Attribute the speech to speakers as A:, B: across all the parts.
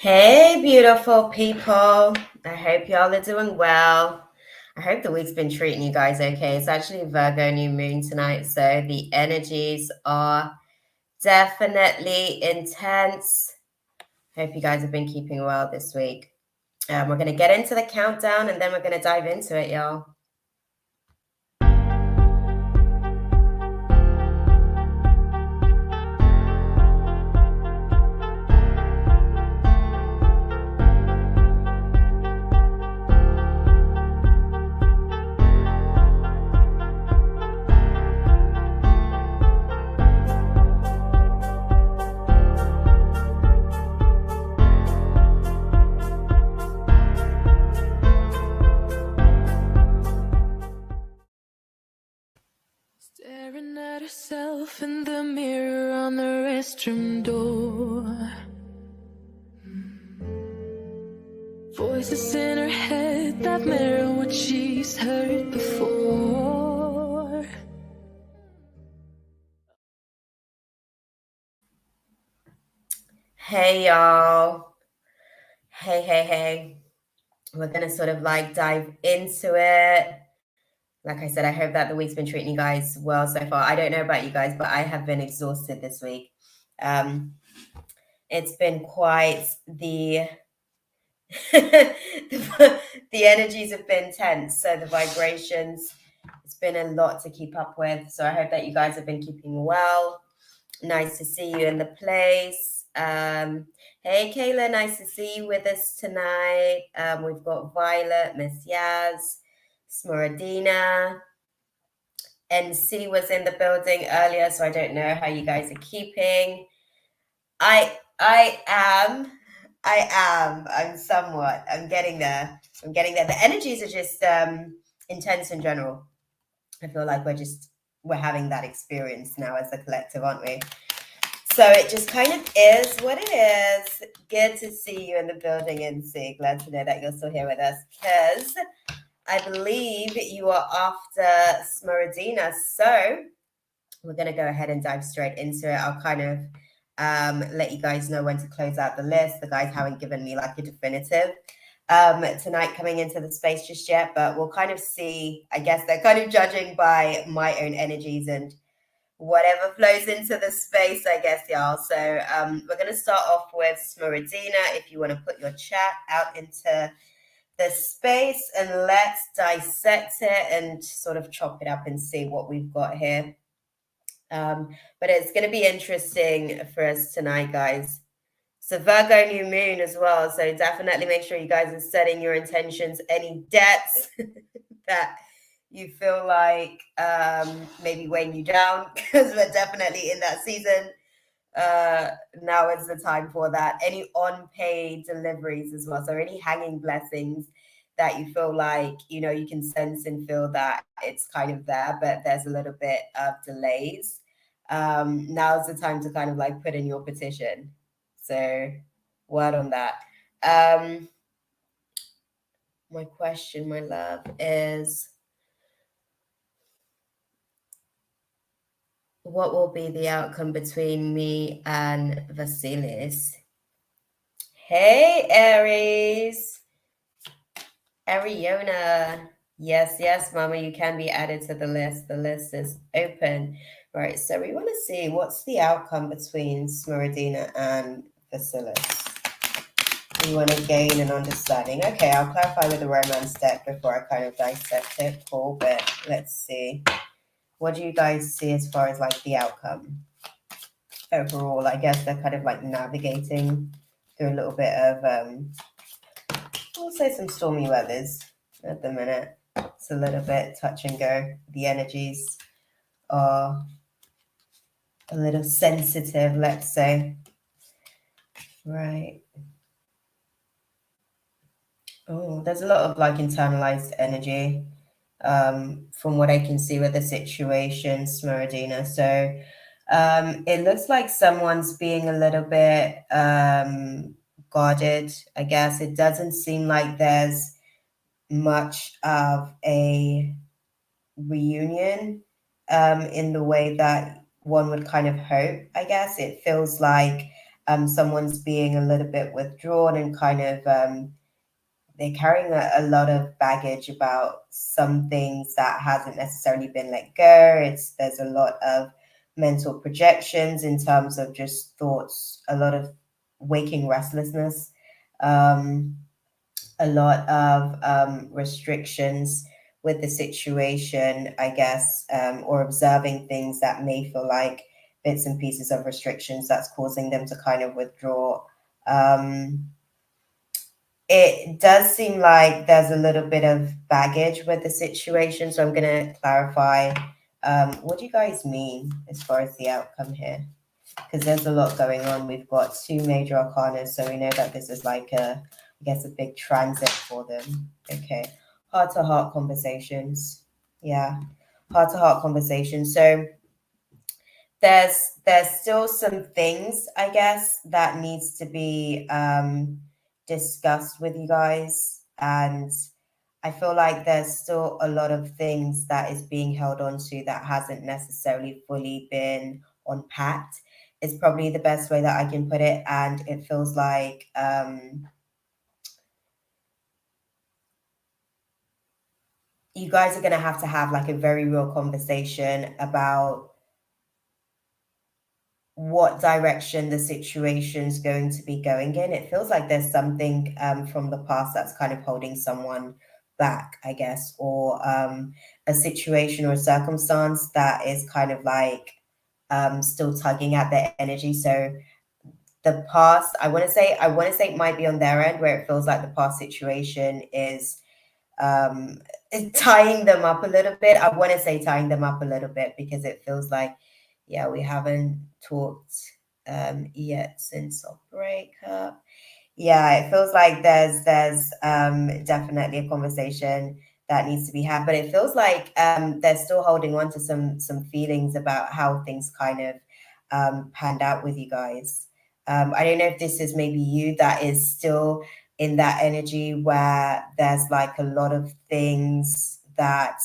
A: Hey, beautiful people. I hope y'all are doing well. I hope the week's been treating you guys okay. It's actually Virgo new moon tonight, so the energies are definitely intense. Hope you guys have been keeping well this week. We're going to get into the countdown and then we're going to dive into it, y'all.
B: Staring at herself in the mirror on the restroom door. Voices in her head that mirror what she's heard before.
A: Hey, y'all. Hey. We're going to sort of like dive into it. Like I said, I hope that the week's been treating you guys well so far. I don't know about you guys, but I have been exhausted this week. It's been quite the the energies have been tense, so the vibrations, it's been a lot to keep up with. So I hope that you guys have been keeping well. Nice to see you in the place. Hey Kayla, nice to see you with us tonight. We've got Violet, Miss Yaz, Smoradina. NC was in the building earlier, so I don't know how you guys are keeping. I am. I'm somewhat. I'm getting there. The energies are just intense in general. I feel like we're having that experience now as a collective, aren't we? So it just kind of is what it is. Good to see you in the building, NC. Glad to know that you're still here with us, because I believe you are after Smoradina. So we're going to go ahead and dive straight into it. I'll kind of let you guys know when to close out the list. The guys haven't given me like a definitive tonight coming into the space just yet, but we'll kind of see. I guess they're kind of judging by my own energies and whatever flows into the space, I guess, y'all. So we're going to start off with Smoradina. If you want to put your chat out into the space, and let's dissect it and sort of chop it up and see what we've got here. But it's going to be interesting for us tonight, guys. It's a Virgo new moon as well, so definitely make sure you guys are setting your intentions. Any debts that you feel like maybe weighing you down, because we're definitely in that season. Now is the time for that. Any unpaid deliveries as well, so any hanging blessings that you feel like you can sense and feel that it's kind of there, but there's a little bit of delays. Now's the time to kind of like put in your petition. So word on that. My question, my love, is what will be the outcome between me and Vasilis? Hey, Aries. Ariona. Yes, Mama, you can be added to the list. The list is open. Right, so we want to see what's the outcome between Smoradina and Vasilis. We want to gain an understanding. Okay, I'll clarify with the romance deck before I kind of dissect it, Paul, but let's see. What do you guys see as far as like the outcome? Overall, I guess they're kind of like navigating through a little bit of, I'll say some stormy weathers at the minute. It's a little bit touch and go. The energies are a little sensitive, let's say. Right. Oh, there's a lot of like internalized energy from what I can see with the situation, Smoradina. So it looks like someone's being a little bit guarded, I guess. It doesn't seem like there's much of a reunion in the way that one would kind of hope, I guess. It feels like someone's being a little bit withdrawn and kind of they're carrying a lot of baggage about some things that hasn't necessarily been let go. There's a lot of mental projections in terms of just thoughts, a lot of waking restlessness, a lot of restrictions with the situation, I guess, or observing things that may feel like bits and pieces of restrictions that's causing them to kind of withdraw. It does seem like there's a little bit of baggage with the situation, so I'm going to clarify. What do you guys mean as far as the outcome here? Because there's a lot going on. We've got 2 major arcana, so we know that this is like I guess a big transit for them. Okay, heart-to-heart conversations. Yeah, heart-to-heart conversations. So there's still some things, I guess, that needs to be discussed with you guys, and I feel like there's still a lot of things that is being held on to that hasn't necessarily fully been unpacked. Is probably the best way that I can put it, and it feels like you guys are going to have like a very real conversation about what direction the situation's going to be going in. It feels like there's something from the past that's kind of holding someone back, I guess, or a situation or a circumstance that is kind of like still tugging at their energy. So the past, I want to say it might be on their end where it feels like the past situation is tying them up a little bit. I want to say tying them up a little bit because it feels like, yeah, we haven't talked yet since our breakup. Yeah, it feels like there's definitely a conversation that needs to be had, but it feels like they're still holding on to some feelings about how things kind of panned out with you guys. I don't know if this is maybe you that is still in that energy where there's like a lot of things that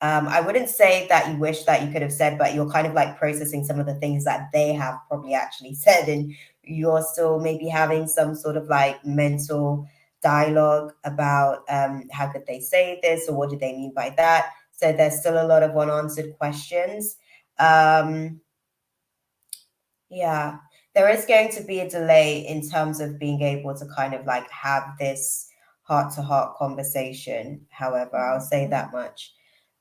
A: I wouldn't say that you wish that you could have said, but you're kind of like processing some of the things that they have probably actually said, and you're still maybe having some sort of like mental dialogue about how could they say this or what do they mean by that. So there's still a lot of unanswered questions. Yeah, there is going to be a delay in terms of being able to kind of like have this heart-to-heart conversation. However, I'll say that much.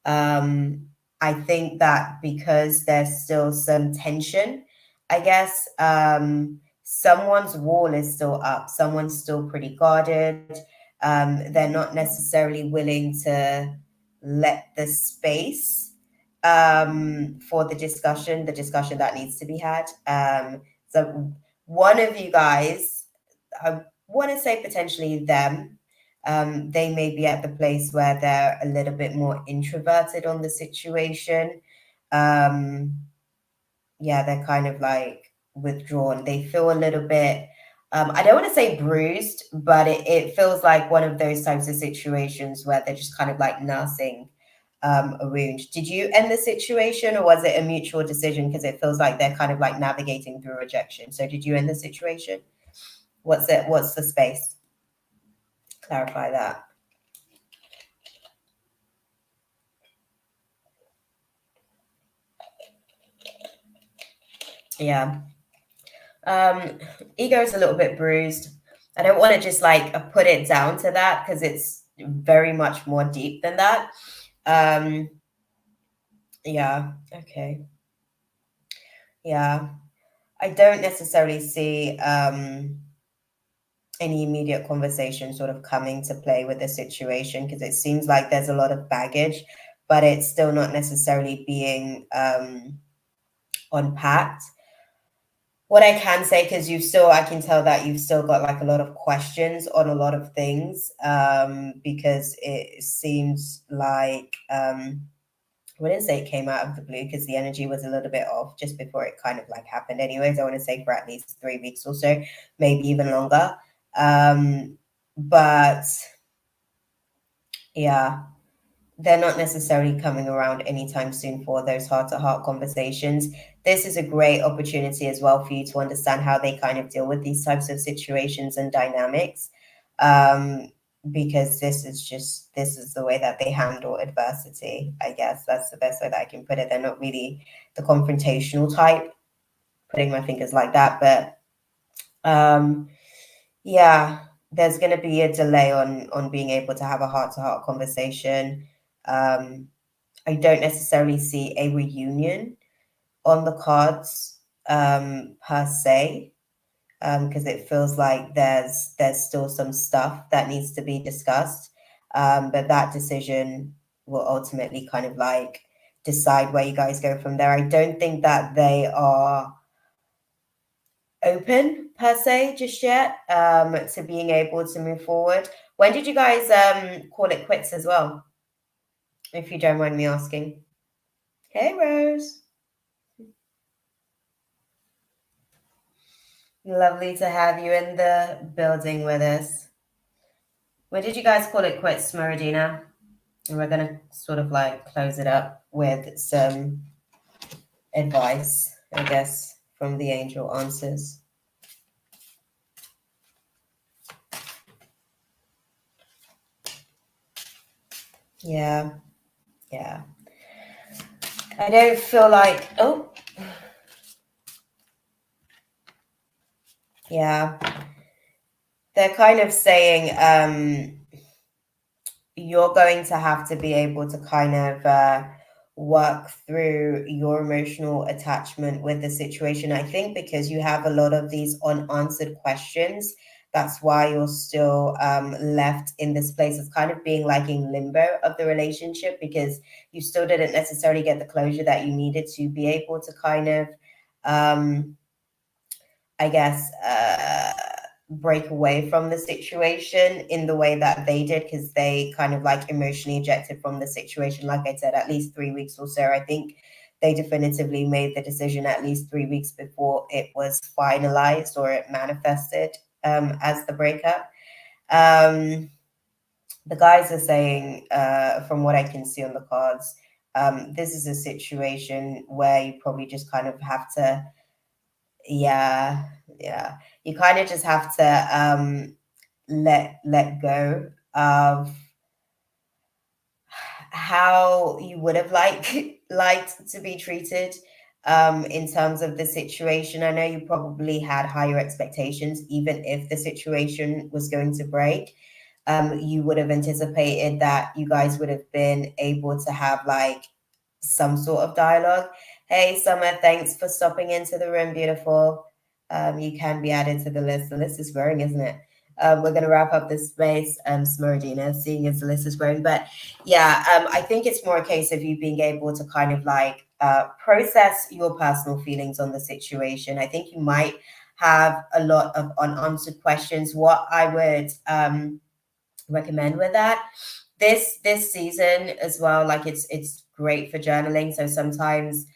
A: I think that because there's still some tension, I guess someone's wall is still up. Someone's still pretty guarded. They're not necessarily willing to let the space for the discussion that needs to be had. So one of you guys, I want to say potentially them, they may be at the place where they're a little bit more introverted on the situation. Yeah, they're kind of like withdrawn. They feel a little bit, I don't want to say bruised, but it feels like one of those types of situations where they're just kind of like nursing a wound. Did you end the situation or was it a mutual decision? Because it feels like they're kind of like navigating through rejection. So did you end the situation? What's the space? Clarify that. Yeah. Ego is a little bit bruised. I don't want to just like put it down to that because it's very much more deep than that. Yeah, okay. Yeah. I don't necessarily see any immediate conversation sort of coming to play with the situation because it seems like there's a lot of baggage, but it's still not necessarily being unpacked. What I can say, because I can tell that you've still got like a lot of questions on a lot of things, because it seems like, I wouldn't say it came out of the blue because the energy was a little bit off just before it kind of like happened anyways. I want to say for at least 3 weeks or so, maybe even longer. But yeah, they're not necessarily coming around anytime soon for those heart-to-heart conversations. this is a great opportunity as well for you to understand how they kind of deal with these types of situations and dynamics. Because this is the way that they handle adversity. I guess that's the best way that I can put it. They're not really the confrontational type, putting my fingers like that, but yeah, there's going to be a delay on being able to have a heart-to-heart conversation. I don't necessarily see a reunion on the cards per se, because it feels like there's still some stuff that needs to be discussed, but that decision will ultimately kind of like decide where you guys go from there. I don't think that they are open per se just yet to being able to move forward. When did you guys call it quits as well, if you don't mind me asking? Hey Rose, lovely to have you in the building with us. When did you guys call it quits, Maradina? And we're gonna sort of like close it up with some advice, I guess, from the angel answers. Yeah. I don't feel like, oh, yeah. They're kind of saying you're going to have to be able to kind of work through your emotional attachment with the situation. I think because you have a lot of these unanswered questions, that's why you're still left in this place of kind of being like in limbo of the relationship, because you still didn't necessarily get the closure that you needed to be able to kind of I guess, break away from the situation in the way that they did, because they kind of like emotionally ejected from the situation. Like I said, at least 3 weeks or so. I think they definitively made the decision at least 3 weeks before it was finalized or it manifested as the breakup. The guys are saying, from what I can see on the cards, this is a situation where you probably just kind of have to, yeah, you kind of just have to let go of how you would have liked to be treated in terms of the situation. I know you probably had higher expectations, even if the situation was going to break. You would have anticipated that you guys would have been able to have like some sort of dialogue. Hey, Summer, thanks for stopping into the room, beautiful. You can be added to the list. The list is growing, isn't it? We're going to wrap up this space, Smoradina, seeing as the list is growing. But yeah, I think it's more a case of you being able to kind of like process your personal feelings on the situation. I think you might have a lot of unanswered questions. What I would recommend with that, this season as well, like it's great for journaling. So sometimes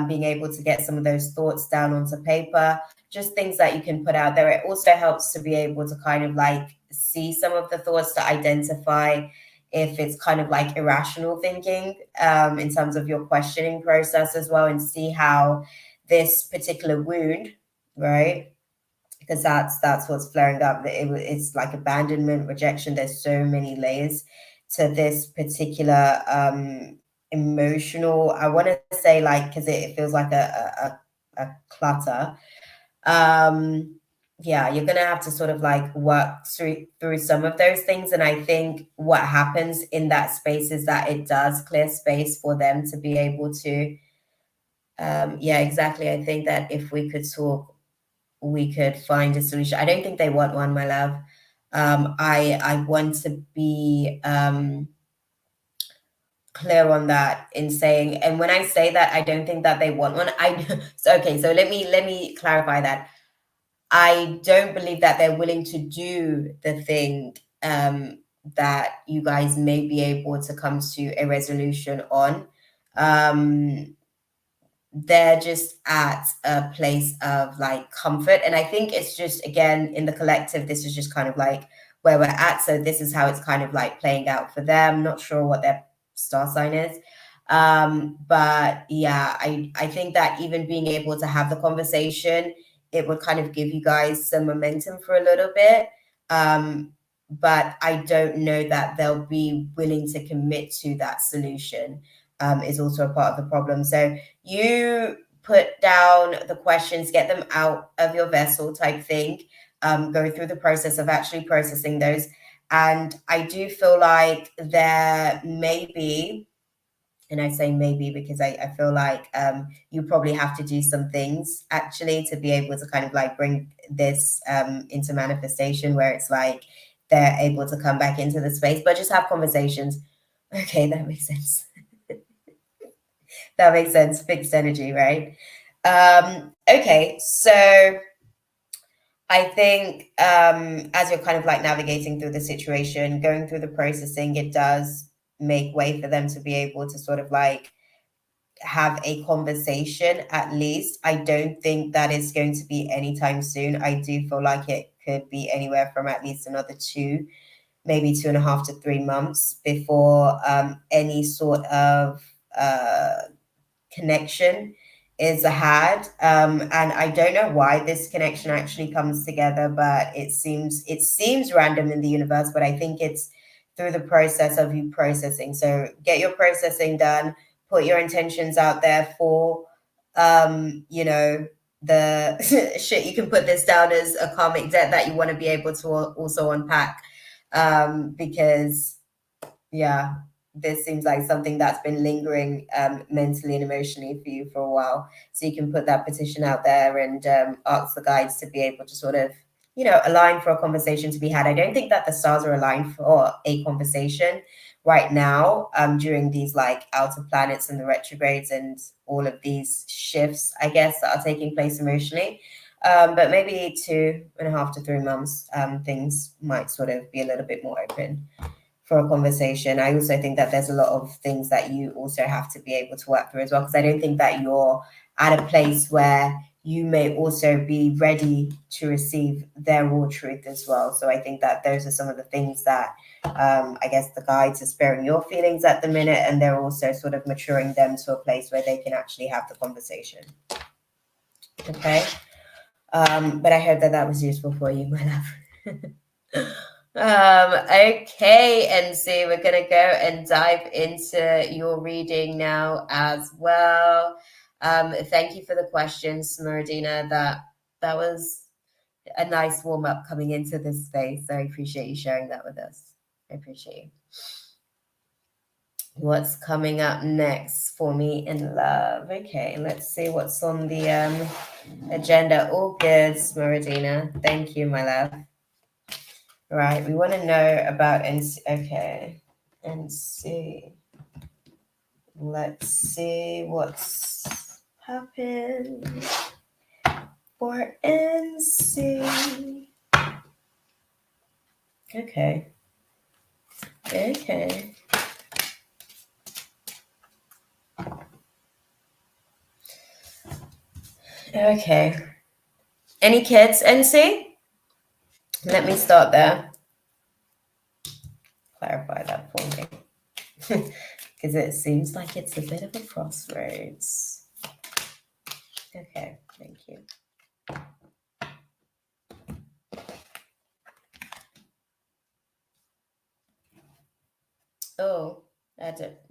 A: being able to get some of those thoughts down onto paper, just things that you can put out there. It also helps to be able to kind of like see some of the thoughts, to identify if it's kind of like irrational thinking in terms of your questioning process as well, and see how this particular wound, right? Because that's what's flaring up. It's like abandonment, rejection. There's so many layers to this particular emotional, I want to say, like, because it feels like a clutter. Yeah, you're gonna have to sort of like work through some of those things. And I think what happens in that space is that it does clear space for them to be able to yeah, exactly. I think that if we could talk, we could find a solution. I don't think they want one, my love. I want to be clear on that in saying, and when I say that, I don't think that they want one. So okay, so let me clarify that. I don't believe that they're willing to do the thing that you guys may be able to come to a resolution on. They're just at a place of like comfort. And I think it's just, again, in the collective, this is just kind of like where we're at. So this is how it's kind of like playing out for them. Not sure what their star sign is. But yeah, I think that even being able to have the conversation, it would kind of give you guys some momentum for a little bit. But I don't know that they'll be willing to commit to that solution, is also a part of the problem. So you put down the questions, get them out of your vessel type thing, go through the process of actually processing those. And I do feel like there may be, and I say maybe because I feel like you probably have to do some things actually to be able to kind of like bring this into manifestation, where it's like they're able to come back into the space, but just have conversations. Okay, that makes sense. That makes sense. Fixed energy, right? Okay, so I think as you're kind of like navigating through the situation, going through the processing, it does make way for them to be able to sort of like have a conversation at least. I don't think that is going to be anytime soon. I do feel like it could be anywhere from at least another 2, maybe 2.5 to 3 months before any sort of connection is had. And I don't know why this connection actually comes together, but it seems random in the universe, but I think it's through the process of you processing. So get your processing done, put your intentions out there for the shit. You can put this down as a karmic debt that you want to be able to also unpack, because yeah, this seems like something that's been lingering mentally and emotionally for you for a while. So you can put that petition out there and ask the guides to be able to sort of, align for a conversation to be had. I don't think that the stars are aligned for a conversation right now, during these like outer planets and the retrogrades and all of these shifts, I guess, that are taking place emotionally. But maybe 2.5 to 3 months, things might sort of be a little bit more open for a conversation. I also think that there's a lot of things that you also have to be able to work through as well, because I don't think that you're at a place where you may also be ready to receive their raw truth as well. So I think that those are some of the things that I guess the guides are sparing your feelings at the minute, and they're also sort of maturing them to a place where they can actually have the conversation. Okay. But I hope that that was useful for you, my love. Okay, and so we're gonna go and dive into your reading now as well. Thank you for the questions, Smuradina. That was a nice warm up coming into this space. So I appreciate you sharing that with us. I appreciate you. What's coming up next for me in love? Okay, let's see what's on the agenda. All good, Smuradina. Thank you, my love. Right, we want to know about NC. Okay, NC. Let's see what's happened for NC. Okay. Okay. Okay. Any kids, NC? Let me start there. Clarify that for me. Because it seems like it's a bit of a crossroads. Okay, thank you. Oh, that's it.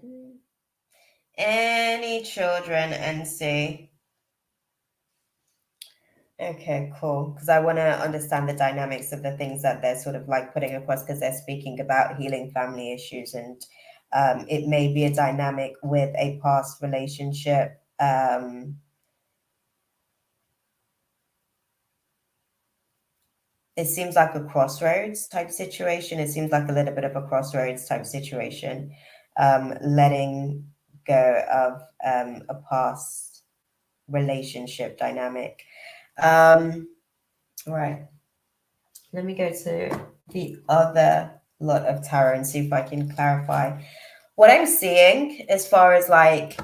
A: Any children, NC? Okay, cool. Because I want to understand the dynamics of the things that they're sort of like putting across, because they're speaking about healing family issues, and it may be a dynamic with a past relationship. It seems like a crossroads type situation. It seems like a little bit of a crossroads type situation, letting go of a past relationship dynamic. Right. Let me go to the other lot of tarot and see if I can clarify what I'm seeing as far as like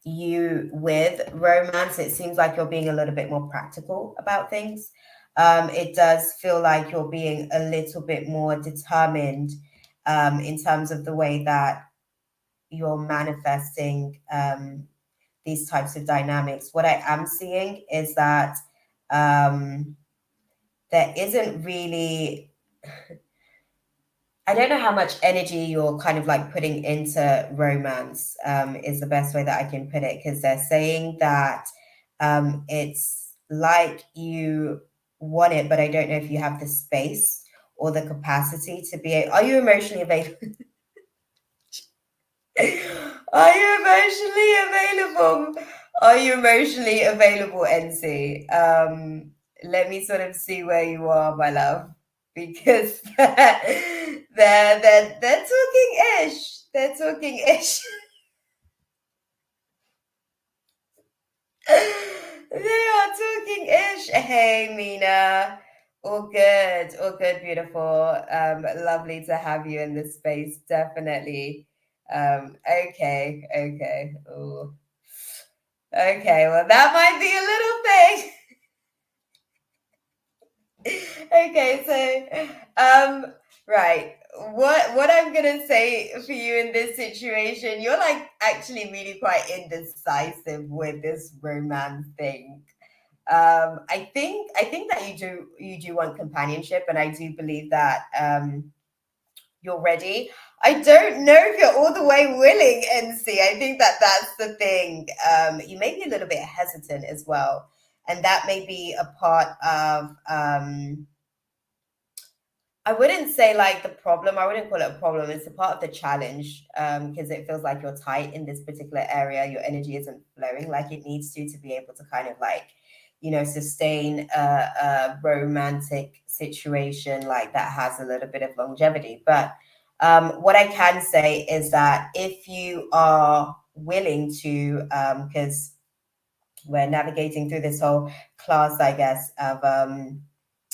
A: you with romance. It seems like you're being a little bit more practical about things. It does feel like you're being a little bit more determined in terms of the way that you're manifesting these types of dynamics. What I am seeing is that there isn't really, I don't know how much energy you're kind of like putting into romance, is the best way that I can put it, because they're saying that it's like you want it, but I don't know if you have the space or the capacity to be. Are you emotionally available? Are you emotionally available? Are you emotionally available, NC? Let me sort of see where you are, my love, because they're talking ish. They're talking ish. They are talking ish. Hey, Mina. All good, beautiful. Lovely to have you in this space, definitely. Okay. Ooh. Okay, well, that might be a little thing. Okay, so right. What I'm gonna say for you in this situation, you're like actually really quite indecisive with this romance thing. I think that you do want companionship, and I do believe that you're ready. I don't know if you're all the way willing, NC. I think that that's the thing. You may be a little bit hesitant as well, and that may be a part of. I wouldn't say like the problem. I wouldn't call it a problem. It's a part of the challenge, because it feels like you're tight in this particular area. Your energy isn't flowing like it needs to be able to kind of like, sustain a romantic situation like that has a little bit of longevity. But what I can say is that if you are willing to, because we're navigating through this whole class, I guess, of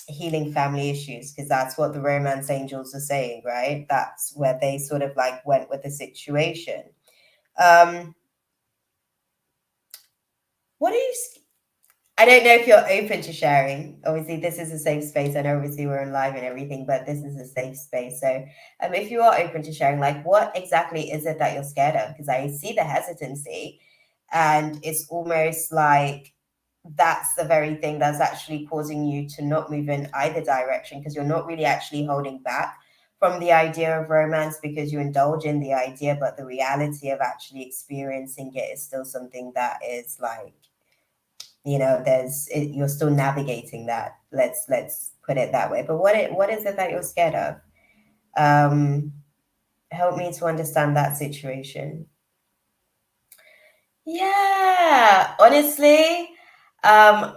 A: healing family issues, because that's what the romance angels are saying, right? That's where they sort of like went with the situation. What are you I don't know if you're open to sharing. Obviously, this is a safe space. I know obviously we're in live and everything, but this is a safe space. So if you are open to sharing, like what exactly is it that you're scared of? Because I see the hesitancy, and it's almost like that's the very thing that's actually causing you to not move in either direction, because you're not really actually holding back from the idea of romance, because you indulge in the idea, but the reality of actually experiencing it is still something that is like, you're still navigating that. Let's put it that way. But what is it that you're scared of? Help me to understand that situation. Yeah, honestly, um,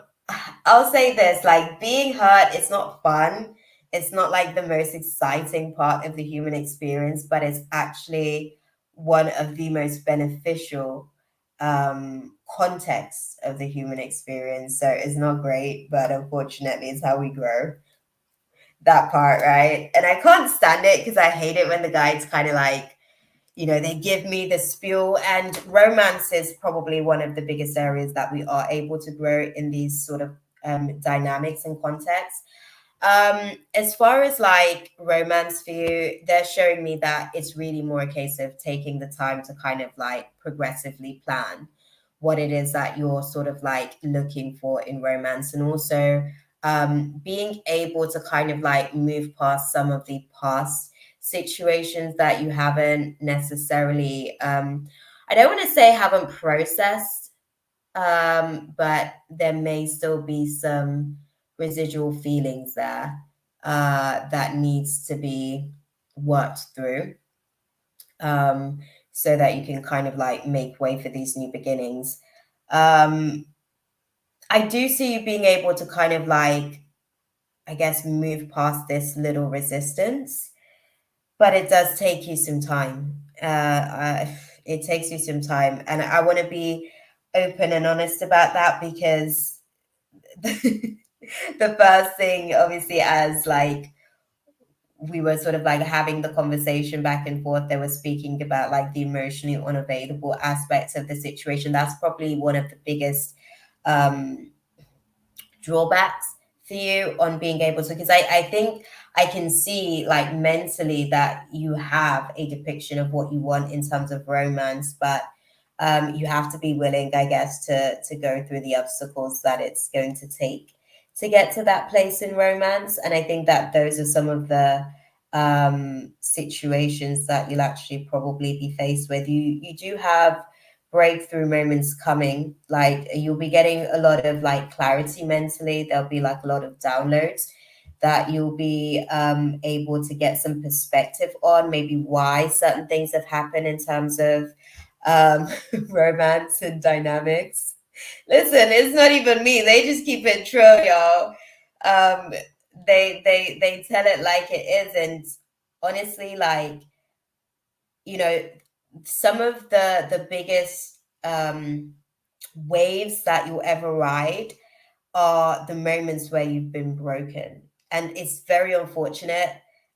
A: I'll say this, like being hurt, it's not fun. It's not like the most exciting part of the human experience, but it's actually one of the most beneficial contexts of the human experience. So it's not great, but unfortunately, it's how we grow. That part, right? And I can't stand it because I hate it when the guys kind of like, they give me the spiel, and romance is probably one of the biggest areas that we are able to grow in these sort of dynamics and contexts. As far as like romance for you, they're showing me that it's really more a case of taking the time to kind of like progressively plan what it is that you're sort of like looking for in romance, and also being able to kind of like move past some of the past situations that you haven't necessarily I don't want to say haven't processed, but there may still be some residual feelings there that needs to be worked through, so that you can kind of like make way for these new beginnings. um, I do see you being able to kind of like, I guess, move past this little resistance, but it does take you some time. It takes you some time, and I want to be open and honest about that, because the first thing, obviously, as like we were sort of like having the conversation back and forth, they were speaking about like the emotionally unavailable aspects of the situation. That's probably one of the biggest um, drawbacks for you on being able to, because I think I can see like mentally that you have a depiction of what you want in terms of romance, but you have to be willing, I guess, to go through the obstacles that it's going to take to get to that place in romance. And I think that those are some of the situations that you'll actually probably be faced with. You do have breakthrough moments coming. Like you'll be getting a lot of like clarity mentally. There'll be like a lot of downloads that you'll be able to get some perspective on, maybe why certain things have happened in terms of romance and dynamics. Listen, it's not even me. They just keep it true, y'all. Um, they tell it like it is, and honestly, like, you know, some of the biggest waves that you'll ever ride are the moments where you've been broken. And it's very unfortunate.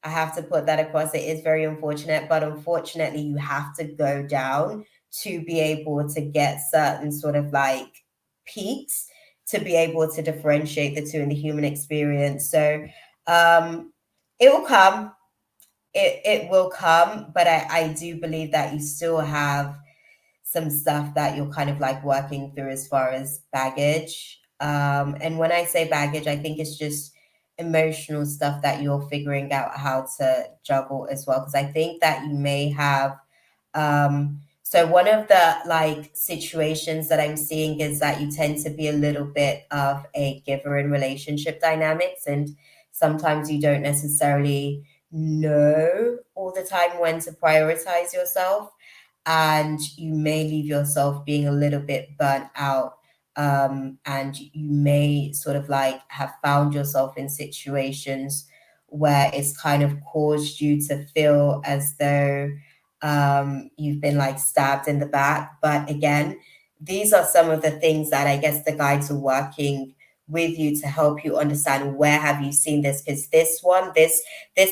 A: I have to put that across. It is very unfortunate, but unfortunately, you have to go down to be able to get certain sort of like peaks to be able to differentiate the two in the human experience. So it will come. It will come, but I do believe that you still have some stuff that you're kind of like working through as far as baggage. And when I say baggage, I think it's just emotional stuff that you're figuring out how to juggle as well. Because I think that you may have, so one of the like situations that I'm seeing is that you tend to be a little bit of a giver in relationship dynamics. And sometimes you don't necessarily know all the time when to prioritize yourself, and you may leave yourself being a little bit burnt out, and you may sort of like have found yourself in situations where it's kind of caused you to feel as though you've been like stabbed in the back. But again, these are some of the things that I guess the guides are working with you to help you understand where have you seen this, because this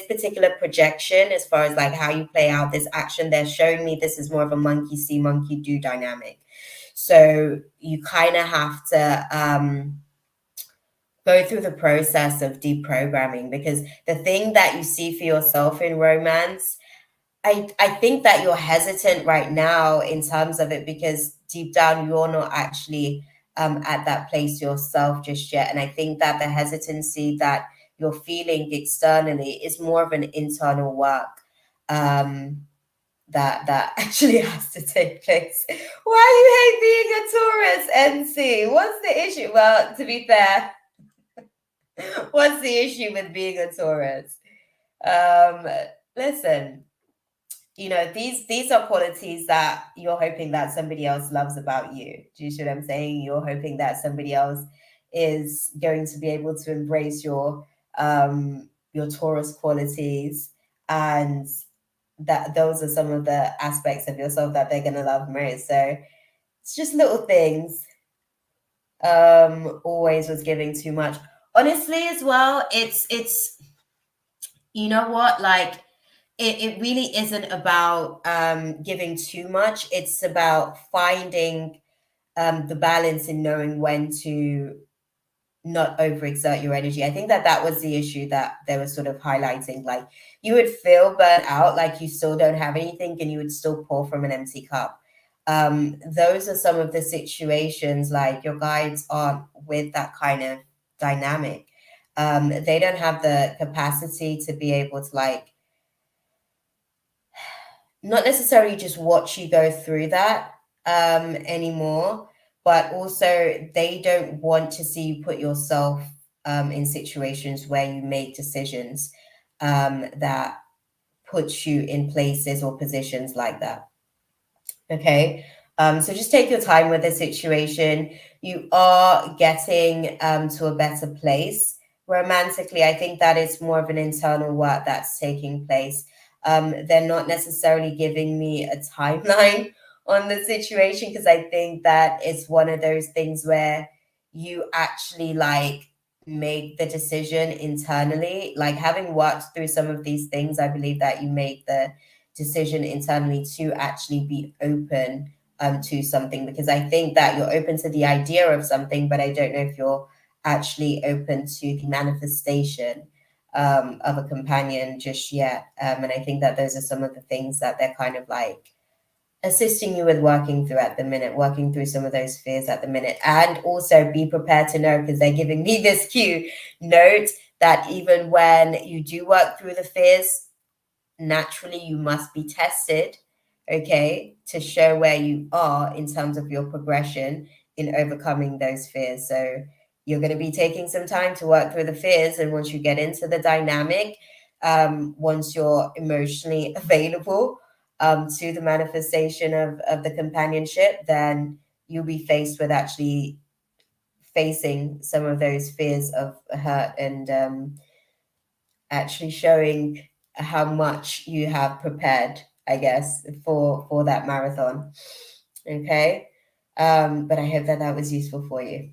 A: particular projection, as far as like how you play out this action, they're showing me this is more of a monkey see monkey do dynamic. So you kind of have to go through the process of deprogramming, because the thing that you see for yourself in romance, I think that you're hesitant right now in terms of it because deep down you're not actually at that place yourself just yet. And I think that the hesitancy that you're feeling externally is more of an internal work that actually has to take place. Why you hate being a Taurus, NC? What's the issue? Well, to be fair, what's the issue with being a Taurus? Listen, you know, these are qualities that you're hoping that somebody else loves about you. Do you see what I'm saying? You're hoping that somebody else is going to be able to embrace your Taurus qualities, and that those are some of the aspects of yourself that they're going to love most. So it's just little things. Always was giving too much. Honestly, as well, it's you know what, like it really isn't about giving too much. It's about finding the balance in knowing when to not overexert your energy. I think that that was the issue that they were sort of highlighting. Like you would feel burnt out, like you still don't have anything and you would still pour from an empty cup. Those are some of the situations, like your guides aren't with that kind of dynamic. They don't have the capacity to be able to like not necessarily just watch you go through that anymore, but also they don't want to see you put yourself in situations where you make decisions that put you in places or positions like that. Okay. So just take your time with the situation. You are getting to a better place romantically. I think that it's more of an internal work that's taking place. They're not necessarily giving me a timeline on the situation, because I think that it's one of those things where you actually like make the decision internally. Like having worked through some of these things, I believe that you make the decision internally to actually be open to something, because I think that you're open to the idea of something, but I don't know if you're actually open to the manifestation of a companion just yet. And I think that those are some of the things that they're kind of like assisting you with working through at the minute, working through some of those fears at the minute. And also be prepared to know, because they're giving me this cue, note that even when you do work through the fears, naturally you must be tested, okay, to show where you are in terms of your progression in overcoming those fears. So you're going to be taking some time to work through the fears, and once you get into the dynamic, once you're emotionally available to the manifestation of the companionship, then you'll be faced with actually facing some of those fears of hurt, and actually showing how much you have prepared, I guess, for that marathon. Okay. But I hope that that was useful for you.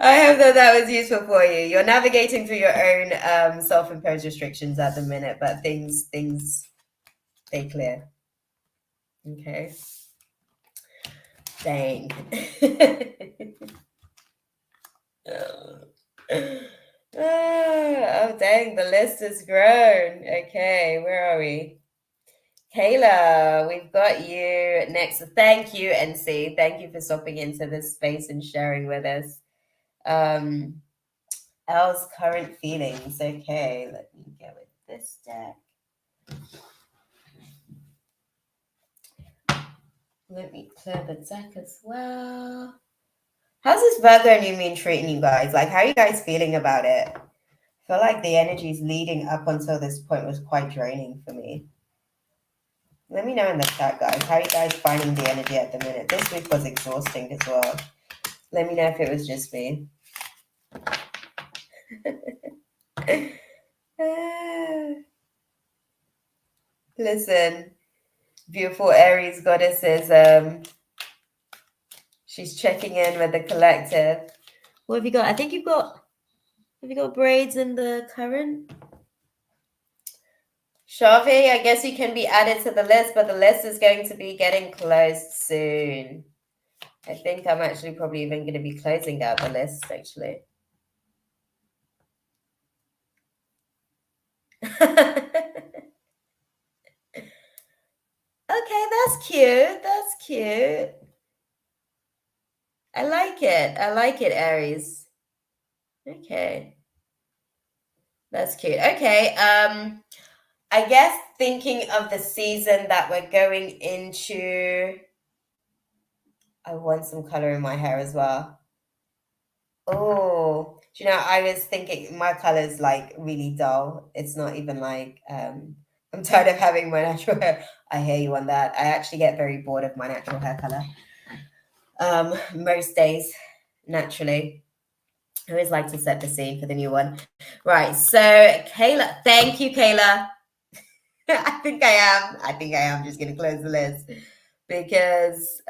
A: I hope that that was useful for you. You're navigating through your own self-imposed restrictions at the minute, but things stay clear. Okay. Dang. Oh, dang, the list has grown. Okay, where are we? Kayla, we've got you next. Thank you, NC. Thank you for stopping into this space and sharing with us. Elle's current feelings. Okay, let me go with this deck. Let me clear the deck as well. How's this Virgo new moon treating you guys? Like, how are you guys feeling about it? I feel like the energies leading up until this point was quite draining for me. Let me know in the chat, guys. How are you guys finding the energy at the minute? This week was exhausting as well. Let me know if it was just me. Listen, beautiful Aries goddesses. She's checking in with the collective. What have you got? I think you've got. Have you got braids in the current? Shavi, I guess you can be added to the list, but the list is going to be getting closed soon. I think I'm actually probably even going to be closing out the list, actually. Okay, that's cute. That's cute. I like it. I like it, Aries. Okay. That's cute. Okay. I guess thinking of the season that we're going into, I want some color in my hair as well. Oh, do you know, I was thinking my color is like really dull. It's not even like I'm tired of having my natural hair. I hear you on that. I actually get very bored of my natural hair color. Most days, naturally. I always like to set the scene for the new one. Right. So Kayla, thank you, Kayla. I think I am just gonna close the list because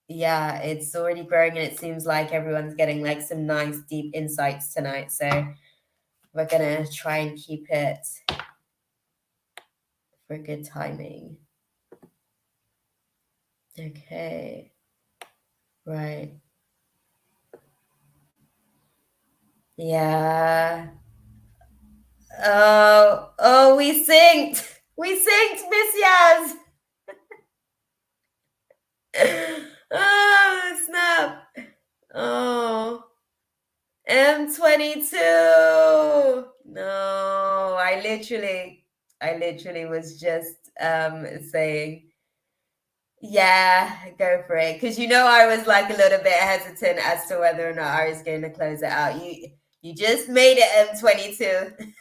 A: yeah, it's already growing and it seems like everyone's getting like some nice deep insights tonight. So we're gonna try and keep it for good timing. Okay. Right. Yeah. Oh, we synced. We synced, Miss Yaz. Oh, snap. Oh. M22. No, I literally was just saying, yeah, go for it. Because I was like a little bit hesitant as to whether or not I was going to close it out. You just made it, M22.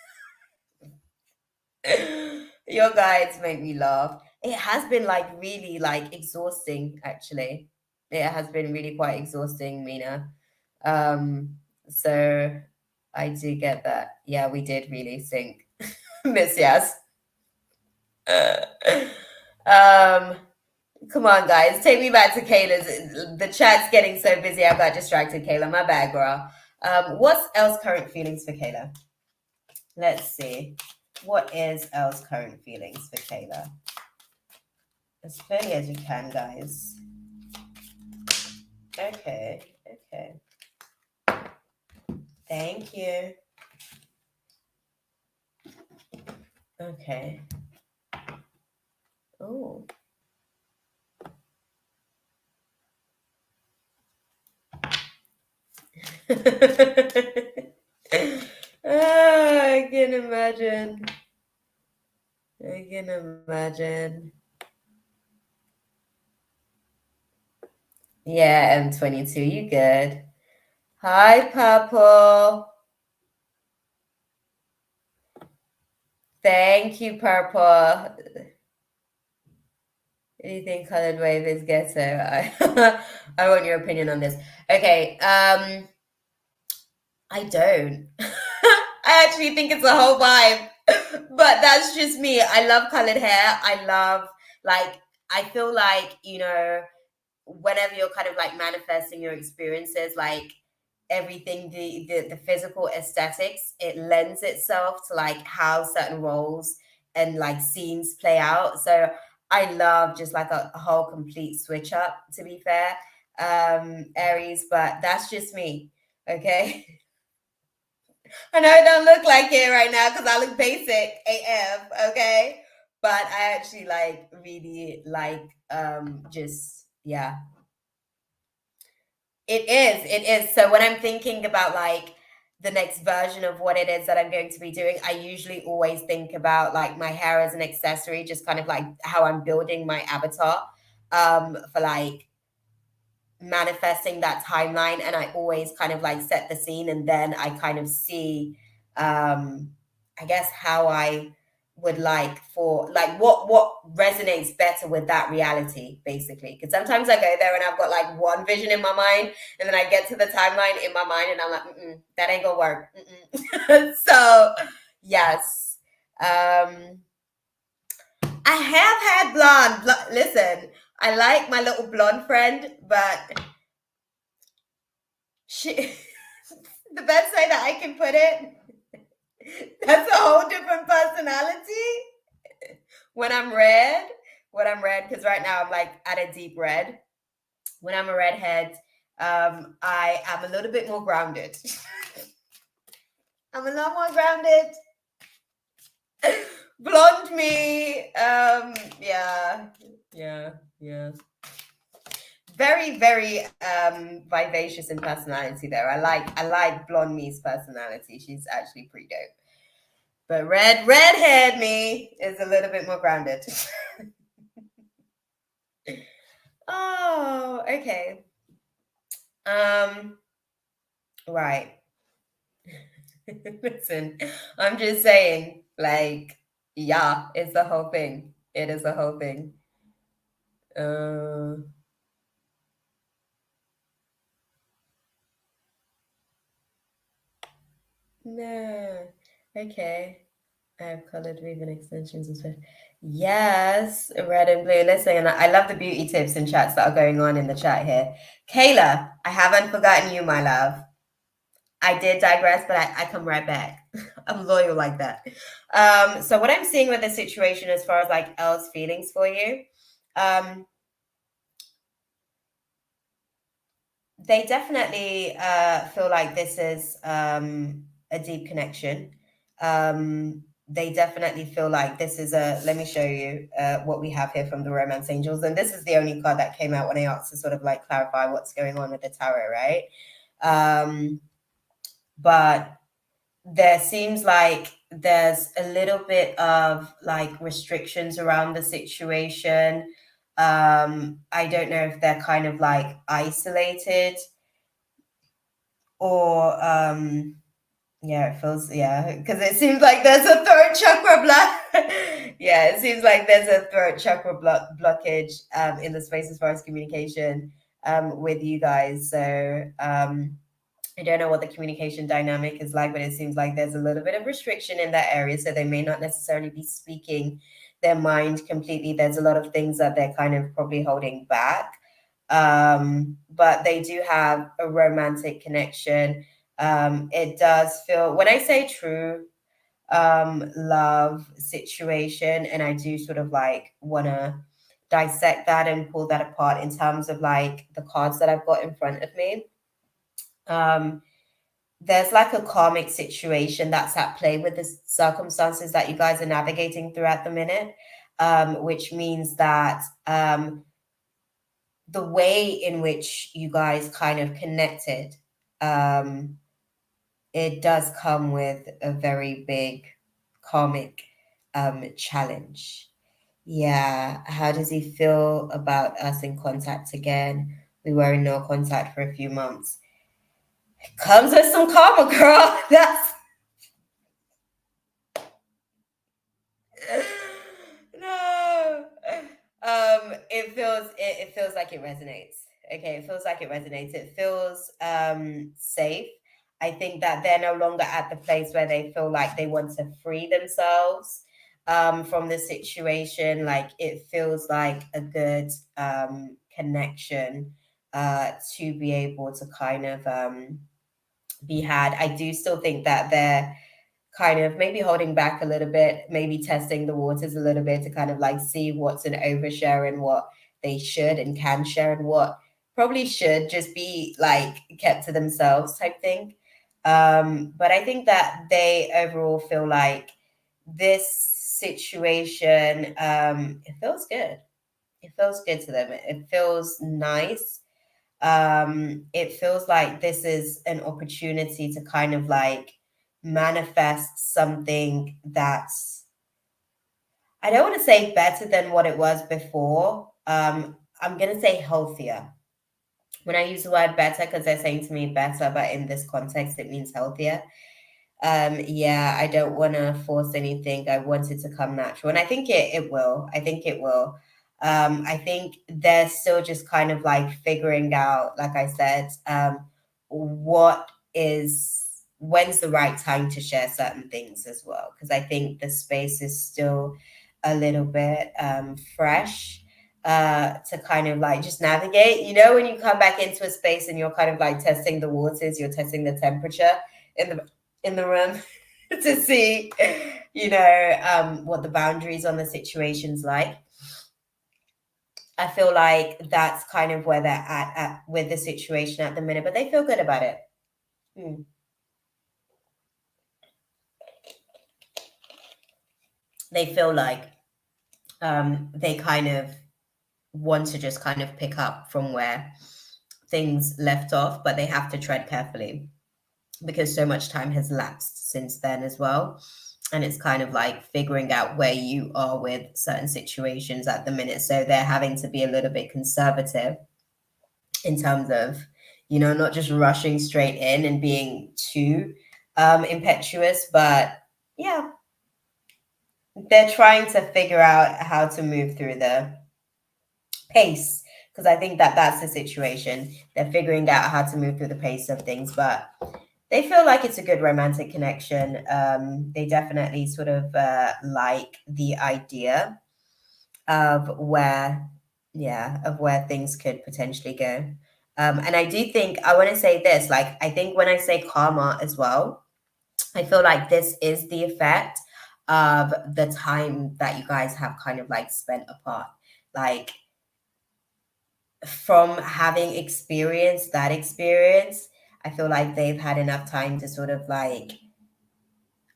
A: Your guides make me laugh. It has been like really like exhausting, actually. It has been really quite exhausting, Mina. So I do get that. Yeah, we did really sync. Miss Yas. Come on, guys. Take me back to Kayla's. The chat's getting so busy. I got distracted, Kayla. My bad, girl. What's else current feelings for Kayla? Let's see. What is else current feelings for Kayla? As clearly as you can, guys. Okay. Okay. Thank you. Okay. Oh. I can imagine. I can imagine. Yeah, M22, you good. Hi, Purple. Thank you, Purple. Anything colored wave is ghetto. I want your opinion on this. Okay, I don't. I actually think it's a whole vibe. But that's just me. I love colored hair. I love, like, I feel like, whenever you're kind of like manifesting your experiences, like everything, the physical aesthetics, it lends itself to like how certain roles and like scenes play out. So I love just like a whole complete switch up, to be fair, Aries, but that's just me. Okay. I know I don't look like it right now because I look basic AF, okay? But I actually like really like just yeah. It is. So when I'm thinking about like the next version of what it is that I'm going to be doing, I usually always think about like my hair as an accessory, just kind of like how I'm building my avatar for like manifesting that timeline, and I always kind of like set the scene, and then I kind of see I guess how I would like for like what resonates better with that reality, basically, because sometimes I go there and I've got like one vision in my mind, and then I get to the timeline in my mind and I'm like, that ain't gonna work. So yes, I have had blonde. Listen, I like my little blonde friend, but she, the best way that I can put it, that's a whole different personality when I'm red. Because right now I'm like at a deep red. When I'm a redhead, I am a little bit more grounded. I'm a lot more grounded. Blonde me, yeah. Very, very vivacious in personality though. I like blonde me's personality. She's actually pretty dope. But redhead me is a little bit more grounded. Oh, okay. Right. Listen, I'm just saying, like, yeah, it's the whole thing. It is the whole thing. No. Okay. I have colored weaving extensions and stuff. Yes, red and blue. Listen, I love the beauty tips and chats that are going on in the chat here. Kayla, I haven't forgotten you, my love. I did digress, but I come right back. I'm loyal like that. So what I'm seeing with the situation as far as like Elle's feelings for you, they definitely feel like this is a deep connection. They definitely feel like this is let me show you what we have here from the Romance Angels. And this is the only card that came out when I asked to sort of like clarify what's going on with the tarot, right? But there seems like there's a little bit of like restrictions around the situation. I don't know if they're kind of like isolated or yeah, it feels, yeah, because it seems like there's a throat chakra yeah, it seems like there's a throat chakra blockage in the space as far as communication with you guys. So I don't know what the communication dynamic is like, but it seems like there's a little bit of restriction in that area. So they may not necessarily be speaking their mind completely. There's a lot of things that they're kind of probably holding back. But they do have a romantic connection. It does feel, when I say true love situation, and I do sort of like want to dissect that and pull that apart in terms of like the cards that I've got in front of me. There's like a karmic situation that's at play with the circumstances that you guys are navigating through at the minute, which means that the way in which you guys kind of connected, it does come with a very big karmic challenge. Yeah, how does he feel about us in contact again? We were in no contact for a few months. Comes with some karma, girl. That's no. It feels like it resonates. Okay, it feels like it resonates. It feels safe. I think that they're no longer at the place where they feel like they want to free themselves from the situation. Like it feels like a good connection to be able to kind of be had. I do still think that they're kind of maybe holding back a little bit, maybe testing the waters a little bit to kind of like see what's an overshare and what they should and can share and what probably should just be like kept to themselves type thing. But I think that they overall feel like this situation, it feels good. It feels good to them. It feels nice. It feels like this is an opportunity to kind of like manifest something that's, I don't want to say better than what it was before. I'm going to say healthier. When I use the word better, because they're saying to me better, but in this context, it means healthier. Yeah, I don't want to force anything. I want it to come natural. And I think it will. I think it will. I think they're still just kind of like figuring out, like I said, when's the right time to share certain things as well. Because I think the space is still a little bit fresh to kind of like just navigate. You know, when you come back into a space and you're kind of like testing the waters, you're testing the temperature in the room to see, you know, what the boundaries on the situation's like. I feel like that's kind of where they're at with the situation at the minute, but they feel good about it. They feel like they kind of want to just kind of pick up from where things left off, but they have to tread carefully because so much time has lapsed since then as well. And it's kind of like figuring out where you are with certain situations at the minute. So they're having to be a little bit conservative in terms of, you know, not just rushing straight in and being too impetuous, but yeah, they're trying to figure out how to move through the pace, because I think that that's the situation. They're figuring out how to move through the pace of things, but they feel like it's a good romantic connection. They definitely sort of like the idea of where things could potentially go. And I do think I want to say this, like, I think when I say karma as well, I feel like this is the effect of the time that you guys have kind of like spent apart. Like, from having experienced that experience, I feel like they've had enough time to sort of like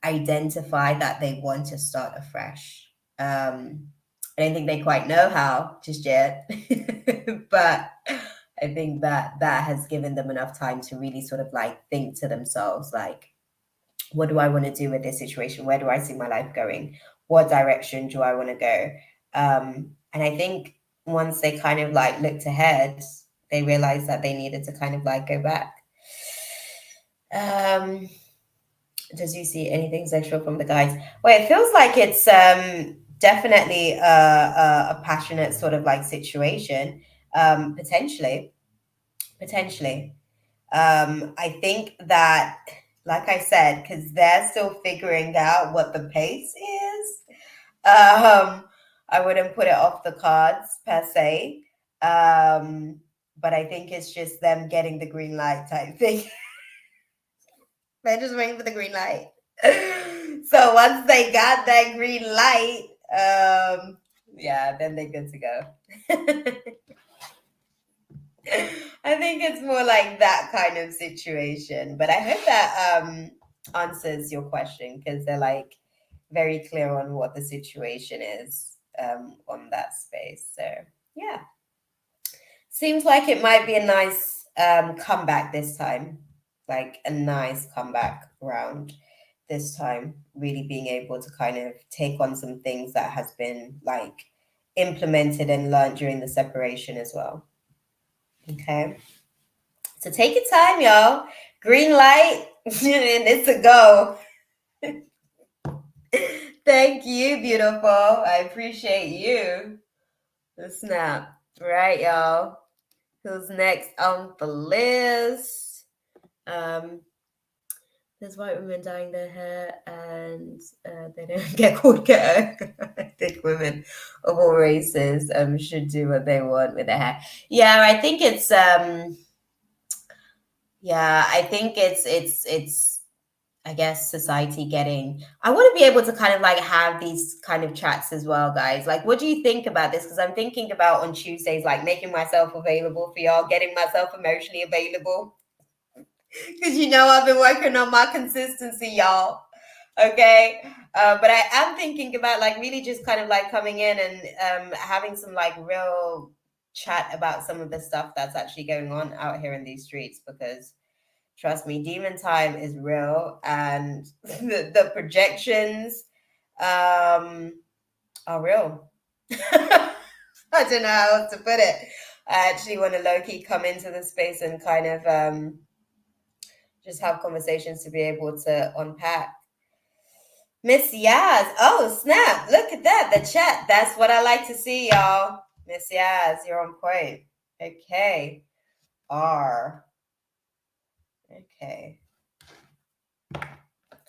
A: identify that they want to start afresh. I don't think they quite know how just yet, but I think that that has given them enough time to really sort of like think to themselves, like, what do I want to do with this situation? Where do I see my life going? What direction do I want to go? And I think once they kind of like looked ahead, they realized that they needed to kind of like go back. Does you see anything sexual from the guys? Well, it feels like it's definitely a passionate sort of like situation. Potentially. I think that, like I said, because they're still figuring out what the pace is, I wouldn't put it off the cards per se. But I think it's just them getting the green light type thing. They're just waiting for the green light. So once they got that green light, yeah, then they're good to go. I think it's more like that kind of situation. But I hope that answers your question, because they're like very clear on what the situation is on that space. So yeah, seems like it might be a nice comeback this time, like a nice comeback round this time. Really being able to kind of take on some things that has been like implemented and learned during the separation as well. Okay. So take your time, y'all. Green light, and it's a go. Thank you, beautiful. I appreciate you. The snap. Right, y'all. Who's next on the list? There's white women dyeing their hair and they don't get called ghetto. I think women of all races should do what they want with their hair. Yeah, I think it's I guess society getting. I want to be able to kind of like have these kind of chats as well, guys. Like, what do you think about this? Because I'm thinking about on Tuesdays, like making myself available for y'all, getting myself emotionally available. Because I've been working on my consistency, y'all. Okay. But I am thinking about like really just kind of like coming in and having some like real chat about some of the stuff that's actually going on out here in these streets, because trust me, demon time is real, and the projections are real. I don't know how else to put it. I actually want to low-key come into the space and kind of just have conversations to be able to unpack. Miss Yaz, oh snap, look at that, the chat. That's what I like to see, y'all. Miss Yaz, you're on point. Okay. R. Okay.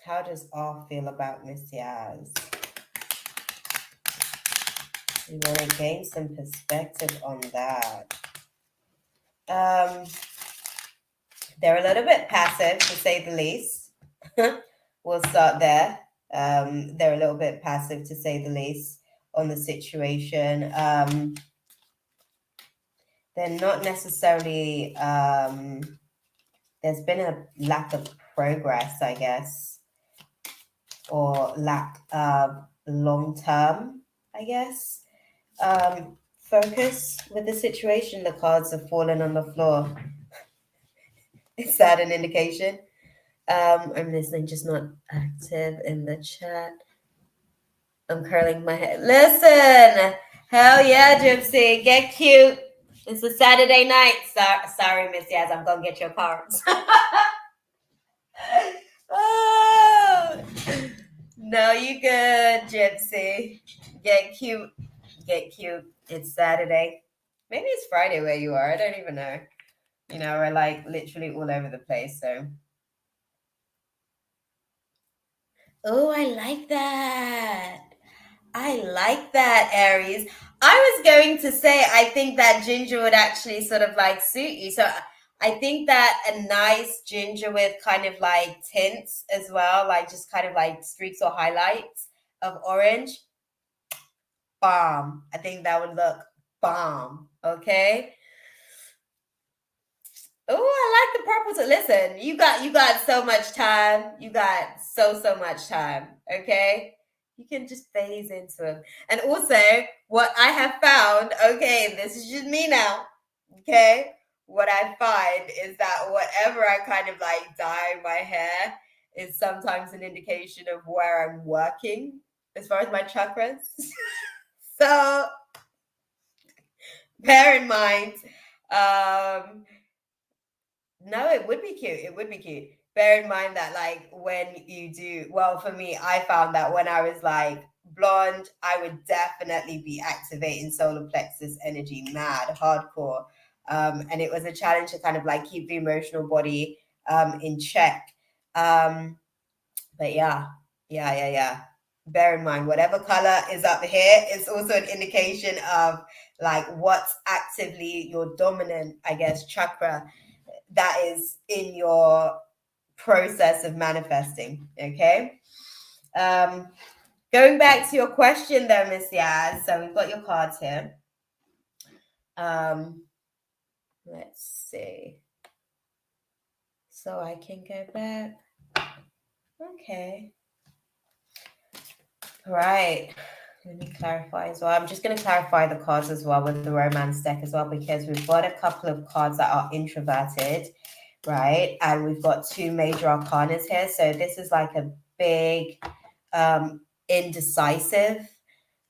A: How does R feel about Miss Yaz? We want to gain some perspective on that. They're a little bit passive, to say the least. We'll start there. They're a little bit passive, to say the least, on the situation. They're not necessarily. There's been a lack of progress, I guess, or lack of long term, I guess, focus with the situation. The cards have fallen on the floor. Is that an indication? I'm listening, just not active in the chat. I'm curling my head. Listen, hell yeah, Gypsy, get cute. It's a Saturday night. Sorry, Miss Yaz, I'm gonna get your cards. Oh, no, you good, Gypsy. Get cute. Get cute. It's Saturday. Maybe it's Friday where you are. I don't even know. We're like literally all over the place. So, oh, I like that. I like that, Aries. I was going to say, I think that ginger would actually sort of like suit you. So I think that a nice ginger with kind of like tints as well, like just kind of like streaks or highlights of orange. Bomb. I think that would look bomb. Okay. Oh, I like the purple. Listen, you got so much time. You got so much time. Okay. You can just phase into them. And also, what I have found, okay, this is just me now. Okay. What I find is that whatever I kind of like dye my hair is sometimes an indication of where I'm working as far as my chakras. So bear in mind, no, it would be cute. It would be cute. Bear in mind that, like, when you do, well, for me, I found that when I was like blonde, I would definitely be activating solar plexus energy mad hardcore. And it was a challenge to kind of like keep the emotional body in check. But yeah. Bear in mind, whatever color is up here is also an indication of like what's actively your dominant, I guess, chakra that is in your process of manifesting. Okay. Going back to your question though, Miss Yaz. So we've got your cards here. Let's see. So I can go back. Okay. Right. Let me clarify as well. I'm just going to clarify the cards as well with the romance deck as well, because we've got a couple of cards that are introverted, right? And we've got two major arcanas here. So this is like a big indecisive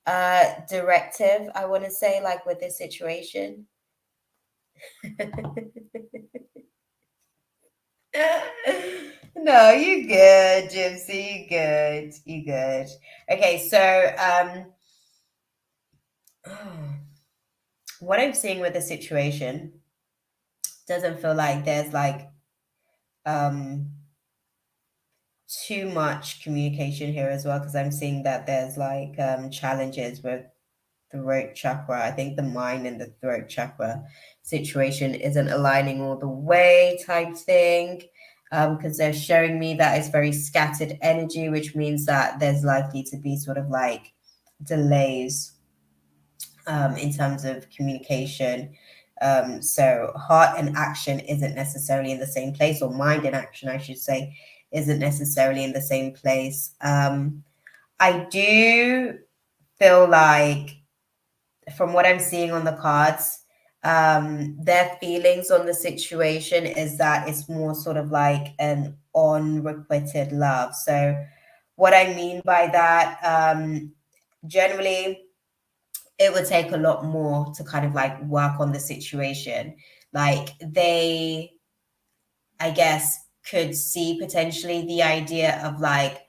A: directive, I want to say, like with this situation. No, you good, Gypsy. You good. You good. Okay, so what I'm seeing with the situation doesn't feel like there's like um too much communication here as well, because I'm seeing that there's like challenges with throat chakra. I think the mind and the throat chakra situation isn't aligning all the way type thing, because they're showing me that it's very scattered energy, which means that there's likely to be sort of like delays in terms of communication. So heart and action isn't necessarily in the same place, or mind and action, I should say, isn't necessarily in the same place. I do feel like, from what I'm seeing on the cards, their feelings on the situation is that it's more sort of like an unrequited love. So what I mean by that, generally, it would take a lot more to kind of like work on the situation. Like they, I guess, could see potentially the idea of like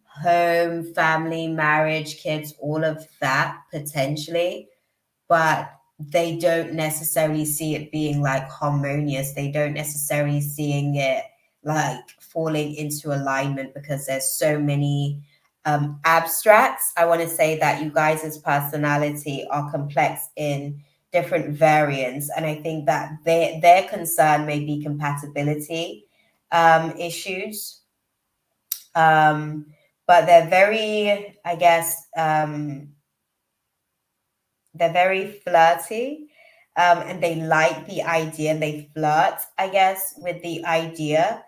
A: home, family, marriage, kids, all of that potentially, but they don't necessarily see it being like harmonious. They don't necessarily seeing it like falling into alignment, because there's so many abstracts. I want to say that you guys' personality are complex in different variants, and I think that their concern may be compatibility issues, but they're very, I guess, they're very flirty, and they like the idea, and they flirt, I guess, with the idea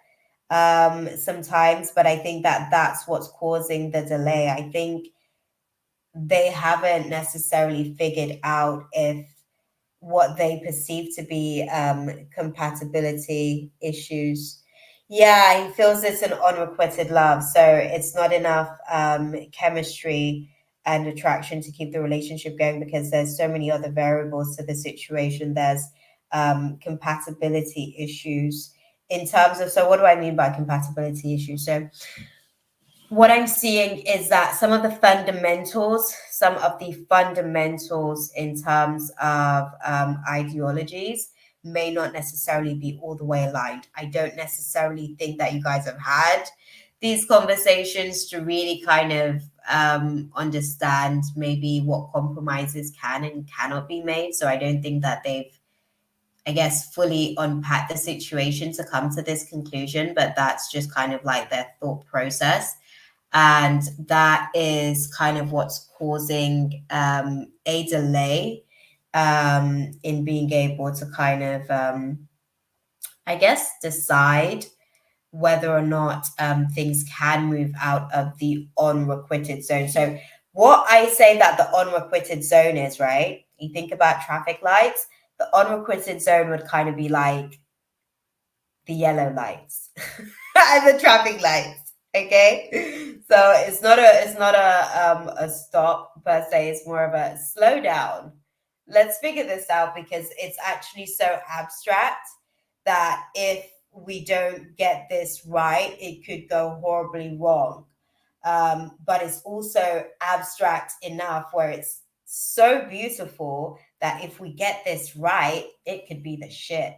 A: sometimes. But I think that that's what's causing the delay. I think they haven't necessarily figured out if what they perceive to be compatibility issues. Yeah, he feels it's an unrequited love, so it's not enough chemistry and attraction to keep the relationship going, because there's so many other variables to the situation. There's compatibility issues in terms of, so what do I mean by compatibility issues? So what I'm seeing is that some of the fundamentals in terms of ideologies may not necessarily be all the way aligned. I don't necessarily think that you guys have had these conversations to really kind of understand maybe what compromises can and cannot be made. So I don't think that they've, I guess, fully unpacked the situation to come to this conclusion, but that's just kind of like their thought process. And that is kind of what's causing a delay in being able to kind of, I guess, decide whether or not things can move out of the unrequited zone. So what I say that the unrequited zone is, right? You think about traffic lights, the unrequited zone would kind of be like the yellow lights and the traffic lights. Okay, so it's not a stop per se. It's more of a slow down. Let's figure this out, because it's actually so abstract that if we don't get this right, it could go horribly wrong. But it's also abstract enough where it's so beautiful that if we get this right, it could be the shit.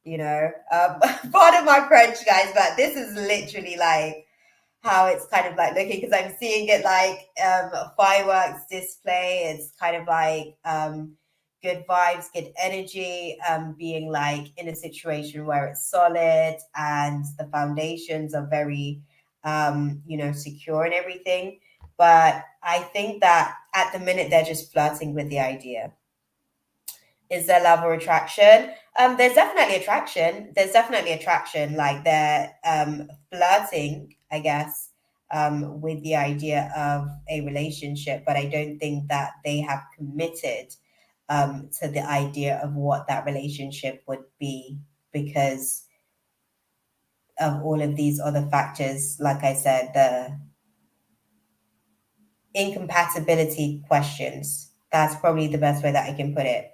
A: Pardon my French, guys, but this is literally like how it's kind of like looking, because I'm seeing it like a fireworks display. It's kind of like good vibes, good energy, being like in a situation where it's solid and the foundations are very secure and everything. But I think that at the minute they're just flirting with the idea. Is there love or attraction? There's definitely attraction. There's definitely attraction. Like they're flirting, I guess, with the idea of a relationship, but I don't think that they have committed to the idea of what that relationship would be because of all of these other factors. Like I said, the incompatibility questions. That's probably the best way that I can put it.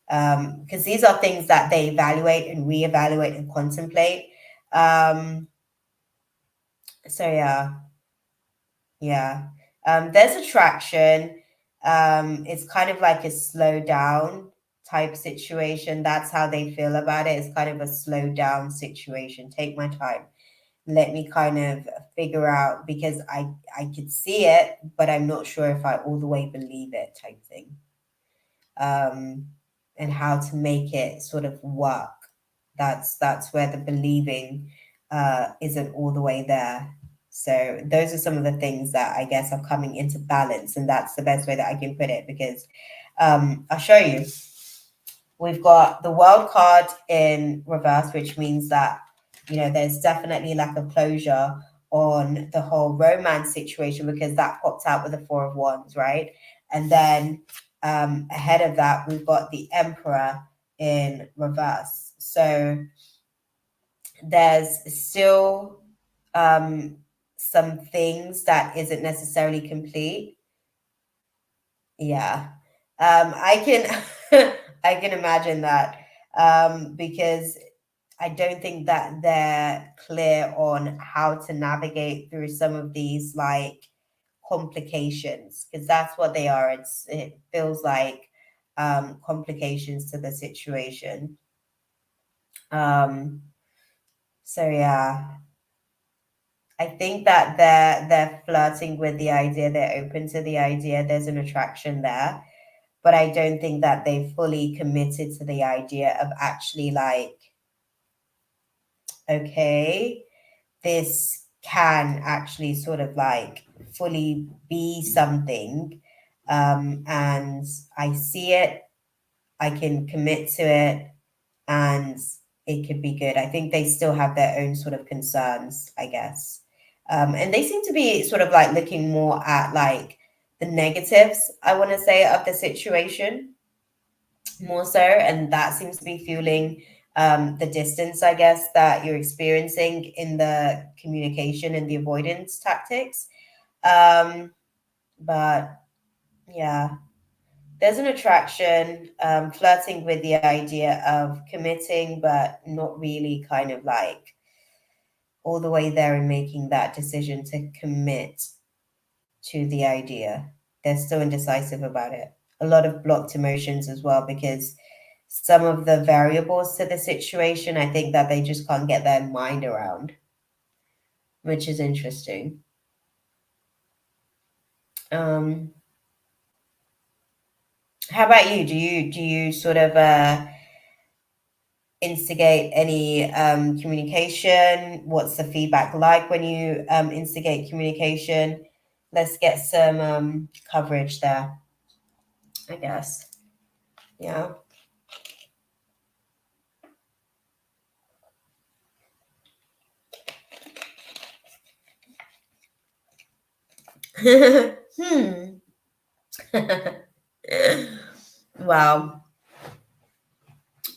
A: Because these are things that they evaluate and reevaluate and contemplate. So yeah. There's attraction. It's kind of like a slow down type situation. That's how they feel about it. It's kind of a slow down situation. Take my time. Let me kind of figure out because I could see it, but I'm not sure if I all the way believe it type thing. And how to make it sort of work. That's where the believing isn't all the way there. So those are some of the things that I guess are coming into balance, and that's the best way that I can put it because I'll show you. We've got the World card in reverse, which means that there's definitely lack of closure on the whole romance situation because that popped out with the Four of Wands, right? And then ahead of that, we've got the Emperor in reverse. So there's still some things that isn't necessarily complete. Yeah. I can I can imagine that because I don't think that they're clear on how to navigate through some of these like complications because that's what they are. It feels like complications to the situation. So yeah, I think that they're flirting with the idea. They're open to the idea. There's an attraction there, but I don't think that they fully committed to the idea of actually like, okay, this can actually sort of like fully be something. And I see it, I can commit to it, and it could be good. I think they still have their own sort of concerns, I guess. And they seem to be sort of like looking more at like the negatives, I want to say, of the situation more so. And that seems to be fueling the distance, I guess, that you're experiencing in the communication and the avoidance tactics. But yeah, there's an attraction, flirting with the idea of committing, but not really kind of like all the way there and making that decision to commit to the idea. They're still indecisive about it. A lot of blocked emotions as well, because some of the variables to the situation, I think that they just can't get their mind around, which is interesting. How about you? Do you sort of instigate any communication? What's the feedback like when you instigate communication? Let's get some coverage there, I guess. Yeah. Wow.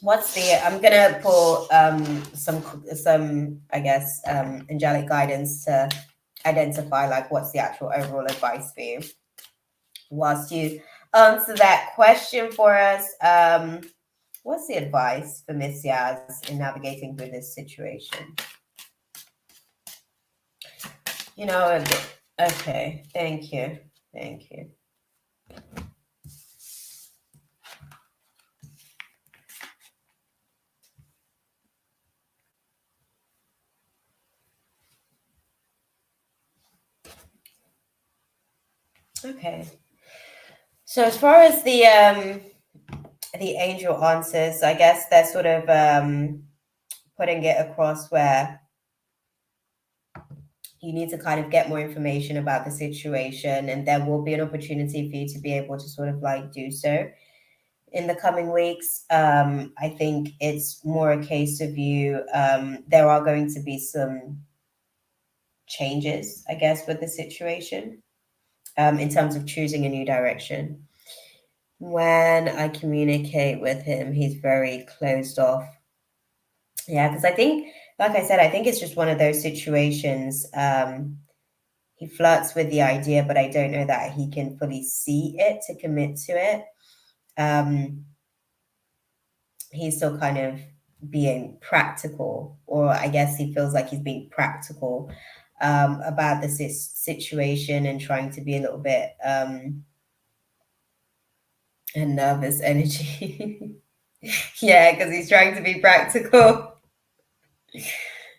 A: What's the? I'm gonna pull some I guess angelic guidance to identify like what's the actual overall advice for you. Whilst you answer that question for us, what's the advice for Miss Yaz in navigating through this situation? Okay, thank you. Thank you. Okay. So as far as the angel answers, I guess they're sort of putting it across where you need to kind of get more information about the situation, and there will be an opportunity for you to be able to sort of like do so. in the coming weeks. I think it's more a case of you, there are going to be some changes, I guess, with the situation, in terms of choosing a new direction. When I communicate with him, he's very closed off. Yeah, because I think, like I said, I think it's just one of those situations. He flirts with the idea, but I don't know that he can fully see it to commit to it. He's still kind of being practical, or I guess he feels like he's being practical about the situation and trying to be a little bit a nervous energy. Yeah, because he's trying to be practical.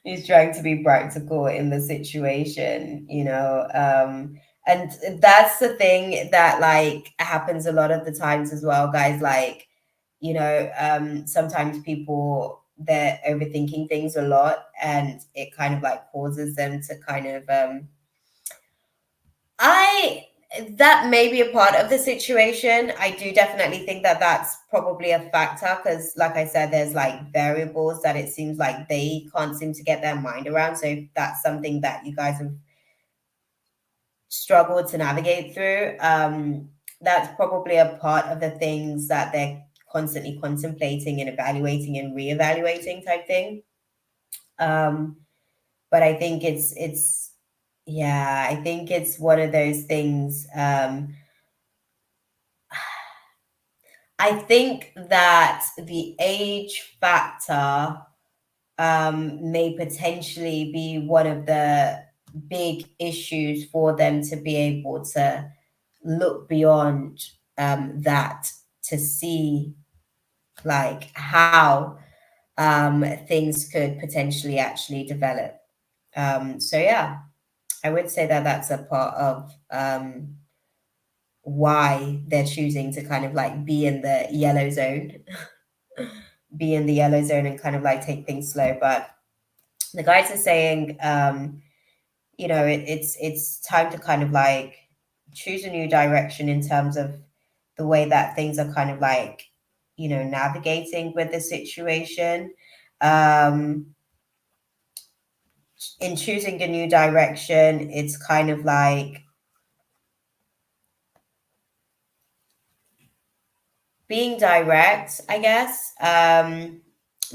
A: He's trying to be practical in the situation, and that's the thing that like happens a lot of the times as well, guys. Like, sometimes people, they're overthinking things a lot, and it kind of like causes them to kind of I that may be a part of the situation. I do definitely think that that's probably a factor because, like I said, there's like variables that it seems like they can't seem to get their mind around. So if that's something that you guys have struggled to navigate through, that's probably a part of the things that they're constantly contemplating and evaluating and reevaluating type thing. But I think it's yeah, I think it's one of those things. I think that the age factor may potentially be one of the big issues for them to be able to look beyond that to see like how things could potentially actually develop. So yeah, I would say that that's a part of why they're choosing to kind of like be in the yellow zone, be in the yellow zone and kind of like take things slow. But the guys are saying, it's time to kind of like choose a new direction in terms of the way that things are kind of like, navigating with the situation. In choosing a new direction, it's kind of like being direct, I guess.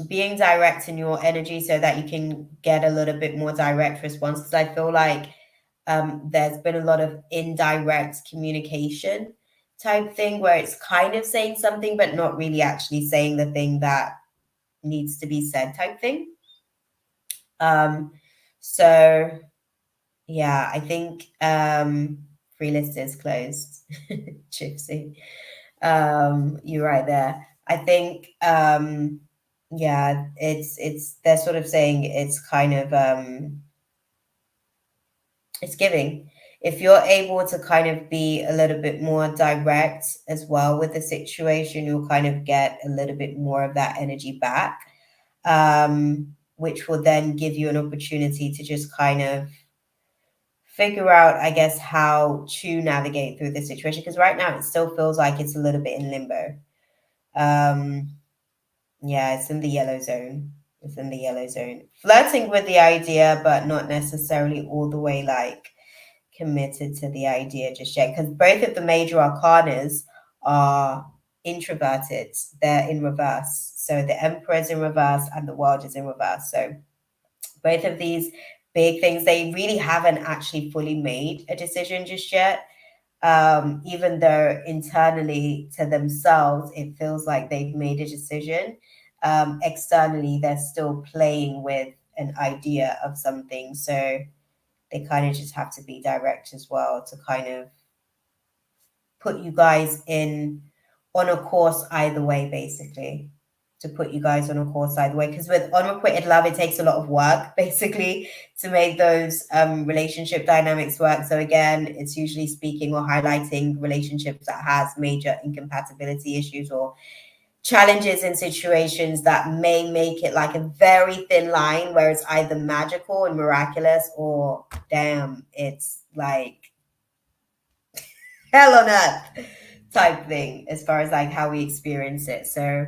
A: Being direct in your energy so that you can get a little bit more direct response. Because I feel like there's been a lot of indirect communication type thing where it's kind of saying something, but not really actually saying the thing that needs to be said type thing. So yeah, I think free list is closed. Gypsy. You're right there. I think yeah, it's they're sort of saying it's kind of it's giving. If you're able to kind of be a little bit more direct as well with the situation, you'll kind of get a little bit more of that energy back, which will then give you an opportunity to just kind of figure out, I guess, how to navigate through the situation. Because right now it still feels like it's a little bit in limbo. Yeah, it's in the yellow zone. It's in the yellow zone. Flirting with the idea, but not necessarily all the way like committed to the idea just yet. Because both of the major arcanas are introverted. They're in reverse. So the Emperor is in reverse and the World is in reverse. So both of these big things, they really haven't actually fully made a decision just yet. Even though internally to themselves, it feels like they've made a decision. Externally, they're still playing with an idea of something. So they kind of just have to be direct as well to kind of put you guys on a course either way, basically. To put you guys on a course either way. Because with unrequited love, it takes a lot of work, basically, to make those relationship dynamics work. So again, it's usually speaking or highlighting relationships that has major incompatibility issues or challenges in situations that may make it like a very thin line where it's either magical and miraculous or damn, it's like hell on earth. type thing as far as like how we experience it. So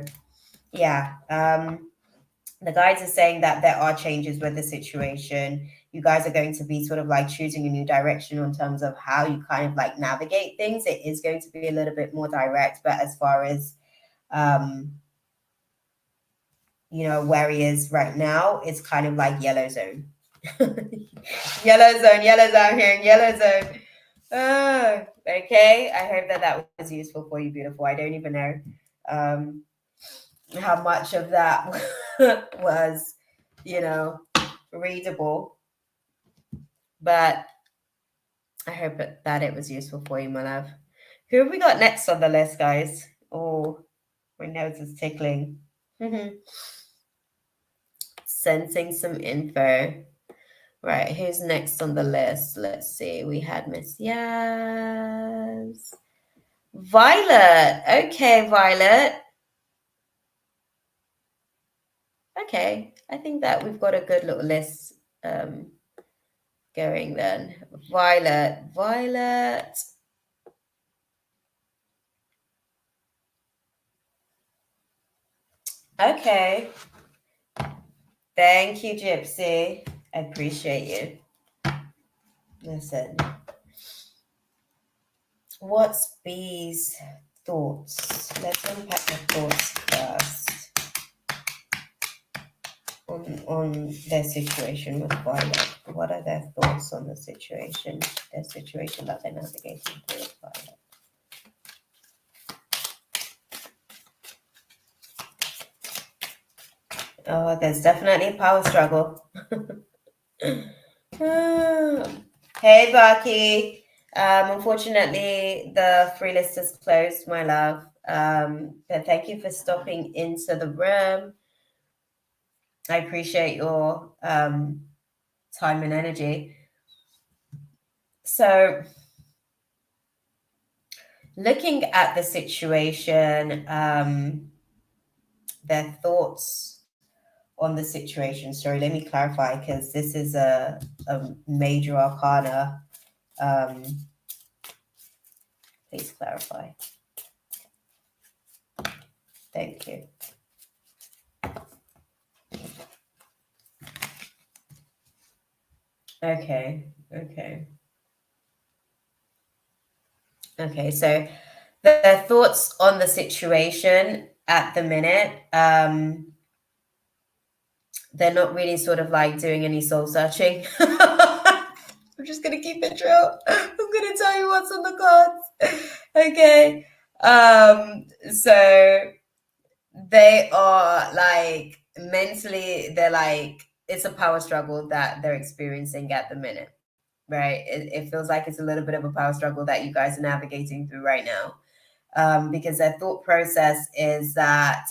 A: yeah, the guides are saying that there are changes with the situation. You guys are going to be sort of like choosing a new direction in terms of how you kind of like navigate things. It is going to be a little bit more direct, but as far as you know, where he is right now, it's kind of like yellow zone. Yellow zone here in yellow zone. Oh, okay. I hope that that was useful for you, beautiful. I don't even know how much of that was, you know, readable, but I hope that it was useful for you, my love. Who have we got next on the list, guys? Oh, my nose is tickling. Sensing some info. Right, who's next on the list? Let's see. We had Miss Yaz. Violet. Okay, Violet. Okay, I think that we've got a good little list going then. Violet. Okay. Thank you, Gypsy. I appreciate you. Listen. What's B's thoughts? Let's unpack the thoughts first on their situation with Violet. What are their thoughts on the situation? Their situation that they're navigating through with Violet. Oh, there's definitely a power struggle. Hey, Bucky. Unfortunately, the free list is closed, my love. But thank you for stopping into the room. I appreciate your time and energy. So, looking at the situation, their thoughts on the situation. Sorry, let me clarify because this is a major arcana. Please clarify. Thank you. Okay. So the thoughts on the situation at the minute, they're not really sort of like doing any soul searching. I'm just gonna keep it real. I'm gonna tell you what's on the cards. Okay. So they are like mentally, they're like, it's a power struggle that they're experiencing at the minute, right? It feels like it's a little bit of a power struggle that you guys are navigating through right now, because their thought process is that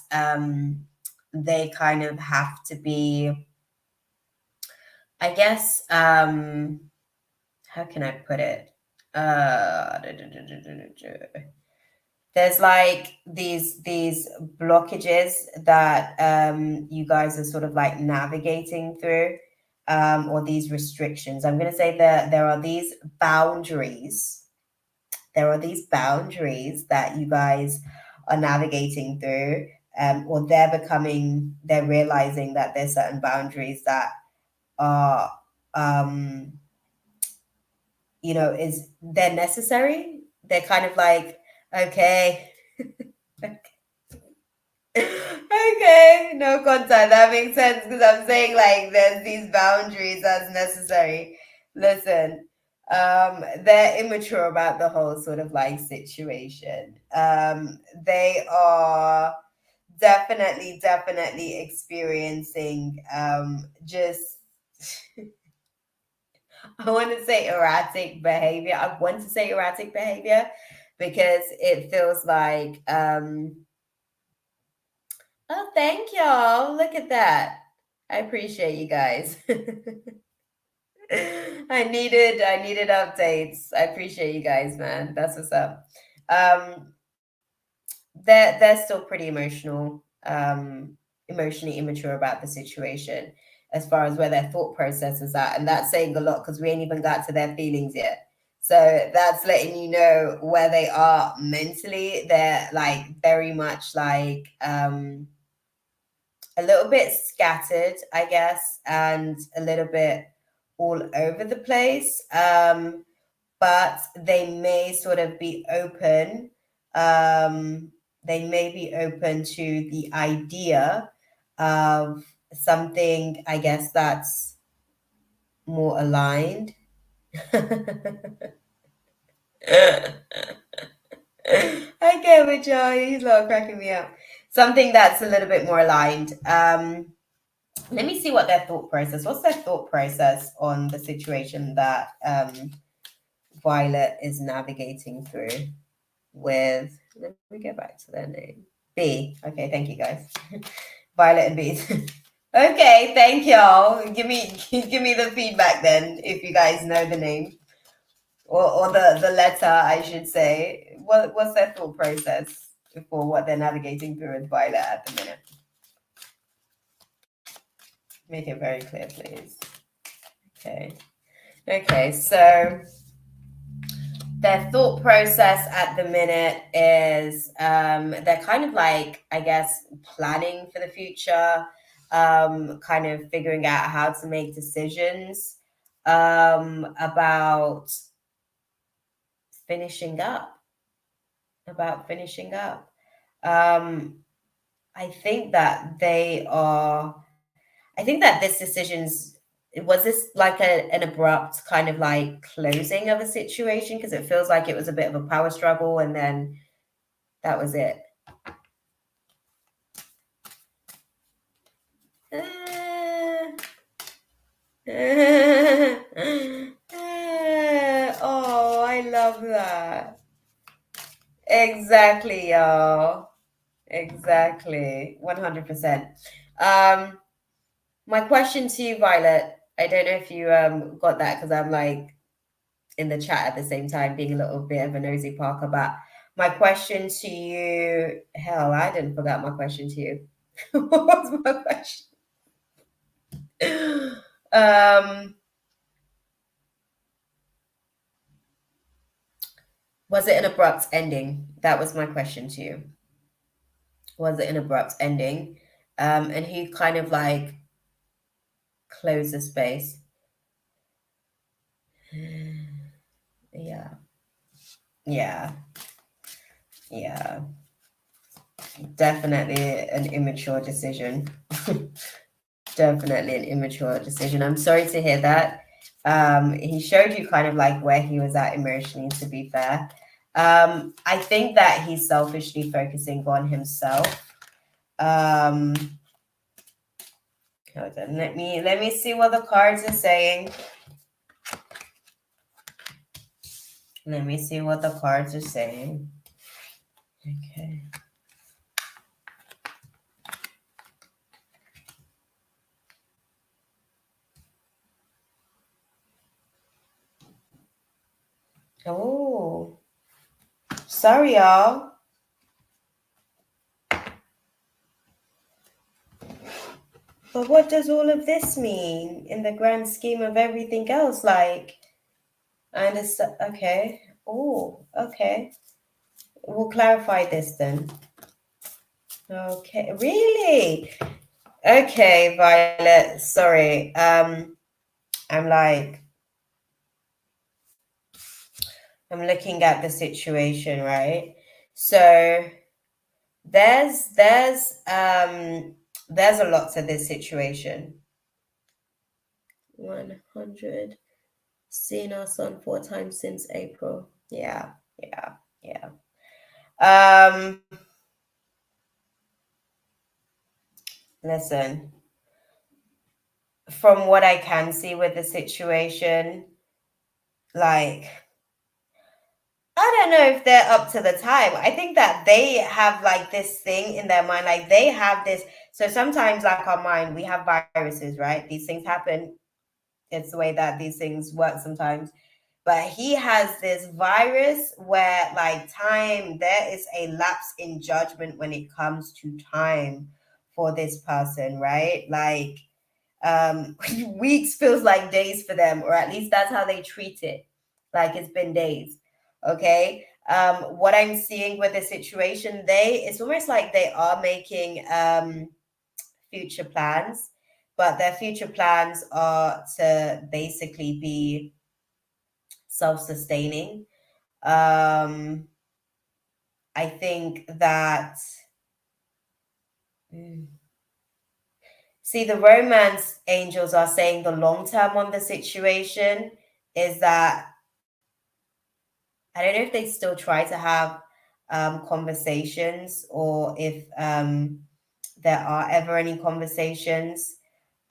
A: they kind of have to be, I guess, how can I put it? There's like these blockages that you guys are sort of like navigating through, or these restrictions. I'm going to say that there are these boundaries. There are these boundaries that you guys are navigating through, or they're realizing that there's certain boundaries that are, they're necessary. They're kind of like, okay. Okay, no contact. That makes sense because I'm saying like there's these boundaries as necessary. Listen, they're immature about the whole sort of like situation. They are definitely experiencing just I want to say erratic behavior. I want to say erratic behavior because it feels like oh, thank y'all. Look at that. I appreciate you guys. I needed updates. I appreciate you guys, man. That's what's up. They're still pretty emotionally immature about the situation as far as where their thought process is at. And that's saying a lot because we ain't even got to their feelings yet. So that's letting you know where they are mentally. They're like very much like a little bit scattered, I guess, and a little bit all over the place. But they may sort of be open. They may be open to the idea of something, I guess, that's more aligned. I get with y'all. He's not cracking me up. Something that's a little bit more aligned. Let me see what their thought process. What's their thought process on the situation that Violet is navigating through with? Let me go back to their name. B. Okay, thank you guys. Violet and B. Okay, thank y'all. Give me the feedback then if you guys know the name. Or the letter, I should say. What's their thought process for what they're navigating through with Violet at the minute? Make it very clear, please. Okay, so their thought process at the minute is they're kind of like, I guess, planning for the future, kind of figuring out how to make decisions about finishing up. I think that this decision's, was this like an abrupt kind of like closing of a situation? Because it feels like it was a bit of a power struggle and then that was it. Oh, I love that. Exactly, y'all. Exactly. 100%. My question to you, Violet, I don't know if you got that because I'm like in the chat at the same time being a little bit of a nosy Parker, but my question to you, hell, I didn't forget my question to you. What was my question? Was it an abrupt ending? That was my question to you. Was it an abrupt ending? And he kind of like closed the space. Yeah. Definitely an immature decision. Definitely an immature decision. I'm sorry to hear that. He showed you kind of like where he was at emotionally, to be fair. I think that he's selfishly focusing on himself. Hold on, let me see what the cards are saying. Let me see what the cards are saying. Okay. Oh, sorry, y'all. But what does all of this mean in the grand scheme of everything else? Like, I understand. Okay. Oh, okay. We'll clarify this then. Okay. Really? Okay, Violet. Sorry. I'm looking at the situation, right? So there's a lot to this situation. 100. Seen our son 4 times since April. Yeah. Listen, from what I can see with the situation, like, I don't know if they're up to the time. I think that they have like this thing in their mind, like they have this. So sometimes, like our mind, we have viruses, right? These things happen. It's the way that these things work sometimes. But he has this virus where, like, time, there is a lapse in judgment when it comes to time for this person, right? Like, weeks feels like days for them, or at least that's how they treat it. Like it's been days. Okay. What I'm seeing with the situation, it's almost like they are making future plans, but their future plans are to basically be self-sustaining. I think that see, the romance angels are saying the long term on the situation is that I don't know if they still try to have conversations, or if there are ever any conversations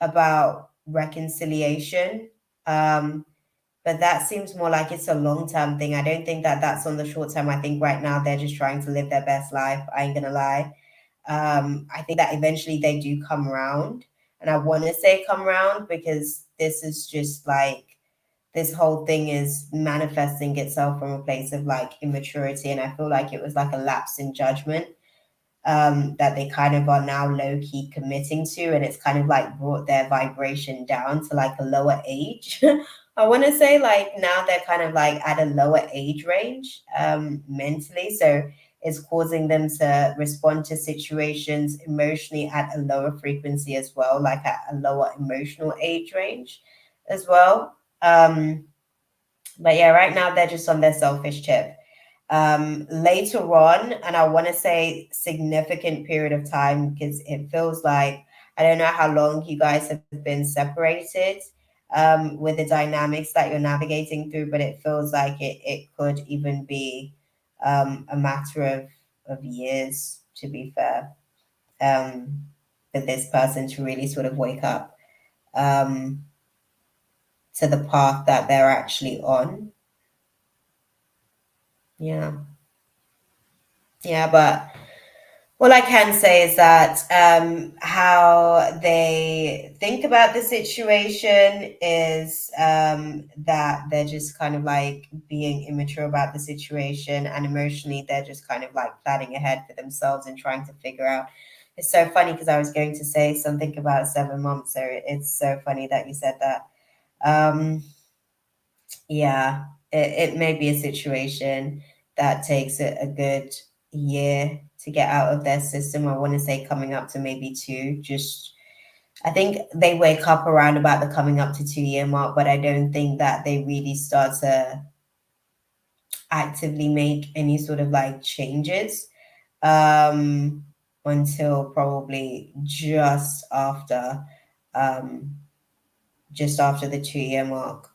A: about reconciliation. But that seems more like it's a long-term thing. I don't think that that's on the short term. I think right now they're just trying to live their best life. I ain't gonna lie. I think that eventually they do come around. And I want to say come around because this is just like, this whole thing is manifesting itself from a place of like immaturity. And I feel like it was like a lapse in judgment that they kind of are now low key committing to. And it's kind of like brought their vibration down to like a lower age. I want to say like now they're kind of like at a lower age range mentally. So it's causing them to respond to situations emotionally at a lower frequency as well, like at a lower emotional age range as well. But yeah, right now they're just on their selfish tip. Later on, and I want to say significant period of time, because it feels like, I don't know how long you guys have been separated with the dynamics that you're navigating through, but it feels like it could even be a matter of years, to be fair, for this person to really sort of wake up to the path that they're actually on. Yeah. Yeah, but all I can say is that how they think about the situation is that they're just kind of like being immature about the situation, and emotionally they're just kind of like planning ahead for themselves and trying to figure out. It's so funny because I was going to say something about 7 months, so it's so funny that you said that. Yeah, it may be a situation that takes a good year to get out of their system. I want to say coming up to maybe two. Just, I think they wake up around about the coming up to 2 year mark, but I don't think that they really start to actively make any sort of like changes until probably um, just after the 2 year mark.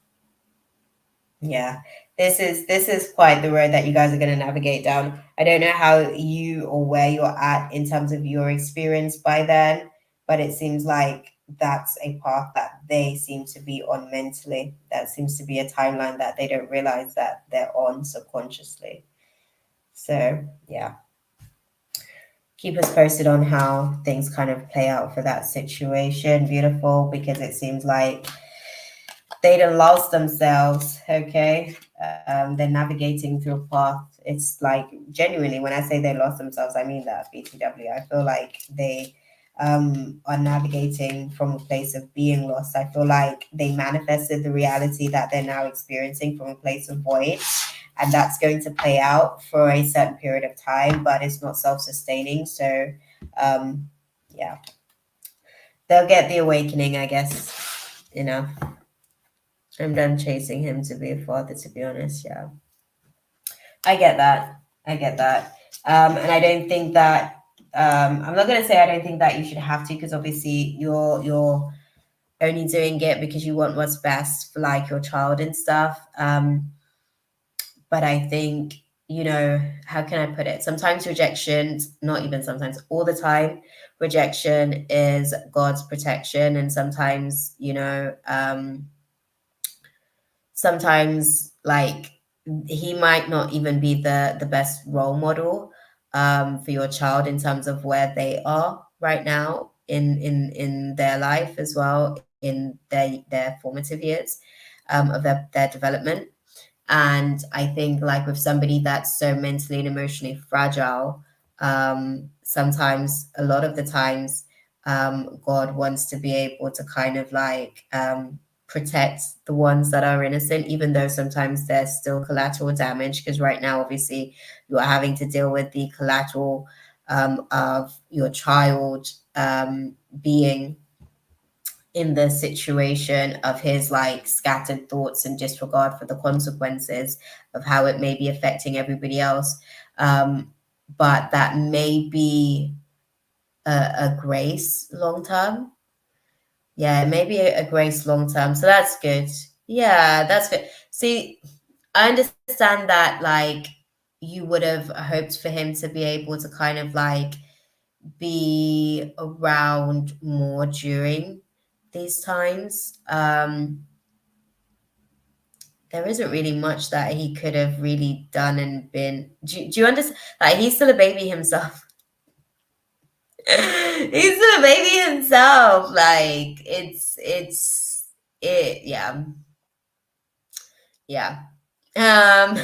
A: Yeah, this is quite the road that you guys are going to navigate down. I don't know how you or where you're at in terms of your experience by then, but it seems like that's a path that they seem to be on mentally. That seems to be a timeline that they don't realize that they're on subconsciously. So, yeah. Keep us posted on how things kind of play out for that situation. Beautiful, because it seems like they done lost themselves. Okay, they're navigating through a path. It's like, genuinely, when I say they lost themselves, I mean that. BTW, I feel like they are navigating from a place of being lost. I feel like they manifested the reality that they're now experiencing from a place of void, and that's going to play out for a certain period of time, but it's not self-sustaining. So yeah, they'll get the awakening, I guess. I'm done chasing him to be a father, to be honest. Yeah. I get that. I get that. And I don't think that I'm not gonna say I don't think that you should have to, because obviously you're only doing it because you want what's best for like your child and stuff. But I think, how can I put it? Sometimes rejection, not even sometimes, all the time, rejection is God's protection. And sometimes, sometimes like he might not even be the best role model for your child in terms of where they are right now in their life as well, in their formative years of their development. And I think like with somebody that's so mentally and emotionally fragile, sometimes, a lot of the times, God wants to be able to kind of like protect the ones that are innocent, even though sometimes there's still collateral damage, because right now obviously you are having to deal with the collateral of your child being in the situation of his like scattered thoughts and disregard for the consequences of how it may be affecting everybody else. But that may be a grace long term. Yeah, maybe a grace long term. So that's good. Yeah, that's good. See, I understand that like you would have hoped for him to be able to kind of like be around more during these times. There isn't really much that he could have really done and been. Do you understand? Like he's still a baby himself. He's still a baby himself. Like yeah. Yeah. Um,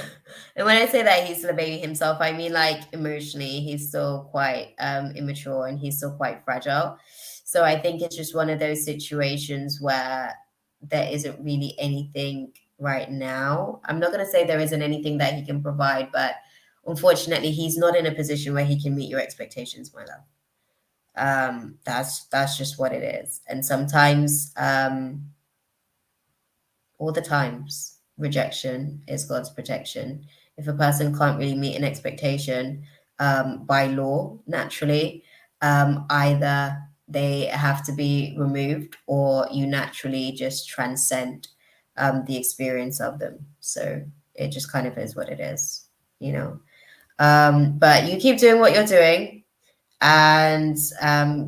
A: and when I say that he's still a baby himself, I mean like emotionally, he's still quite immature and he's still quite fragile. So I think it's just one of those situations where there isn't really anything right now. I'm not going to say there isn't anything that he can provide, but unfortunately, he's not in a position where he can meet your expectations, my love. That's just what it is. And sometimes, all the times, rejection is God's protection. If a person can't really meet an expectation by law, naturally, either they have to be removed or you naturally just transcend the experience of them. So it just kind of is what it is, you know. But you keep doing what you're doing and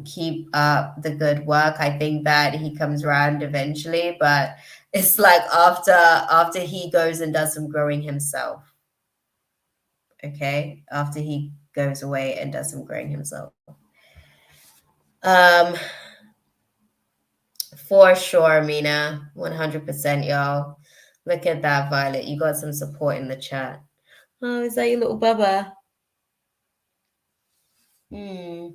A: keep up the good work. I think that he comes around eventually, but it's like after he goes and does some growing himself. Okay, after he goes away and does some growing himself. For sure, Mina, 100%, y'all. Look at that, Violet. You got some support in the chat. Oh, is that your little bubba? I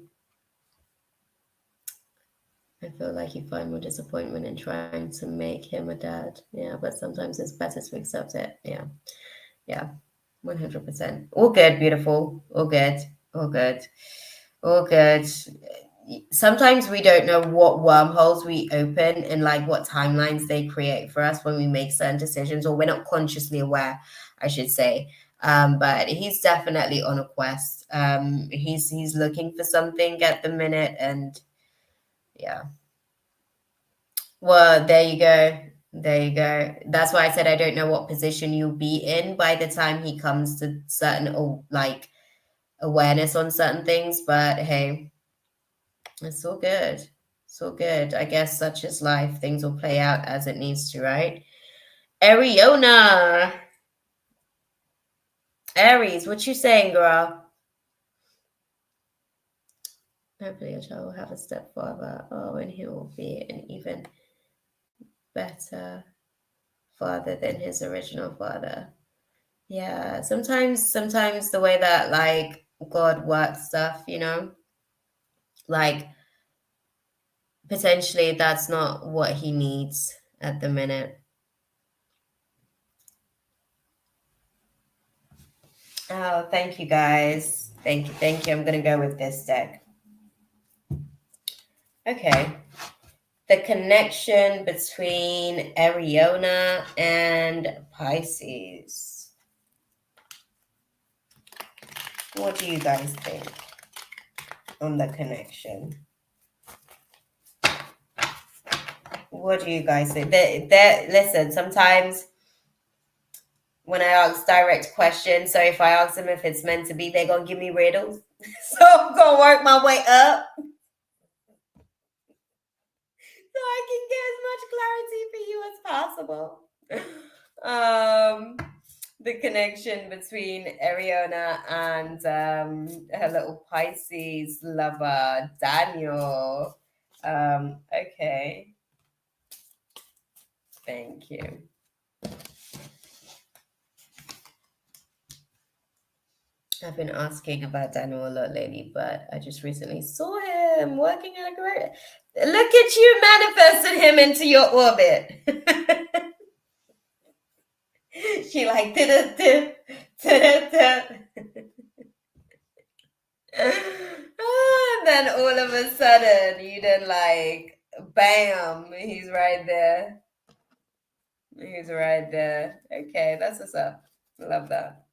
A: feel like you find more disappointment in trying to make him a dad. Yeah, but sometimes it's better to accept it. Yeah. Yeah. 100%. All good, beautiful. All good. All good. All good. Sometimes we don't know what wormholes we open and like what timelines they create for us when we make certain decisions, or we're not consciously aware, I should say. But he's definitely on a quest. He's looking for something at the minute, and yeah. Well, there you go. There you go. That's why I said I don't know what position you'll be in by the time he comes to certain like awareness on certain things. But hey, it's all good. It's all good. I guess such is life. Things will play out as it needs to, right? Ariona. Aries, what you saying, girl? Hopefully your child will have a stepfather. Oh, and he will be an even better father than his original father. Yeah, sometimes the way that like God works stuff, you know, like potentially that's not what he needs at the minute. Oh, thank you guys. Thank you. Thank you. I'm going to go with this deck. Okay. The connection between Ariona and Pisces. What do you guys think on the connection? What do you guys think? Listen, sometimes when I ask direct questions, so if I ask them if it's meant to be, they're going to give me riddles. So I'm going to work my way up so I can get as much clarity for you as possible. The connection between Ariona and her little Pisces lover, Daniel. Okay. Thank you. I've been asking about Daniel a lot lately, but I just recently saw him working at a great. Look at you manifested him into your orbit. She like did and then all of a sudden you did like bam, he's right there. He's right there. Okay, that's what's up. Love that.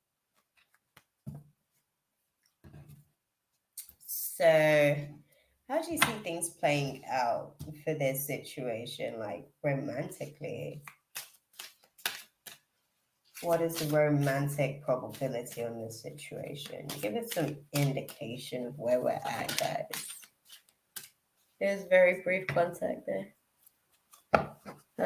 A: So, how do you see things playing out for this situation, like romantically? What is the romantic probability on this situation? Give us some indication of where we're at, guys. There's very brief contact there. I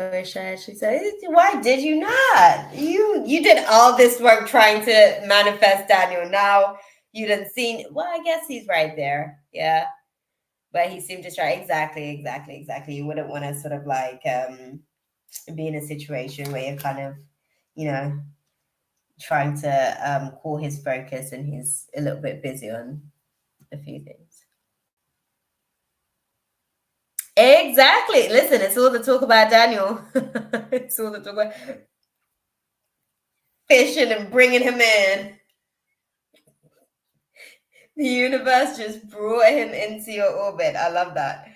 A: wish I actually said, why did you not? You did all this work trying to manifest Daniel. Now you didn't see. Well, I guess he's right there. Yeah. But he seemed to try. Exactly. You wouldn't want to sort of like be in a situation where you're kind of, trying to call his focus and he's a little bit busy on a few things. Exactly. Listen, it's all the talk about Daniel. It's all the talk about fishing and bringing him in. The universe just brought him into your orbit. I love that.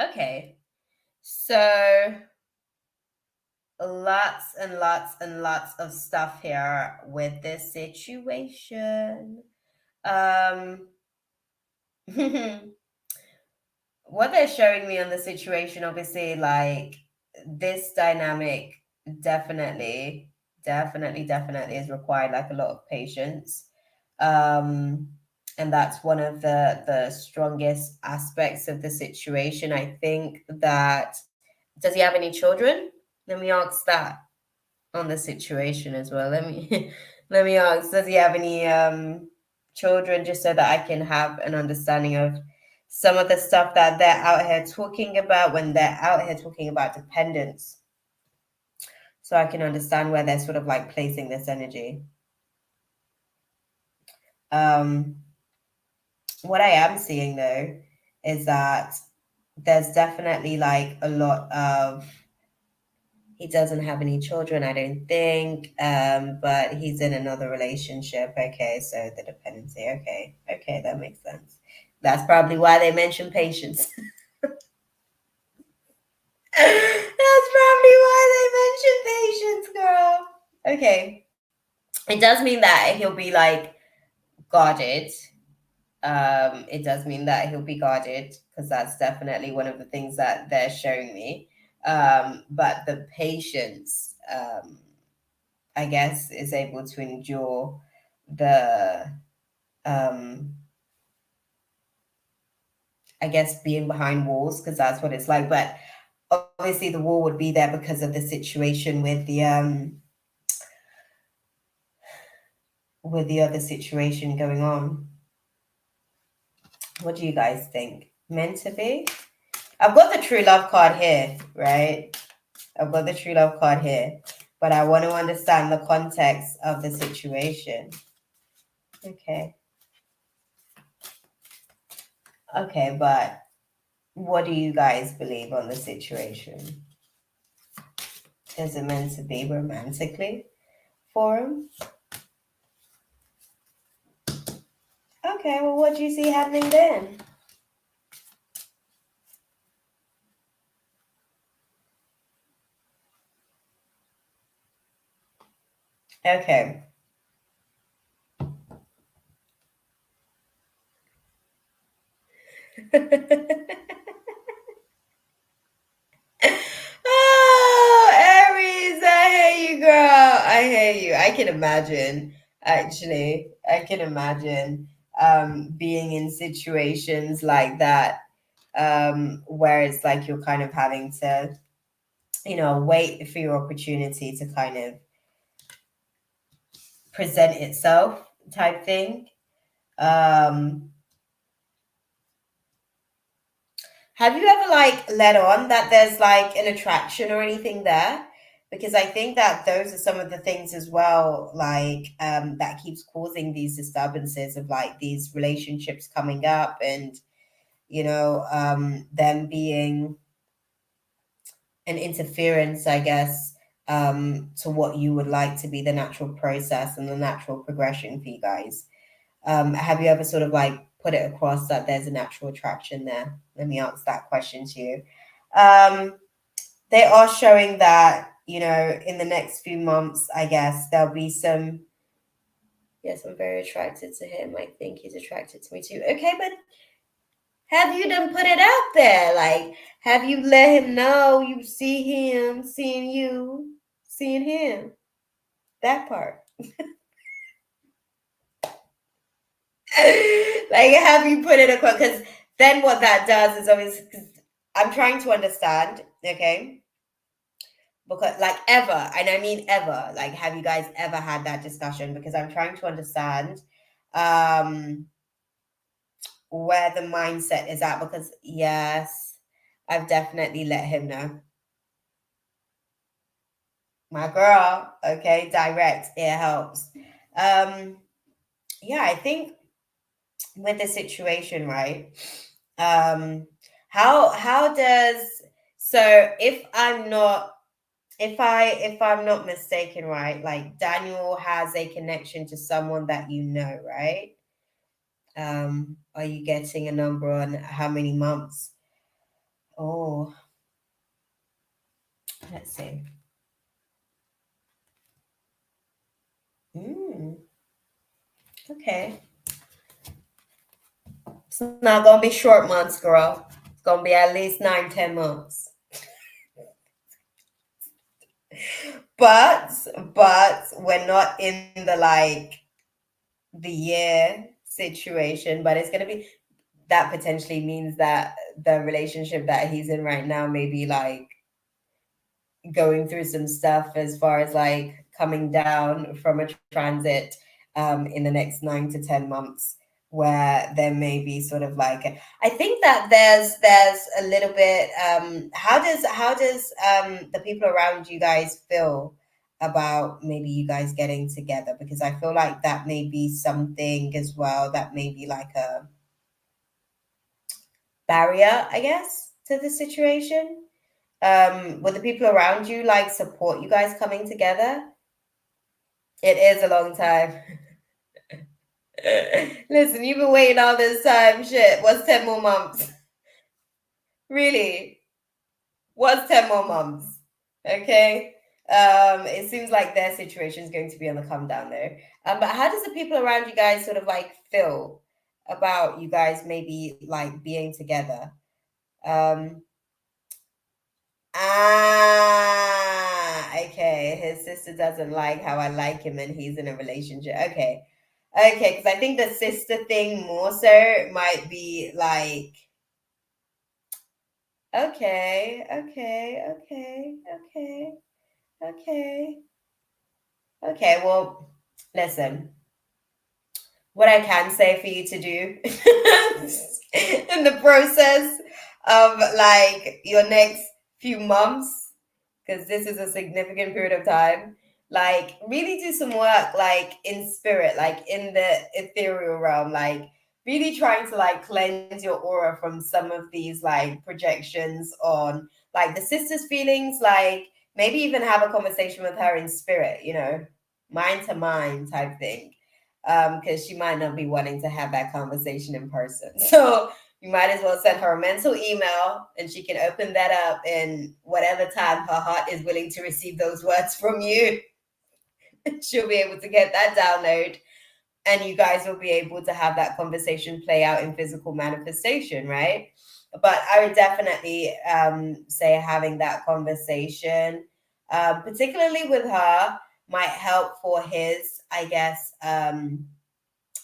A: Okay. So lots and lots and lots of stuff here with this situation. What they're showing me on the situation, obviously, like this dynamic definitely has required like a lot of patience. And that's one of the strongest aspects of the situation. I think that, does he have any children? Let me ask that on the situation as well. Let me ask, does he have any children, just so that I can have an understanding of some of the stuff that they're out here talking about when they're out here talking about dependence, so I can understand where they're sort of like placing this energy. What I am seeing though is that there's definitely like a lot of, he doesn't have any children, I don't think, but he's in another relationship. Okay, so the dependency. Okay, that makes sense. That's probably why they mention patience. That's probably why they mention patience, girl. Okay. It does mean that he'll be like guarded. It does mean that he'll be guarded, because that's definitely one of the things that they're showing me. But the patience, I guess, is able to endure the, I guess, being behind walls, because that's what it's like. But obviously the wall would be there because of the situation with the other situation going on. What do you guys think? Meant to be? I've got the true love card here, right? I've got the true love card here, but I want to understand the context of the situation. Okay, but what do you guys believe on the situation? Is it meant to be romantically for him? Okay, well, what do you see happening then? Okay. Oh, Aries, I hear you, girl. I hear you. I can imagine, actually. I can imagine being in situations like that, where it's like you're kind of having to, wait for your opportunity to kind of present itself type thing. Have you ever like let on that there's like an attraction or anything there? because I think that those are some of the things as well, like that keeps causing these disturbances of like these relationships coming up, and them being an interference, I guess, to what you would like to be the natural process and the natural progression for you guys. Have you ever sort of like put it across that there's a natural attraction there? Let me answer that question to you. They are showing that, in the next few months, I guess, there'll be some, yes, I'm very attracted to him. I think he's attracted to me too. Okay, but have you done put it out there? Like, have you let him know you see him, seeing you, seeing him? That part. Like, have you put it across? Because then what that does is obviously, I'm trying to understand, okay? Because like ever, and I mean ever, like have you guys ever had that discussion? Because I'm trying to understand where the mindset is at, because yes, I've definitely let him know. My girl, okay, direct, it helps. Yeah, I think with the situation, right? How does, so if I'm not mistaken, right, like Daniel has a connection to someone that you know, right? Are you getting a number on how many months? Oh, let's see. Okay. It's not gonna be short months, girl. It's gonna be at least 9-10 months. But we're not in the year situation, but it's gonna be, that potentially means that the relationship that he's in right now may be like going through some stuff as far as like coming down from a transit in the next 9 to 10 months, where there may be sort of like I think that there's a little bit how does the people around you guys feel about maybe you guys getting together? Because I feel like that may be something as well that may be like a barrier, I guess, to the situation. Would the people around you like support you guys coming together? It is a long time. Listen, you've been waiting all this time. Shit, what's 10 more months? Really? What's 10 more months? Okay. It seems like their situation is going to be on the come down there. But how does the people around you guys sort of like feel about you guys maybe like being together? Okay. His sister doesn't like how I like him and he's in a relationship. Okay. Okay, because I think the sister thing more so might be like, okay, well, listen, what I can say for you to do in the process of like your next few months, because this is a significant period of time, like really do some work like in spirit, like in the ethereal realm, like really trying to like cleanse your aura from some of these like projections on like the sister's feelings, like maybe even have a conversation with her in spirit, mind to mind type thing, because she might not be wanting to have that conversation in person. So you might as well send her a mental email and she can open that up in whatever time her heart is willing to receive those words from you. She'll be able to get that download and you guys will be able to have that conversation play out in physical manifestation, right? But I would definitely say having that conversation, particularly with her, might help for his, I guess,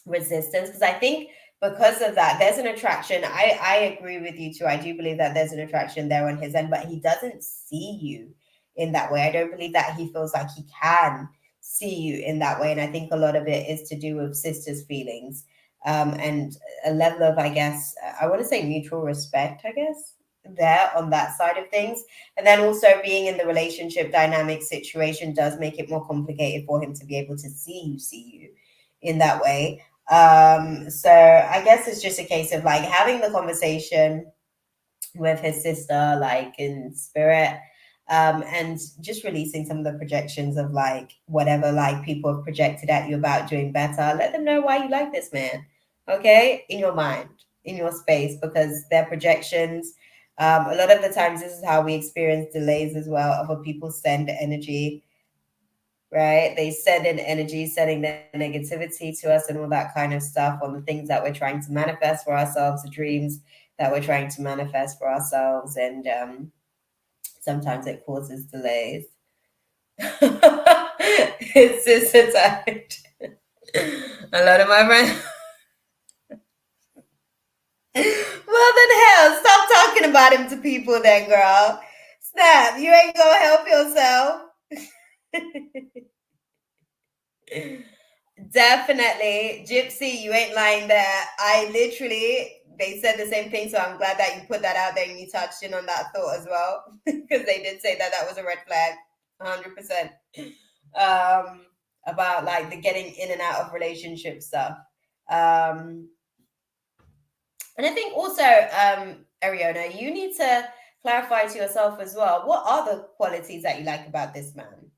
A: resistance, because I think because of that there's an attraction. I agree with you too. I do believe that there's an attraction there on his end, but he doesn't see you in that way. I don't believe that he feels like he can see you in that way, and I think a lot of it is to do with sisters' feelings, and a level of, I guess, I want to say mutual respect, I guess, there on that side of things. And then also being in the relationship dynamic situation does make it more complicated for him to be able to see you in that way. So I guess it's just a case of like having the conversation with his sister, like in spirit, and just releasing some of the projections of like whatever like people have projected at you about doing better. Let them know why you like this man, okay, in your mind, in your space, because their projections. A lot of the times, this is how we experience delays as well. Other people send energy, right? They send in energy, sending their negativity to us and all that kind of stuff on the things that we're trying to manifest for ourselves, the dreams that we're trying to manifest for ourselves. And sometimes it causes delays. It's just a time. A lot of my friends. Well, then hell, stop talking about him to people then, girl. Snap, you ain't gonna help yourself. Definitely. Gypsy, you ain't lying there. They said the same thing, so I'm glad that you put that out there and you touched in on that thought as well, because they did say that was a red flag, 100%. About like the getting in and out of relationship stuff. And I think also, Ariana, you need to clarify to yourself as well, what are the qualities that you like about this man?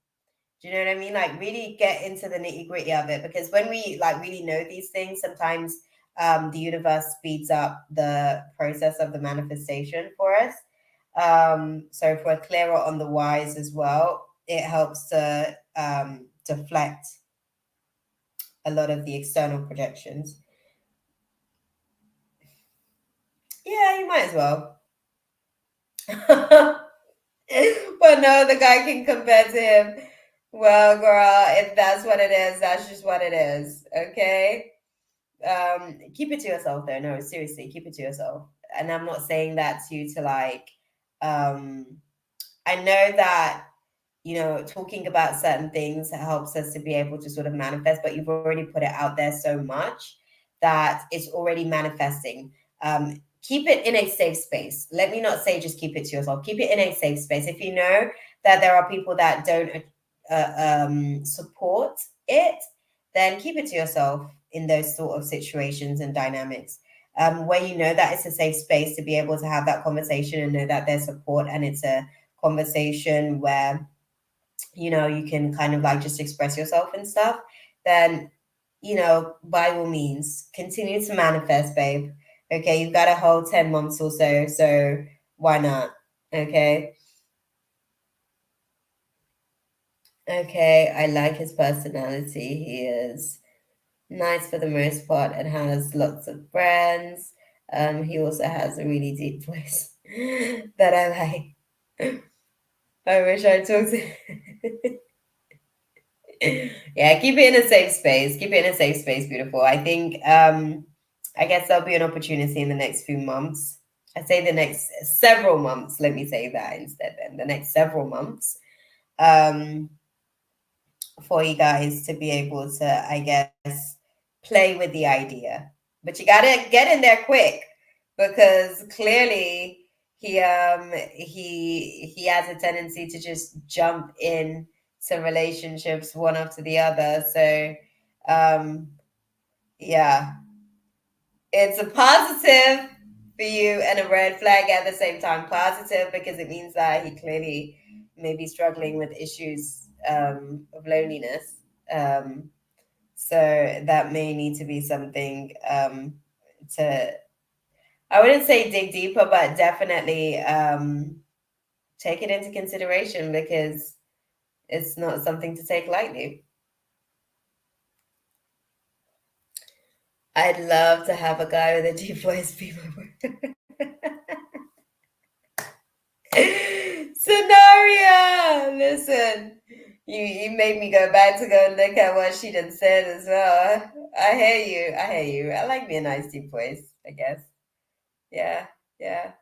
A: Do you know what I mean? Like really get into the nitty gritty of it, because when we like really know these things, sometimes the universe speeds up the process of the manifestation for us. So if we're clearer on the whys as well, it helps to deflect a lot of the external projections. Yeah, you might as well. But no, the guy can compare to him. Well, girl, if that's what it is, that's just what it is. Okay. Keep it to yourself though. No, seriously, keep it to yourself. And I'm not saying that to you to like I know that talking about certain things helps us to be able to sort of manifest, but you've already put it out there so much that it's already manifesting. Keep it in a safe space. Let me not say just keep it to yourself. Keep it in a safe space. If you know that there are people that don't support it, then keep it to yourself in those sort of situations and dynamics. Where you know that it's a safe space to be able to have that conversation and know that there's support, and it's a conversation where you can kind of like just express yourself and stuff, then by all means continue to manifest, babe. Okay, you've got a whole 10 months or so why not? Okay, I like his personality. He is nice for the most part and has lots of friends. He also has a really deep voice that I like. I wish I talked to yeah, keep it in a safe space. Keep it in a safe space, beautiful. I think I guess there'll be an opportunity in the next few months. I say the next several months. Let me say that instead. Then the next several months, um, for you guys to be able to, I guess, play with the idea. But you gotta get in there quick, because clearly he has a tendency to just jump in to relationships one after the other. So yeah, it's a positive for you and a red flag at the same time. Positive because it means that he clearly may be struggling with issues of loneliness. So that may need to be something to, I wouldn't say dig deeper, but definitely take it into consideration, because it's not something to take lightly. I'd love to have a guy with a deep voice, people. Cenaria, listen, you made me go back to go look at what she done said as well. I hear you. I like me a nice deep voice, I guess. Yeah, I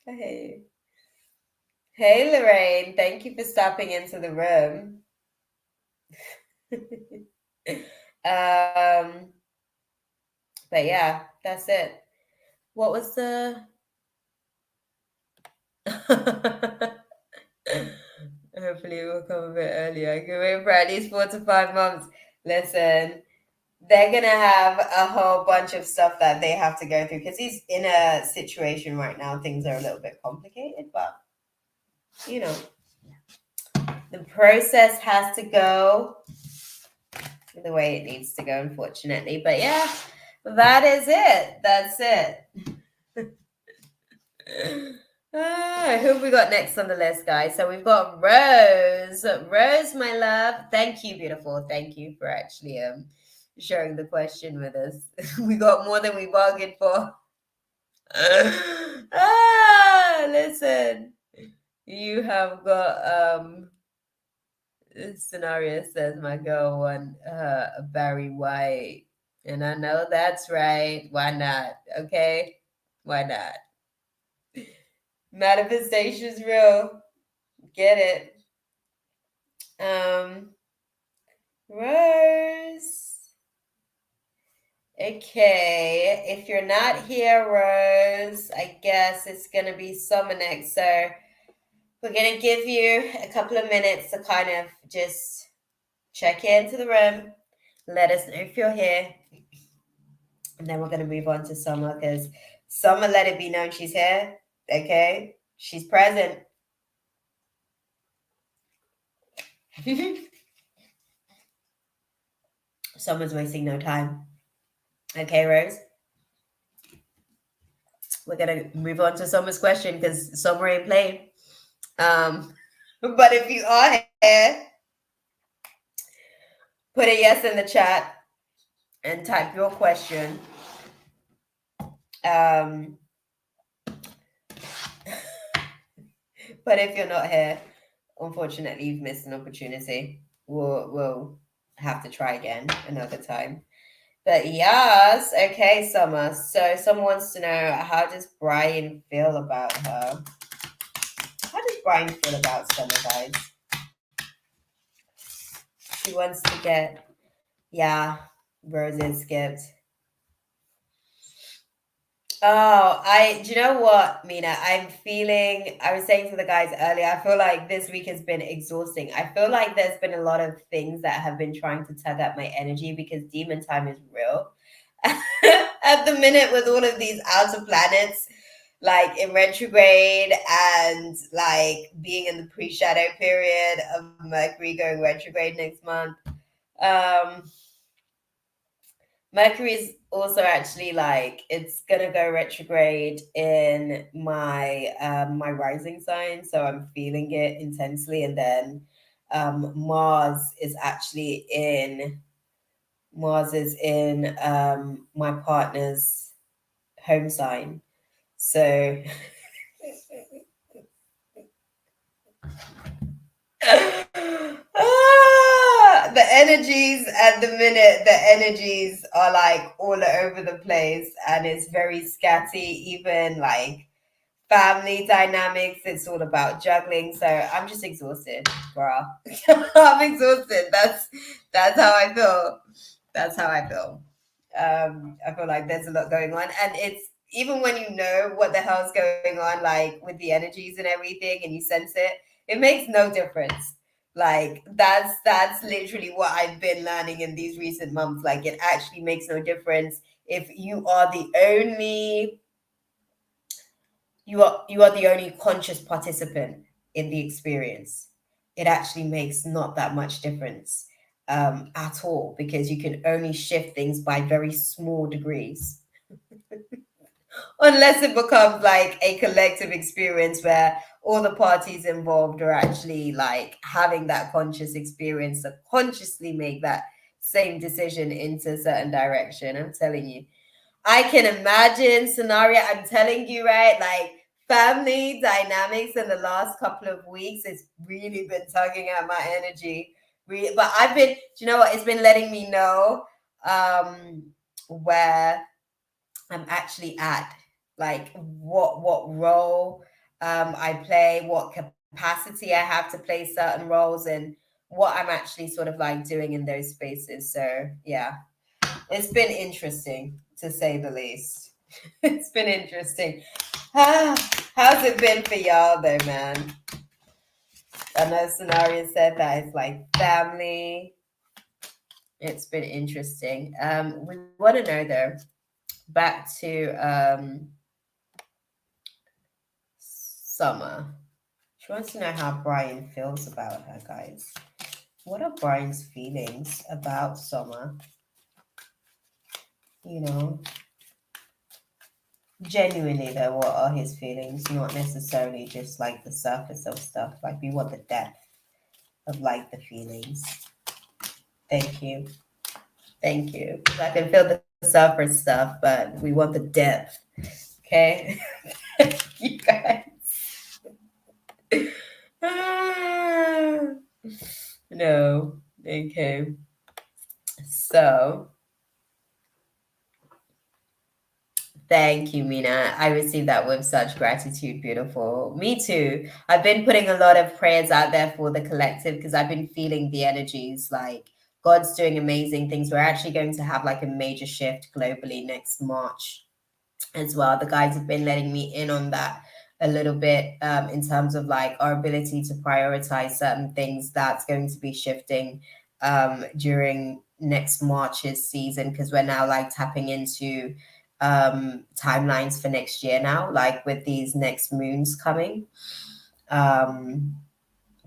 A: hear you. Hey, Lorraine, thank you for stopping into the room. But yeah, that's it. What was the Hopefully it will come a bit earlier. I can wait for at least 4 to 5 months. Listen, they're gonna have a whole bunch of stuff that they have to go through because he's in a situation right now. Things are a little bit complicated, but you know, the process has to go the way it needs to go, unfortunately. But yeah, that is it. That's it. Who have we got next on the list, guys? So we've got Rose. Rose, my love. Thank you, beautiful. Thank you for actually sharing the question with us. We got more than we bargained for. Listen. You have got Cenaria says my girl won a Barry White. And I know that's right. Why not? Okay? Why not? Manifestation's real. Get it. Rose. Okay. If you're not here, Rose, I guess it's gonna be summer next. So we're gonna give you a couple of minutes to kind of just check into the room. Let us know if you're here. And then we're gonna move on to Summer because Summer let it be known she's here. Okay? She's present. Summer's wasting no time. Okay, Rose? We're gonna move on to Summer's question because Summer ain't playing. But if you are here, put a yes in the chat and type your question. But if you're not here, unfortunately, you've missed an opportunity. We'll have to try again another time. But yes, okay, Summer. So someone wants to know, how does Brian feel about her? How does Brian feel about Summer, guys? She wants to get, yeah, roses skipped. Oh, do you know what, Mina? I was saying to the guys earlier, I feel like this week has been exhausting. I feel like there's been a lot of things that have been trying to tug at my energy because demon time is real. At the minute, with all of these outer planets, like in retrograde and like being in the pre-shadow period of Mercury going retrograde next month. Mercury is also actually like it's gonna go retrograde in my my rising sign, so I'm feeling it intensely. And then Mars is in my partner's home sign, so the energies at the minute, the energies are like all over the place and it's very scatty, even like family dynamics. It's all about juggling. So I'm just exhausted, bruh. I'm exhausted. That's how I feel. That's how I feel. I feel like there's a lot going on. And it's even when you know what the hell's going on, like with the energies and everything, and you sense it, it makes no difference. Like that's literally what I've been learning in these recent months. Like it actually makes no difference if you are the only conscious participant in the experience. It actually makes not that much difference at all, because you can only shift things by very small degrees. Unless it becomes like a collective experience where all the parties involved are actually like having that conscious experience to consciously make that same decision into a certain direction. I'm telling you, I can imagine Cenaria. I'm telling you, right? Like family dynamics in the last couple of weeks, it's really been tugging at my energy. But I've been, do you know what? It's been letting me know where I'm actually at, like what role I play, what capacity I have to play certain roles, and what I'm actually sort of like doing in those spaces. So yeah, it's been interesting to say the least. It's been interesting. How's it been for y'all though, man? I know Cenaria said that it's like family. It's been interesting. We want to know though, back to Summer. She wants to know how Brian feels about her, guys. What are Brian's feelings about Summer? You know, genuinely though, what are his feelings? Not necessarily just like the surface of stuff. Like we want the depth of like the feelings. Thank you. Thank you. I can feel the surface stuff, but we want the depth. Okay. You guys. No. Okay. So thank you, Mina. I received that with such gratitude. Beautiful. Me too. I've been putting a lot of prayers out there for the collective because I've been feeling the energies like God's doing amazing things. We're actually going to have like a major shift globally next March as well. The guys have been letting me in on that a little bit in terms of like our ability to prioritize certain things that's going to be shifting during next March's season because we're now like tapping into timelines for next year now, like with these next moons coming.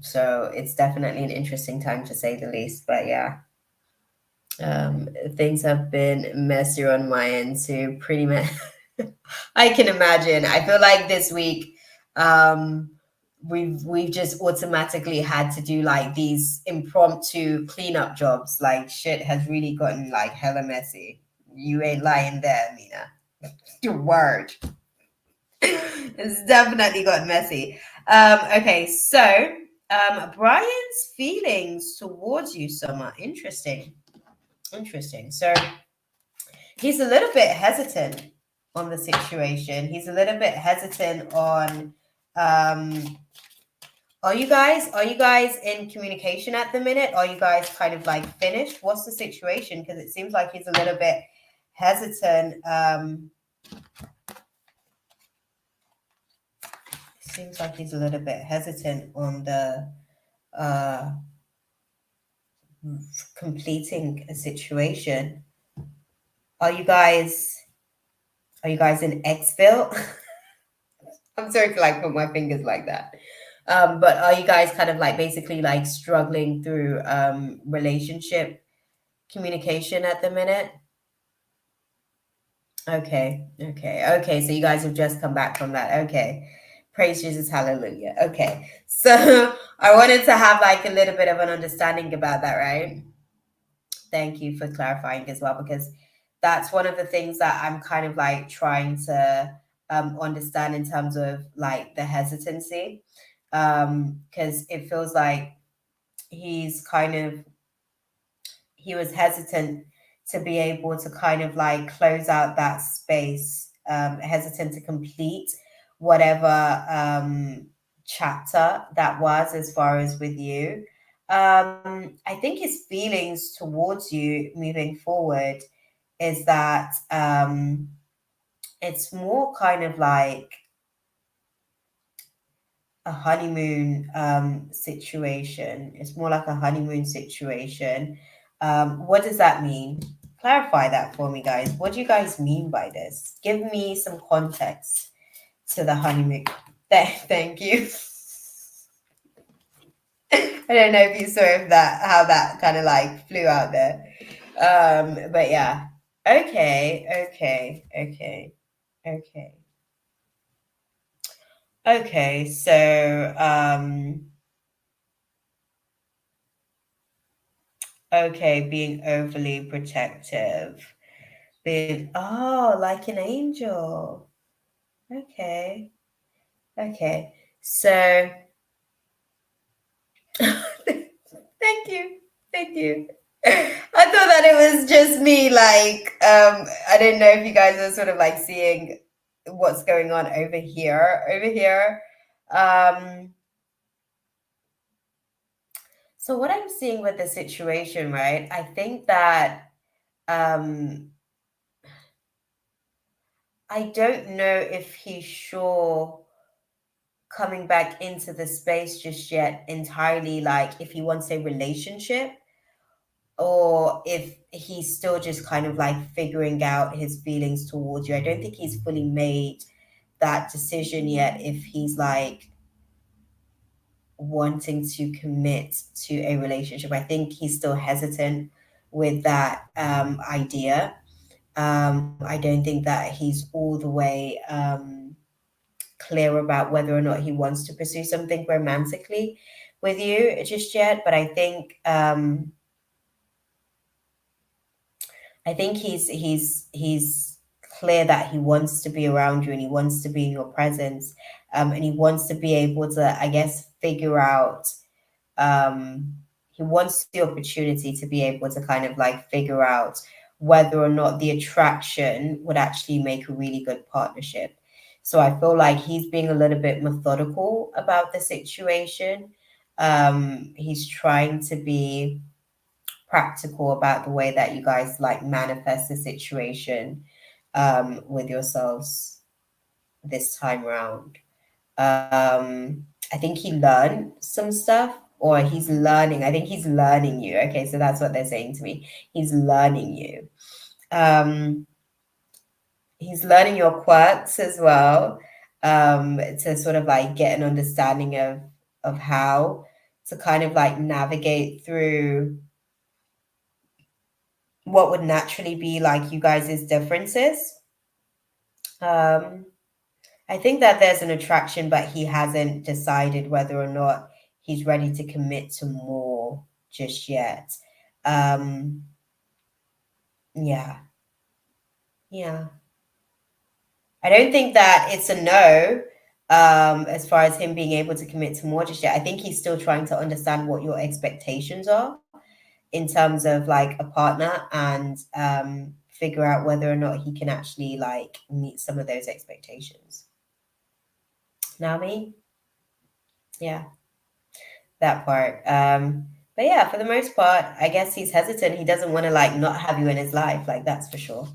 A: So it's definitely an interesting time to say the least, but yeah. Things have been messier on my end too, pretty much. I can imagine. I feel like this week, we've just automatically had to do like these impromptu cleanup jobs. Like shit has really gotten like hella messy. You ain't lying there, Mina. Your word. It's definitely gotten messy. Okay, so Brian's feelings towards you, Summer. Interesting. Interesting. So he's a little bit hesitant on the situation. He's a little bit hesitant on are you guys in communication at the minute? Are you guys kind of like finished? What's the situation? Because it seems like he's a little bit hesitant. Seems like he's a little bit hesitant on the completing a situation. Are you guys in Xville? I'm sorry to like put my fingers like that. But are you guys kind of like basically like struggling through relationship communication at the minute? Okay. So you guys have just come back from that. Okay. Praise Jesus, hallelujah. Okay. So I wanted to have like a little bit of an understanding about that, right? Thank you for clarifying as well, because that's one of the things that I'm kind of like trying to understand in terms of like the hesitancy. Because it feels like he was hesitant to be able to kind of like close out that space, hesitant to complete whatever chapter that was as far as with you. I think his feelings towards you moving forward is that it's more kind of like a honeymoon situation. It's more like a honeymoon situation. What does that mean? Clarify that for me, guys. What do you guys mean by this? Give me some context to the honeymoon. Thank you. I don't know if you saw how that kind of like flew out there. But yeah. Okay. Okay, so okay, being overly protective. Being like an angel. Okay. So thank you. I thought that it was just me, like I didn't know if you guys are sort of like seeing what's going on over here. So what I'm seeing with the situation, right? I think that I don't know if he's sure coming back into the space just yet entirely, like if he wants a relationship or if he's still just kind of like figuring out his feelings towards you. I don't think he's fully made that decision yet if he's like wanting to commit to a relationship. I think he's still hesitant with that idea. I don't think that he's all the way clear about whether or not he wants to pursue something romantically with you just yet. But I think he's clear that he wants to be around you and he wants to be in your presence, and he wants to be able to, I guess, figure out. He wants the opportunity to be able to kind of like figure out whether or not the attraction would actually make a really good partnership. So I feel like he's being a little bit methodical about the situation. He's trying to be practical about the way that you guys like manifest the situation with yourselves this time around. I think he learned some stuff, or he's learning. I think he's learning you. Okay, so that's what they're saying to me. He's learning you. He's learning your quirks as well, to sort of like get an understanding of how to kind of like navigate through what would naturally be like you guys' differences. I think that there's an attraction, but he hasn't decided whether or not he's ready to commit to more just yet. Um, yeah, yeah. I don't think that it's a no, as far as him being able to commit to more just yet. I think he's still trying to understand what your expectations are in terms of like a partner, and figure out whether or not he can actually like meet some of those expectations. Nami? Yeah, that part. But yeah, for the most part, I guess he's hesitant. He doesn't want to like not have you in his life, like that's for sure.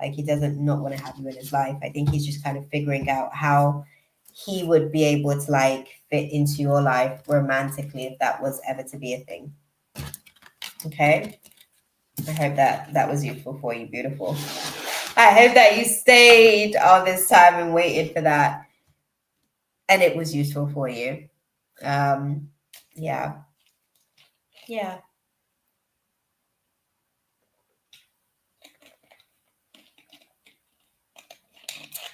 A: Like he doesn't not want to have you in his life. I think he's just kind of figuring out how he would be able to like fit into your life romantically if that was ever to be a thing. Okay. I hope that that was useful for you, beautiful. I hope that you stayed all this time and waited for that, and it was useful for you. Yeah, yeah.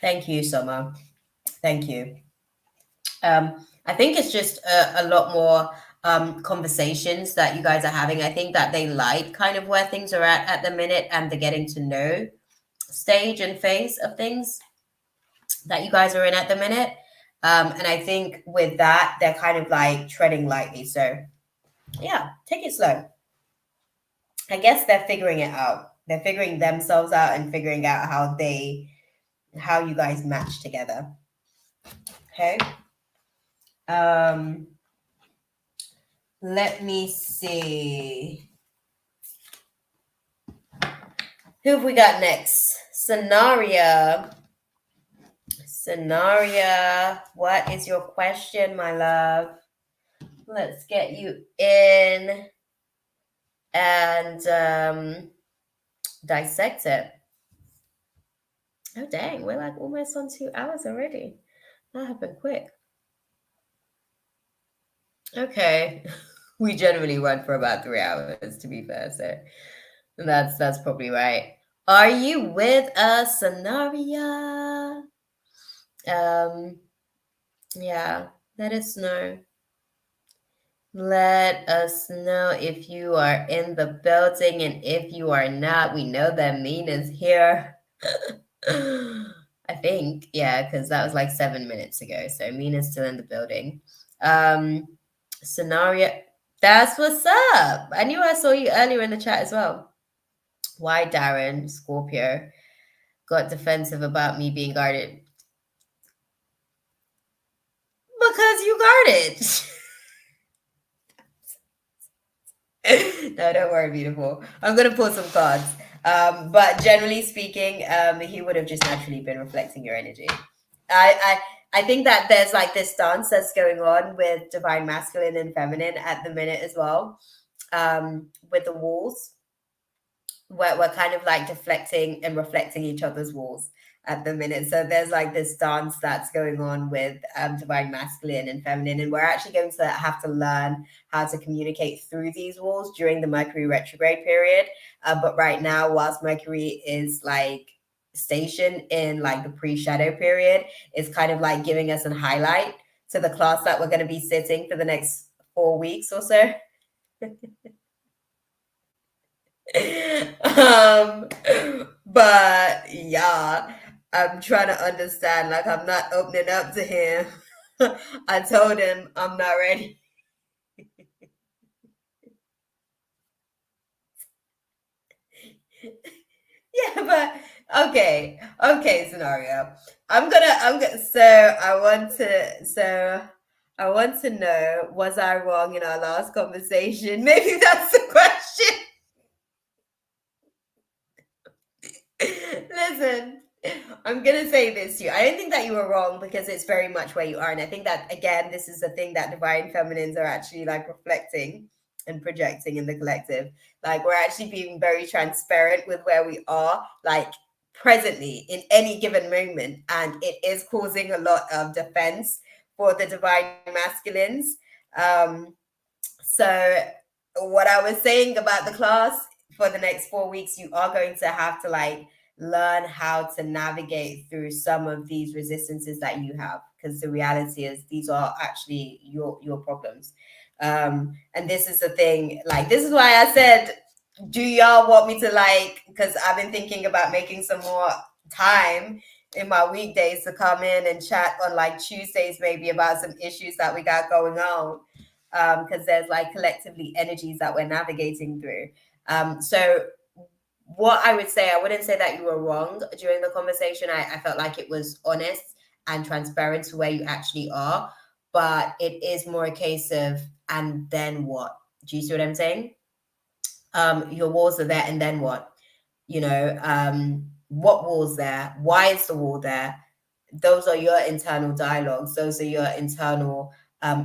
A: Thank you, Summer. Thank you. I think it's just a lot more conversations that you guys are having. I think that they like kind of where things are at the minute, and the getting to know stage and phase of things that you guys are in at the minute. And I think with that, they're kind of like treading lightly. So yeah, take it slow. I guess they're figuring it out. They're figuring themselves out and figuring out how you guys match together. Okay. Let me see. Who have we got next? Cenaria. Cenaria, what is your question, my love? Let's get you in and dissect it. Oh, dang. We're like almost on 2 hours already. That happened quick. Okay. We generally run for about 3 hours, to be fair. So that's probably right. Are you with us, Cenaria? Yeah, let us know. Let us know if you are in the building, and if you are not, we know that Mina's here. I think, yeah, because that was like 7 minutes ago. So Mina's still in the building. Cenaria, that's what's up. I knew I saw you earlier in the chat as well. Why Darren, Scorpio, got defensive about me being guarded? Because you guarded. No, don't worry, beautiful. I'm gonna pull some cards. But generally speaking, he would have just naturally been reflecting your energy. I think that there's like this dance that's going on with divine masculine and feminine at the minute as well, with the walls. We're kind of like deflecting and reflecting each other's walls at the minute. So there's like this dance that's going on with divine masculine and feminine, and we're actually going to have to learn how to communicate through these walls during the Mercury retrograde period. But right now, whilst Mercury is like stationed in like the pre-shadow period, it's kind of like giving us a highlight to the class that we're going to be sitting for the next 4 weeks or so. But yeah, I'm trying to understand. Like, I'm not opening up to him. I told him I'm not ready. Yeah, but okay, Cenaria. I want to know, was I wrong in our last conversation? Maybe that's the question. Listen, I'm gonna say this to you. I don't think that you were wrong, because it's very much where you are. And I think that, again, this is the thing that divine feminines are actually like reflecting and projecting in the collective. Like, we're actually being very transparent with where we are, like presently in any given moment. And it is causing a lot of defense for the divine masculines. So what I was saying about the class, for the next 4 weeks, you are going to have to like learn how to navigate through some of these resistances that you have, because the reality is these are actually your problems. And this is the thing, like, this is why I said, do y'all want me to, like, because I've been thinking about making some more time in my weekdays to come in and chat on like Tuesdays maybe about some issues that we got going on, because there's like collectively energies that we're navigating through. So what I would say, I wouldn't say that you were wrong during the conversation. I felt like it was honest and transparent to where you actually are, but it is more a case of, and then what? Do you see what I'm saying? Your walls are there, and then what? What wall's there? Why is the wall there? Those are your internal dialogues. Those are your internal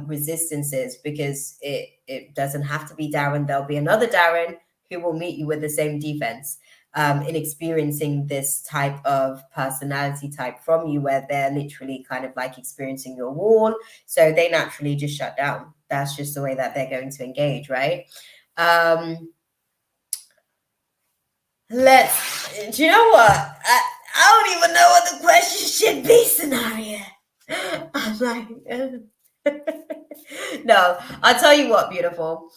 A: resistances, because it doesn't have to be Darren. There'll be another Darren who will meet you with the same defense, in experiencing this type of personality type from you, where they're literally kind of like experiencing your wall. So they naturally just shut down. That's just the way that they're going to engage, right? Do you know what? I don't even know what the question should be, Cenaria. I'm like, no, I'll tell you what, beautiful.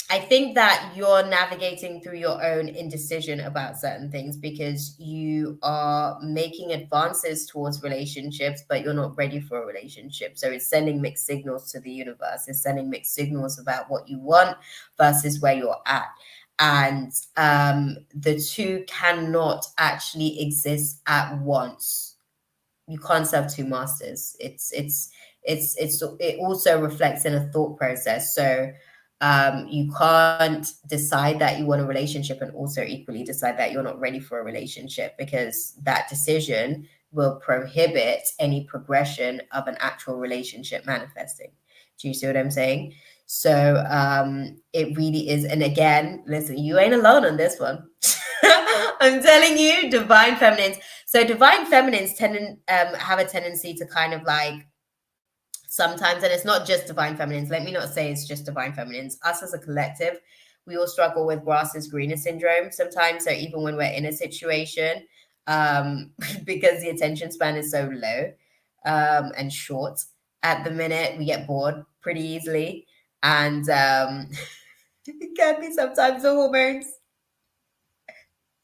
A: I think that you're navigating through your own indecision about certain things, because you are making advances towards relationships, but you're not ready for a relationship. So it's sending mixed signals to the universe. It's sending mixed signals about what you want versus where you're at. And the two cannot actually exist at once. You can't serve two masters. It also reflects in a thought process. So you can't decide that you want a relationship and also equally decide that you're not ready for a relationship, because that decision will prohibit any progression of an actual relationship manifesting. Do you see what I'm saying? So it really is. And again, listen, you ain't alone on this one. I'm telling you, divine feminines. So divine feminines have a tendency to kind of like, sometimes, and it's not just divine feminines, let me not say it's just divine feminines, us as a collective, we all struggle with grass is greener syndrome sometimes. So even when we're in a situation, because the attention span is so low and short at the minute, we get bored pretty easily. And it can be sometimes the hormones.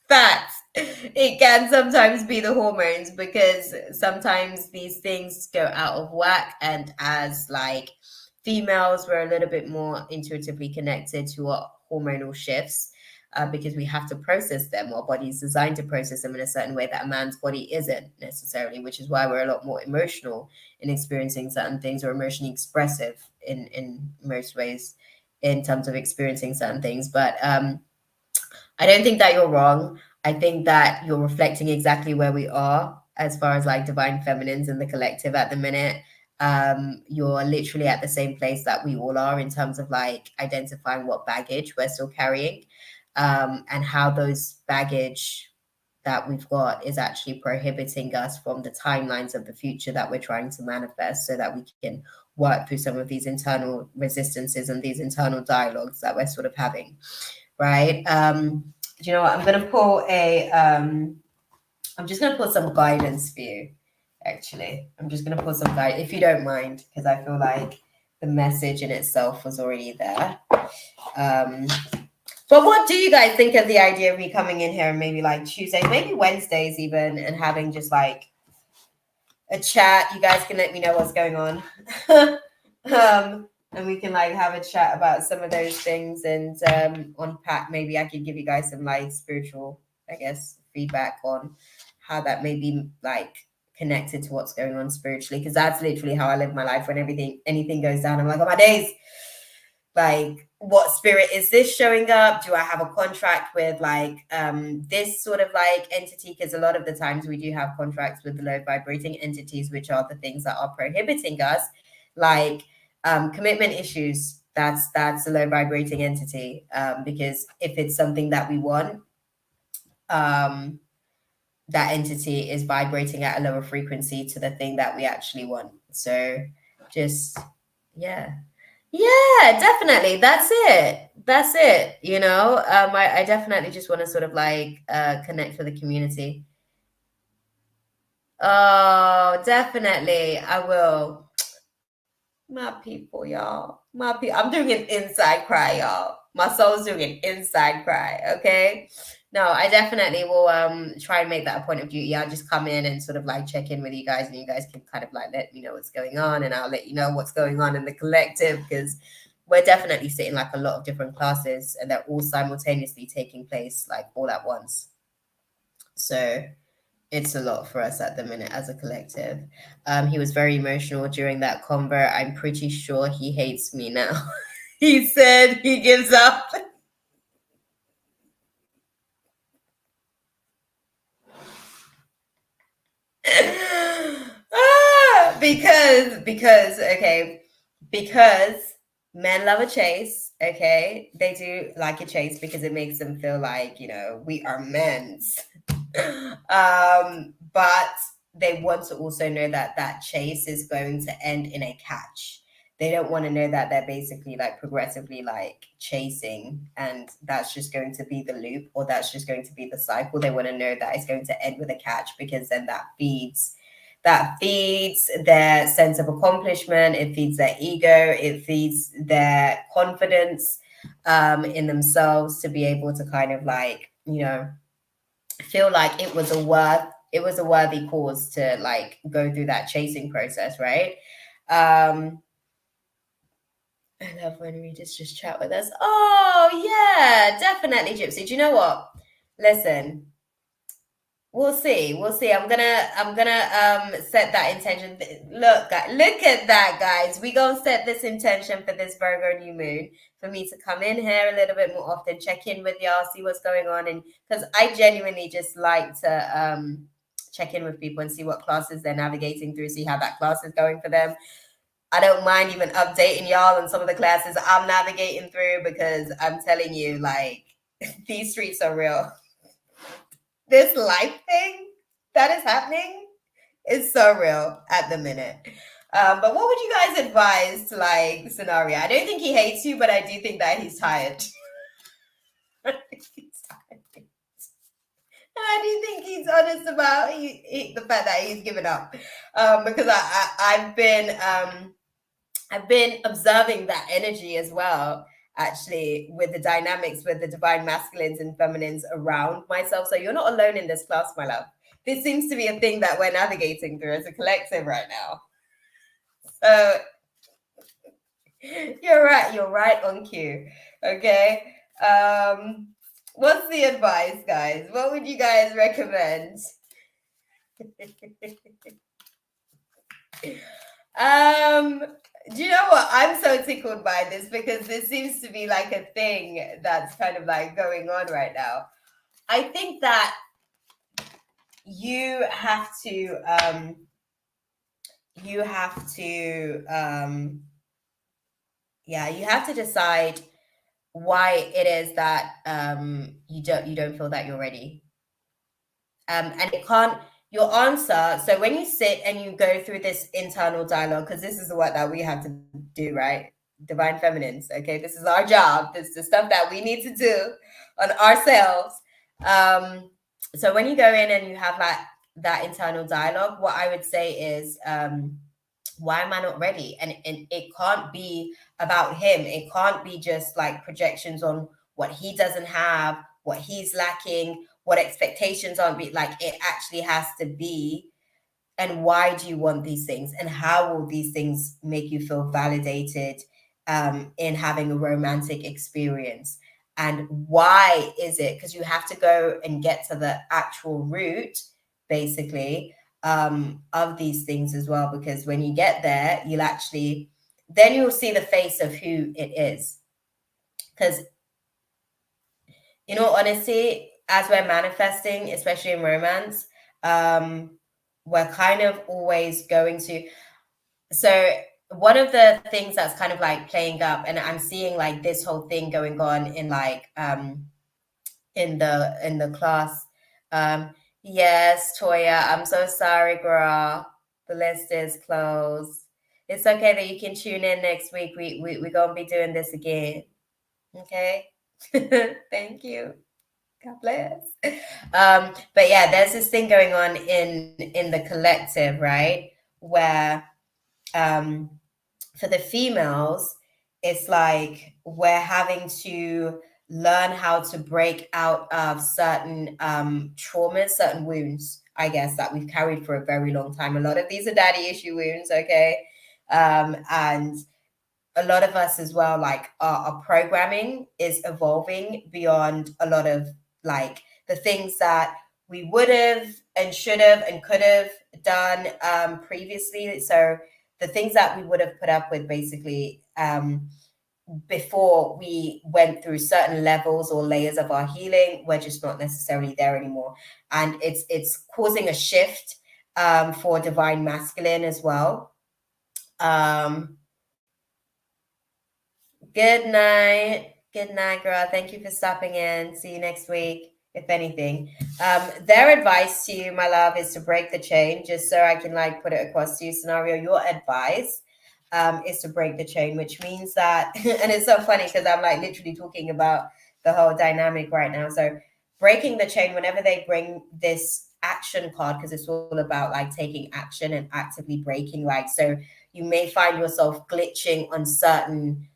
A: Facts. It can sometimes be the hormones, because sometimes these things go out of whack. And as like females, we're a little bit more intuitively connected to our hormonal shifts, because we have to process them. Our body's designed to process them in a certain way that a man's body isn't necessarily, which is why we're a lot more emotional in experiencing certain things, or emotionally expressive in most ways in terms of experiencing certain things. But I don't think that you're wrong. I think that you're reflecting exactly where we are as far as like divine feminines in the collective at the minute. You're literally at the same place that we all are in terms of like identifying what baggage we're still carrying, and how those baggage that we've got is actually prohibiting us from the timelines of the future that we're trying to manifest, so that we can work through some of these internal resistances and these internal dialogues that we're sort of having, right? Do you know what? I'm just gonna pull some guidance for you. Actually, I'm just gonna pull some guidance, if you don't mind, because I feel like the message in itself was already there. But what do you guys think of the idea of me coming in here and maybe like Tuesdays, maybe Wednesdays even, and having just like a chat? You guys can let me know what's going on. And we can like have a chat about some of those things and unpack. Maybe I could give you guys some like spiritual, I guess, feedback on how that may be like connected to what's going on spiritually, because that's literally how I live my life. When anything goes down, I'm like, oh my days, like what spirit is this showing up? Do I have a contract with like this sort of like entity? Because a lot of the times we do have contracts with the low vibrating entities, which are the things that are prohibiting us, like commitment issues. That's a low vibrating entity, because if it's something that we want, that entity is vibrating at a lower frequency to the thing that we actually want. So just yeah, definitely. That's it. You know, I definitely just want to sort of like connect with the community. Oh, definitely. I will. My people, y'all. My people. I'm doing an inside cry, y'all. My soul's doing an inside cry. Okay. No, I definitely will try and make that a point of duty. I'll just come in and sort of like check in with you guys, and you guys can kind of like let me know what's going on, and I'll let you know what's going on in the collective, because we're definitely sitting like a lot of different classes, and they're all simultaneously taking place like all at once. So it's a lot for us at the minute as a collective. He was very emotional during that convo. I'm pretty sure he hates me now. He said he gives up. Because men love a chase. Okay, they do like a chase because it makes them feel like, you know, we are men's. But they want to also know that that chase is going to end in a catch. They don't want to know that they're basically like progressively like chasing, and that's just going to be the loop, or that's just going to be the cycle. They want to know that it's going to end with a catch, because then that feeds their sense of accomplishment. It feeds their ego. It feeds their confidence in themselves, to be able to kind of like, you know, feel like it was a worthy cause to like go through that chasing process, right? I love when readers just chat with us. Oh yeah, definitely, Gypsy. Do you know what? Listen, we'll see. I'm gonna set that intention. Look at that, guys. We gonna set this intention for this Virgo new moon, for me to come in here a little bit more often, check in with y'all, see what's going on, and because I genuinely just like to check in with people and see what classes they're navigating through, see how that class is going for them. I don't mind even updating y'all on some of the classes I'm navigating through, because I'm telling you, like, these streets are real. This life thing that is happening is so real at the minute. But what would you guys advise to like Cenaria? I don't think he hates you, but I do think that he's tired. He's tired. And I do think he's honest about the fact that he's given up. Because I've been observing that energy as well, actually, with the dynamics with the divine masculines and feminines around myself. So you're not alone in this class, my love. This seems to be a thing that we're navigating through as a collective right now. So you're right on cue. Okay. What's the advice, guys? What would you guys recommend? Do you know what? I'm so tickled by this because this seems to be like a thing that's kind of like going on right now. I think that you have to you have to yeah, you have to decide why it is that you don't feel that you're ready. And it can't your answer. So when you sit and you go through this internal dialogue, because this is the work that we have to do, right? Divine feminines, okay? This is our job. This is the stuff that we need to do on ourselves. So when you go in and you have like that internal dialogue, what I would say is why am I not ready? And it can't be about him. It can't be just like projections on what he doesn't have, what he's lacking, what expectations aren't be like. It actually has to be, and why do you want these things? And how will these things make you feel validated in having a romantic experience? And why is it? Because you have to go and get to the actual root, basically, of these things as well. Because when you get there, then you'll see the face of who it is. Because, in all honesty, as we're manifesting, especially in romance, we're kind of always going to. So one of the things that's kind of like playing up, and I'm seeing like this whole thing going on in like in the class. Yes, Toya, I'm so sorry, girl. The list is closed. It's okay that you can tune in next week. We're gonna be doing this again. Okay. Thank you. God bless. But yeah, there's this thing going on in the collective, right? Where for the females, it's like we're having to learn how to break out of certain traumas, certain wounds, I guess, that we've carried for a very long time. A lot of these are daddy issue wounds, okay? And a lot of us as well, like our programming is evolving beyond a lot of like the things that we would have and should have and could have done previously. So the things that we would have put up with basically before we went through certain levels or layers of our healing, we're just not necessarily there anymore. And it's causing a shift for divine masculine as well. Good night. Good night, girl. Thank you for stopping in. See you next week, if anything. Their advice to you, my love, is to break the chain, just so I can like put it across to you. Cenaria, your advice is to break the chain, which means that, and it's so funny because I'm like literally talking about the whole dynamic right now. So breaking the chain, whenever they bring this action card, because it's all about like taking action and actively breaking, like, so you may find yourself glitching on certain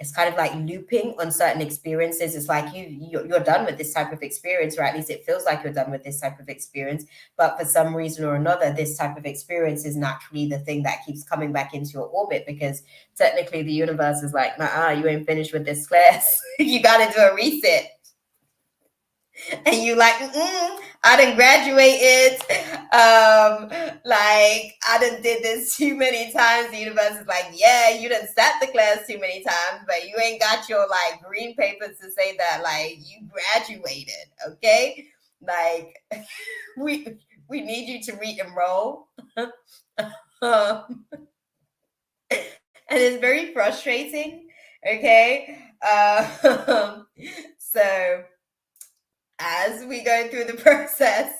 A: it's kind of like looping on certain experiences. It's like you're done with this type of experience, or at least it feels like you're done with this type of experience, but for some reason or another, this type of experience is naturally the thing that keeps coming back into your orbit, because technically the universe is like, nah, you ain't finished with this class. You got to do a reset. And you like, I done graduated. Like I done did this too many times. The universe is like, yeah, you done sat the class too many times, but you ain't got your like green papers to say that like you graduated. Okay, like we need you to re-enroll. And it's very frustrating. Okay, so as we go through the process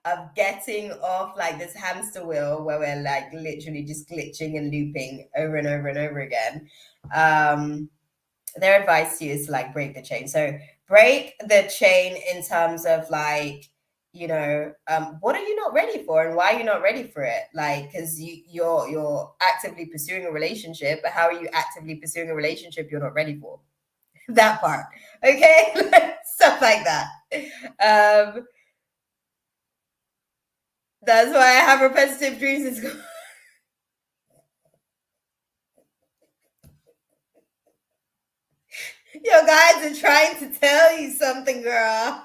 A: of getting off like this hamster wheel where we're like literally just glitching and looping over and over and over again, their advice to you is to like break the chain. So break the chain in terms of like, you know, what are you not ready for and why are you not ready for it? Like, because you're actively pursuing a relationship, but how are you actively pursuing a relationship you're not ready for? That part, okay? Stuff like that. That's why I have repetitive dreams in school. Your guides are trying to tell you something, girl.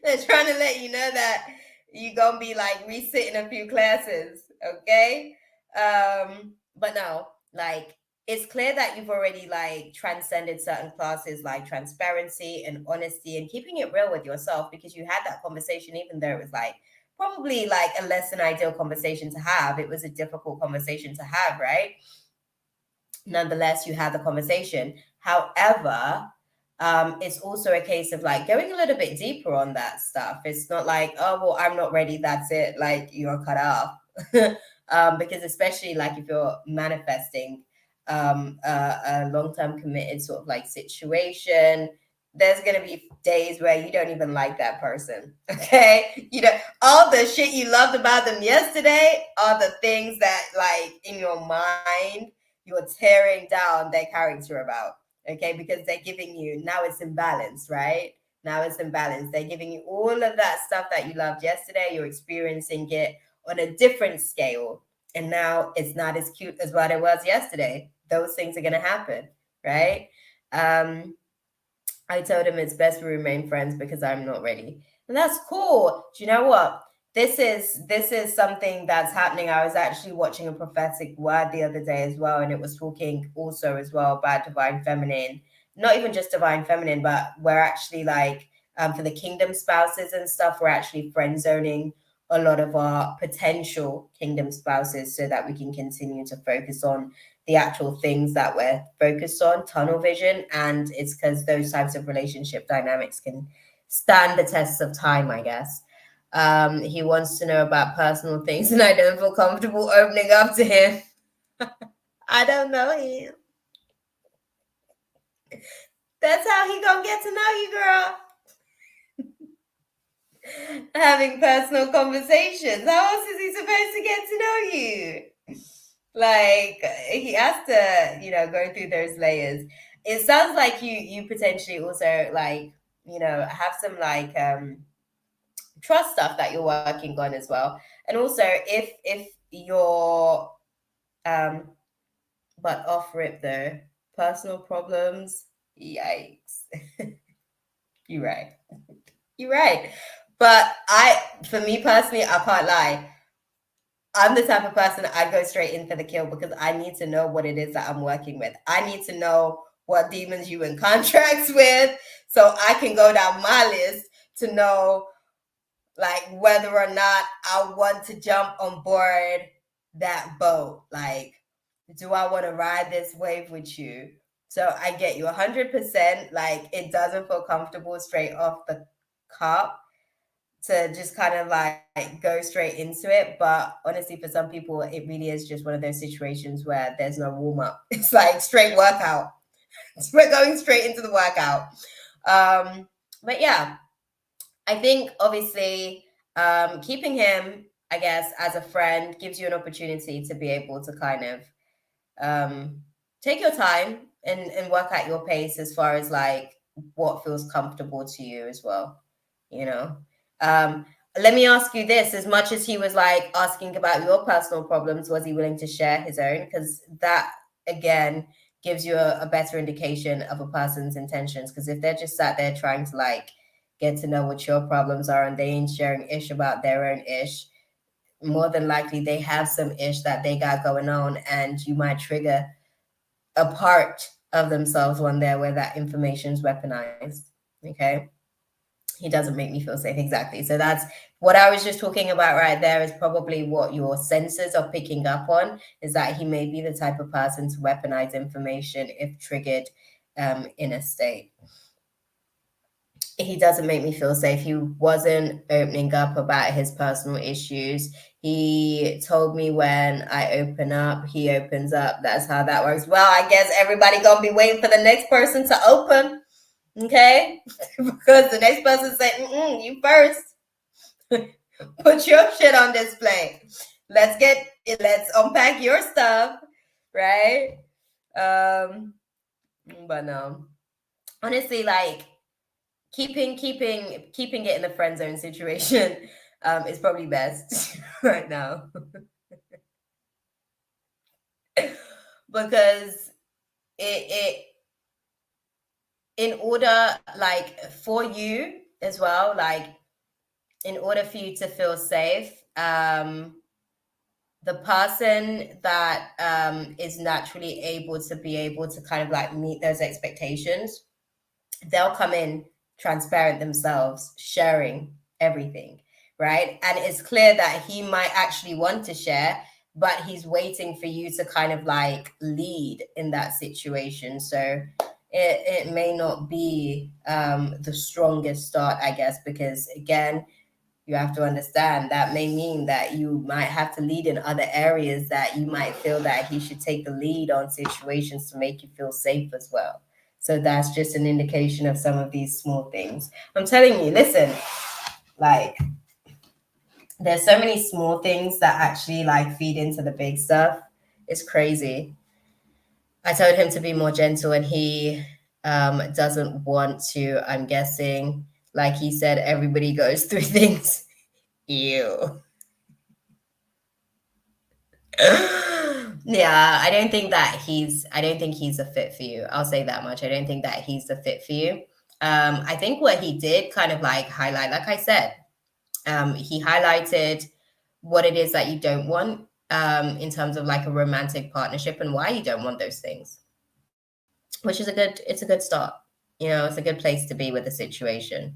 A: They're trying to let you know that you're gonna be like resitting a few classes, okay? But no, like it's clear that you've already like transcended certain classes like transparency and honesty and keeping it real with yourself, because you had that conversation even though it was like probably like a less than ideal conversation to have. It was a difficult conversation to have, right? Nonetheless, you had the conversation. However, it's also a case of like going a little bit deeper on that stuff. It's not like, oh, well, I'm not ready. That's it. Like you're cut off. Because especially like if you're manifesting a long-term committed sort of like situation, there's going to be days where you don't even like that person. Okay. You know, all the shit you loved about them yesterday are the things that like in your mind, you're tearing down their character about, okay? Because they're giving you, now it's imbalanced, right? Now it's imbalanced. They're giving you all of that stuff that you loved yesterday. You're experiencing it on a different scale. And now it's not as cute as what it was yesterday. Those things are going to happen, right? I told him it's best we remain friends because I'm not ready. And that's cool. Do you know what? This is something that's happening. I was actually watching a prophetic word the other day as well, and it was talking also as well about divine feminine. Not even just divine feminine, but we're actually like for the kingdom spouses and stuff, we're actually friend zoning a lot of our potential kingdom spouses so that we can continue to focus on the actual things that we're focused on, tunnel vision. And it's because those types of relationship dynamics can stand the test of time, I guess. He wants to know about personal things, and I don't feel comfortable opening up to him. I don't know him. That's how he gonna get to know you, girl. Having personal conversations. How else is he supposed to get to know you? Like he has to, go through those layers. It sounds like you potentially also like, have some like trust stuff that you're working on as well. And also if you're but off rip though, personal problems, yikes. You're right. You're right. But for me personally, I can't lie. I'm the type of person I go straight in for the kill because I need to know what it is that I'm working with. I need to know what demons you in contracts with so I can go down my list to know like whether or not I want to jump on board that boat. Like, do I want to ride this wave with you? So I get you 100%. Like, it doesn't feel comfortable straight off the cup to just kind of like go straight into it. But honestly, for some people, it really is just one of those situations where there's no warm up. It's like straight workout. We're going straight into the workout. But yeah, I think obviously keeping him, I guess, as a friend gives you an opportunity to be able to kind of take your time and work at your pace as far as like what feels comfortable to you as well, you know. Let me ask you this: as much as he was like asking about your personal problems, was he willing to share his own? Because that again gives you a better indication of a person's intentions. Because if they're just sat there trying to like get to know what your problems are and they ain't sharing ish about their own ish, more than likely they have some ish that they got going on, and you might trigger a part of themselves one there where that information is weaponized. Okay. He doesn't make me feel safe. Exactly. So that's what I was just talking about right there, is probably what your senses are picking up on, is that he may be the type of person to weaponize information if triggered in a state. He doesn't make me feel safe. He wasn't opening up about his personal issues. He told me when I open up, he opens up. That's how that works. Well, I guess everybody gonna be waiting for the next person to open, okay? Because the next person said, you first. Put your shit on display. Let's unpack your stuff, right? But no. Honestly, like keeping it in the friend zone situation is probably best right now. Because it in order like for you as well, like in order for you to feel safe, the person that is naturally able to kind of like meet those expectations, they'll come in transparent themselves, sharing everything, right? And it's clear that he might actually want to share, but he's waiting for you to kind of like lead in that situation. So it may not be the strongest start, I guess, because again, you have to understand that may mean that you might have to lead in other areas that you might feel that he should take the lead on situations to make you feel safe as well. So that's just an indication of some of these small things. I'm telling you, listen, like there's so many small things that actually like feed into the big stuff. It's crazy. I told him to be more gentle and he doesn't want to. I'm guessing, like he said, everybody goes through things. Ew. Yeah, I don't think he's a fit for you. I'll say that much. I don't think that he's the fit for you. I think what he did kind of like highlight, like I said, he highlighted what it is that you don't want in terms of like a romantic partnership and why you don't want those things, which is it's a good start. It's a good place to be with the situation.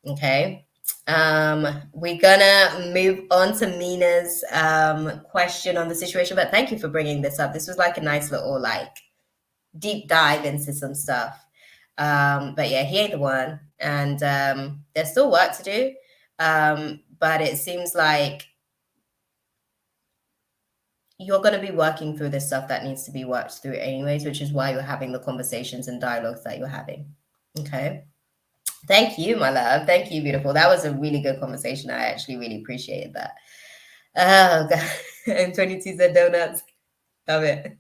A: Okay. We're gonna move on to Mina's question on the situation, but thank you for bringing this up. This was like a nice little like deep dive into some stuff. But yeah, he ain't the one, and there's still work to do. But it seems like you're going to be working through this stuff that needs to be worked through anyways, which is why you're having the conversations and dialogues that you're having. Okay. Thank you, my love. Thank you, beautiful. That was a really good conversation. I actually really appreciated that. Oh, God. And 22 said donuts. Love it.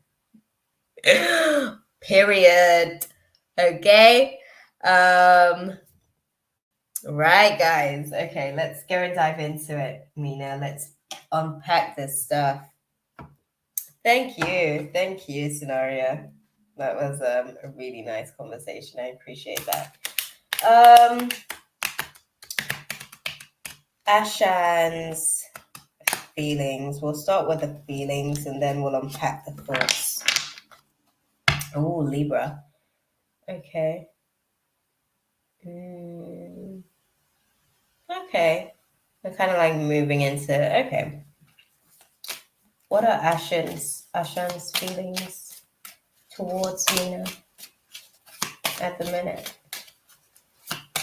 A: Period. Okay. Right, guys. Okay, let's go and dive into it, Mina. Let's unpack this stuff. Thank you. Thank you, Cenaria. That was a really nice conversation. I appreciate that. Ashan's feelings. We'll start with the feelings and then we'll unpack the thoughts. Oh, Libra. Okay. Okay. We're kind of like moving into, okay. What are Ashan's feelings towards Mina at the minute?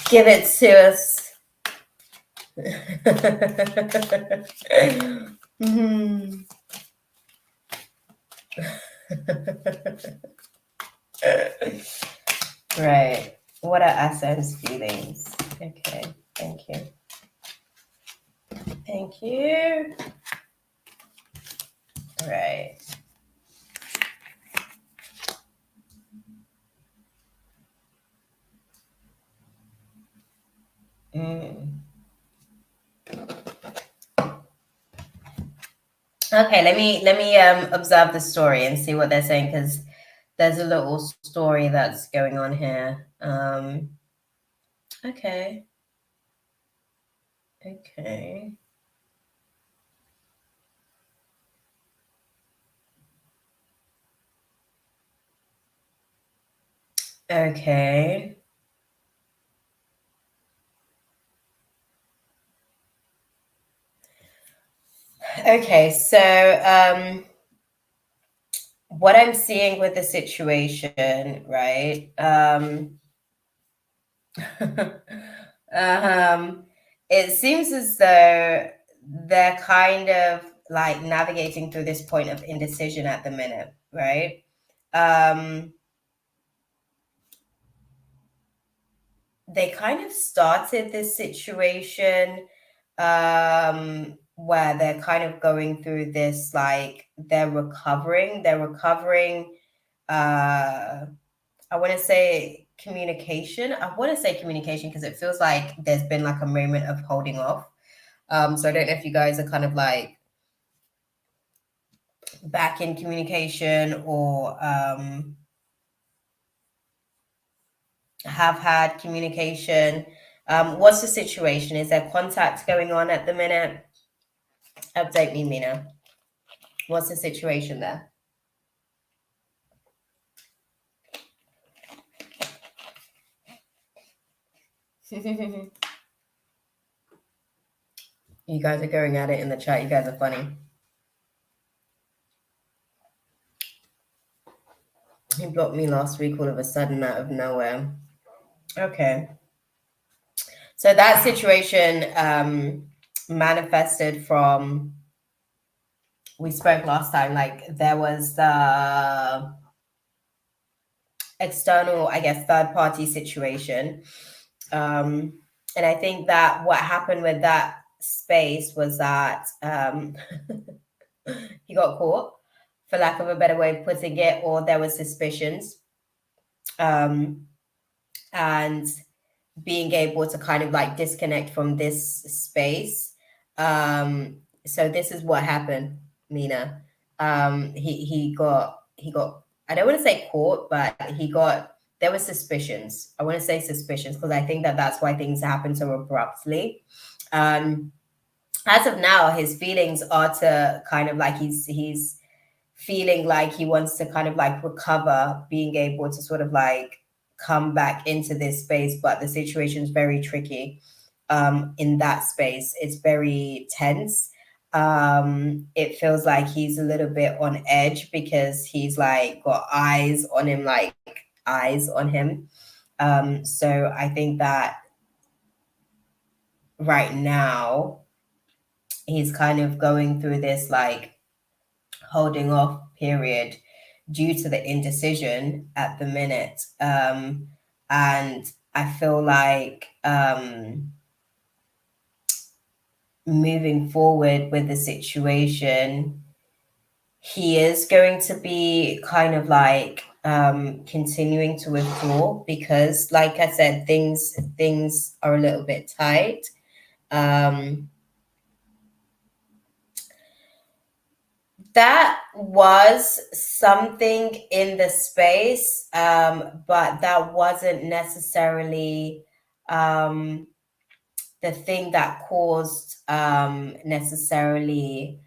A: Give it to us. Right. What are Assan's feelings? Okay. Thank you. Thank you. Right. Okay, let me observe the story and see what they're saying, because there's a little story that's going on here. Okay. Okay. Okay. Okay, so what I'm seeing with the situation, right? It seems as though they're kind of like navigating through this point of indecision at the minute, right? They kind of started this situation where they're kind of going through this, like they're recovering I want to say communication because it feels like there's been like a moment of holding off. So I don't know if you guys are kind of like back in communication or have had communication. What's the situation? Is there contact going on at the minute? Update me, Mina. What's the situation there? You guys are going at it in the chat. You guys are funny. He blocked me last week all of a sudden out of nowhere. Okay. So that situation manifested from, we spoke last time, like there was the external, I guess, third party situation. And I think that what happened with that space was that he got caught, for lack of a better way of putting it, or there were suspicions. And being able to kind of like disconnect from this space. So this is what happened, Mina. He got I don't want to say caught, but there were suspicions. I want to say suspicions because I think that that's why things happen so abruptly. As of now, his feelings are to kind of like he's feeling like he wants to kind of like recover, being able to sort of like come back into this space, but the situation is very tricky. In that space, it's very tense. It feels like he's a little bit on edge because he's like got eyes on him, like eyes on him. So I think that right now he's kind of going through this like holding off period due to the indecision at the minute. And I feel like moving forward with the situation, he is going to be kind of like continuing to withdraw because, like I said, things are a little bit tight. That was something in the space, but that wasn't necessarily the thing that caused necessarily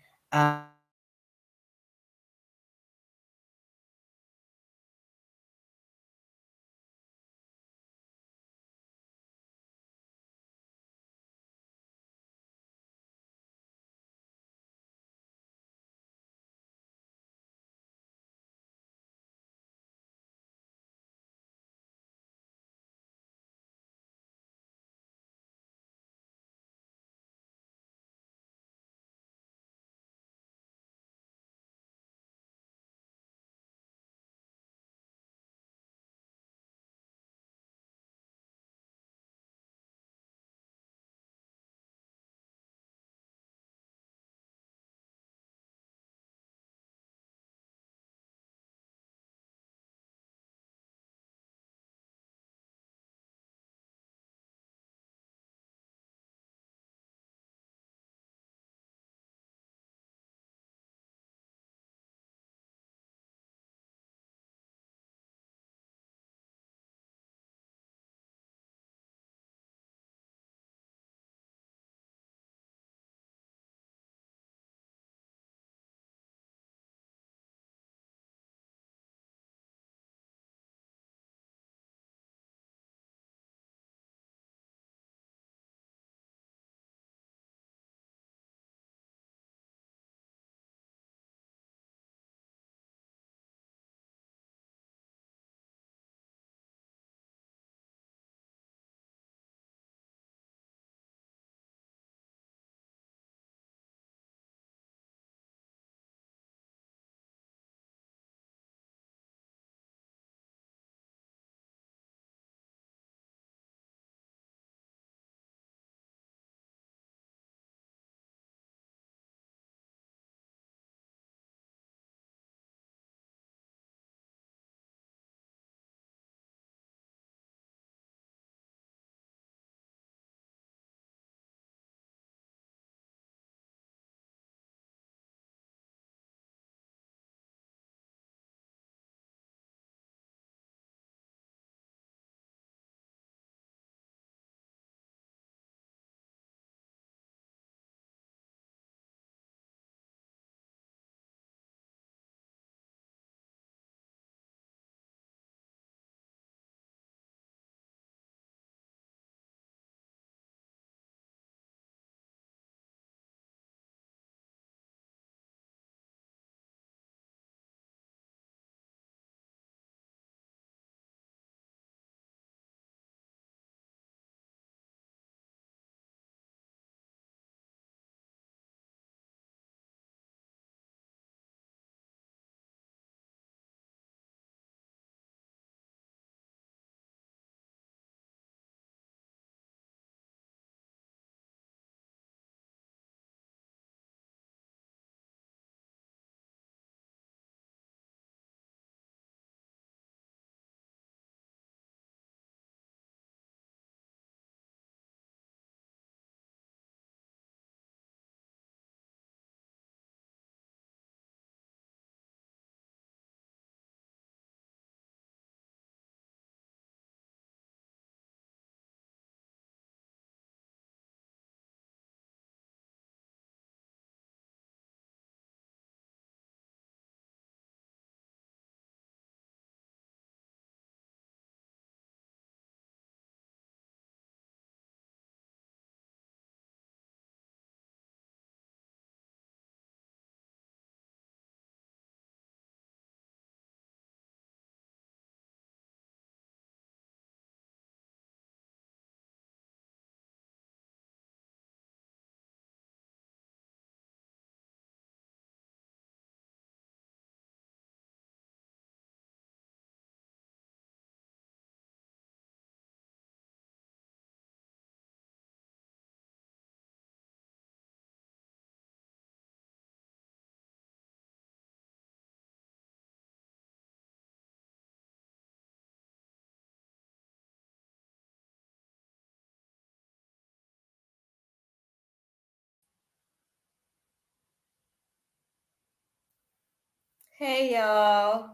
A: Hey, y'all.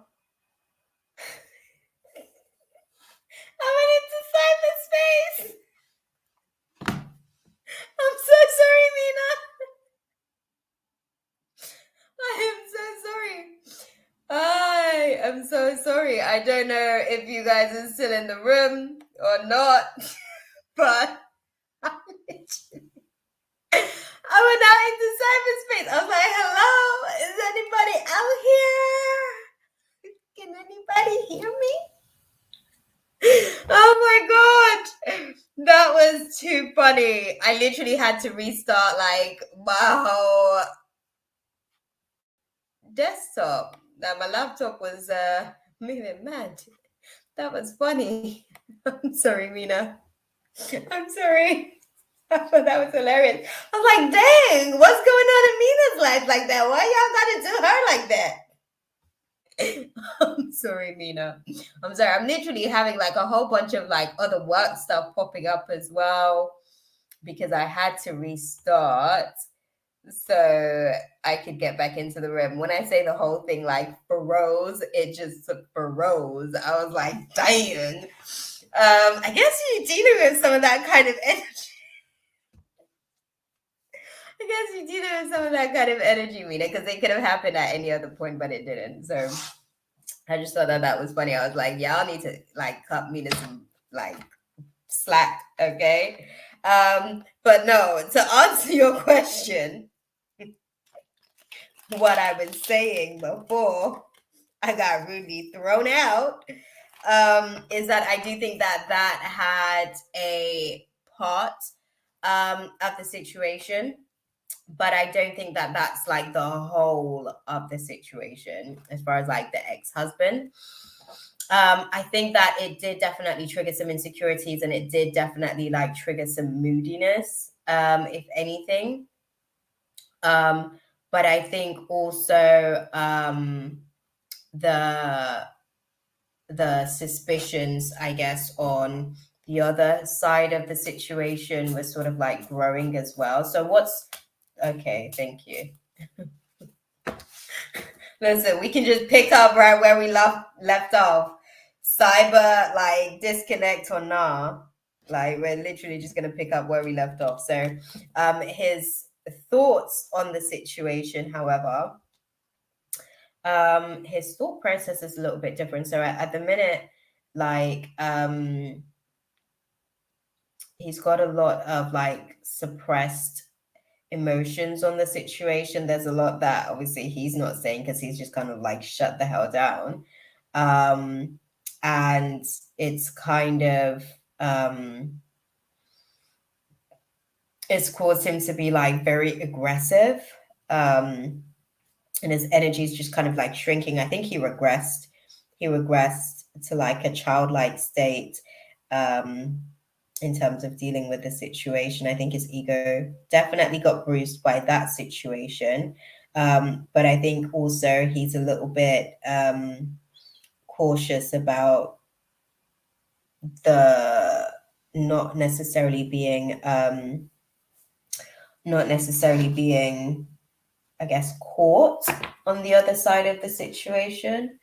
A: I went into cyberspace. I'm so sorry, Mina. I am so sorry. I am so sorry. I don't know if you guys are still in the room or not, but I went out into cyberspace. I was like, hello, is anybody out here? Can anybody hear me? Oh my god, that was too funny. I literally had to restart like my whole desktop. Now my laptop was moving mad. That was funny. I'm sorry, Mina. I'm sorry. I thought that was hilarious. I was like, dang, what's going on in Mina's life like that? Why y'all gotta do her like that? I'm sorry, Mina. I'm sorry. I'm literally having like a whole bunch of like other work stuff popping up as well because I had to restart so I could get back into the room. When I say the whole thing like froze, it just froze. I was like, dang. I guess you're dealing with some of that kind of energy. I guess you're dealing with some of that kind of energy, Mina, because it could have happened at any other point, but it didn't. So I just thought that was funny. I was like, y'all need to like cut me to some like slack, okay? But no, to answer your question, what I was saying before I got rudely thrown out, is that I do think that had a part of the situation, but I don't think that that's like the whole of the situation as far as like the ex-husband. I think that it did definitely trigger some insecurities and it did definitely like trigger some moodiness, if anything. But I think also the suspicions, I guess, on the other side of the situation was sort of like growing as well. So okay, thank you. Listen, we can just pick up right where we left off. Cyber, like, disconnect or nah. Like, we're literally just going to pick up where we left off. So, his thoughts on the situation, however, his thought process is a little bit different. So, at the minute, like, he's got a lot of like suppressed emotions on the situation. There's a lot that obviously he's not saying because he's just kind of like shut the hell down. And it's kind of it's caused him to be like very aggressive. And his energy is just kind of like shrinking. I think he regressed to like a childlike state. In terms of dealing with the situation. I think his ego definitely got bruised by that situation. But I think also he's a little bit cautious about the not necessarily being, I guess, caught on the other side of the situation.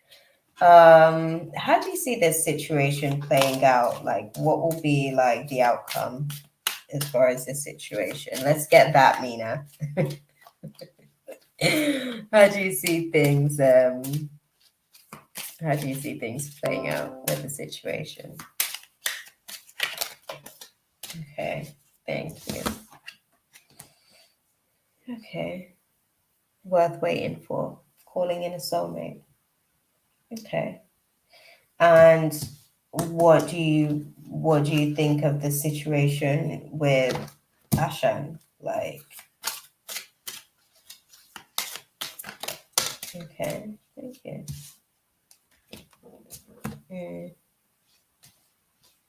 A: How do you see this situation playing out? Like, what will be like the outcome as far as this situation? Let's get that, Mina. How do you see things? How do you see things playing out with the situation? Okay, thank you. Okay, worth waiting for. Calling in a soulmate. Okay. And what do you think of the situation with Ashan? Like, okay, thank you.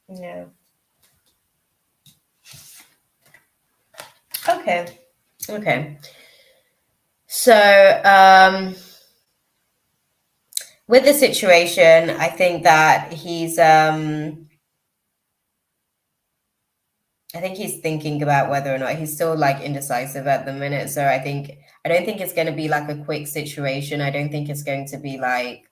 A: Yeah. Okay. So, with the situation, I think that he's I think he's thinking about whether or not he's still like indecisive at the minute. So I don't think it's going to be like a quick situation. I don't think it's going to be like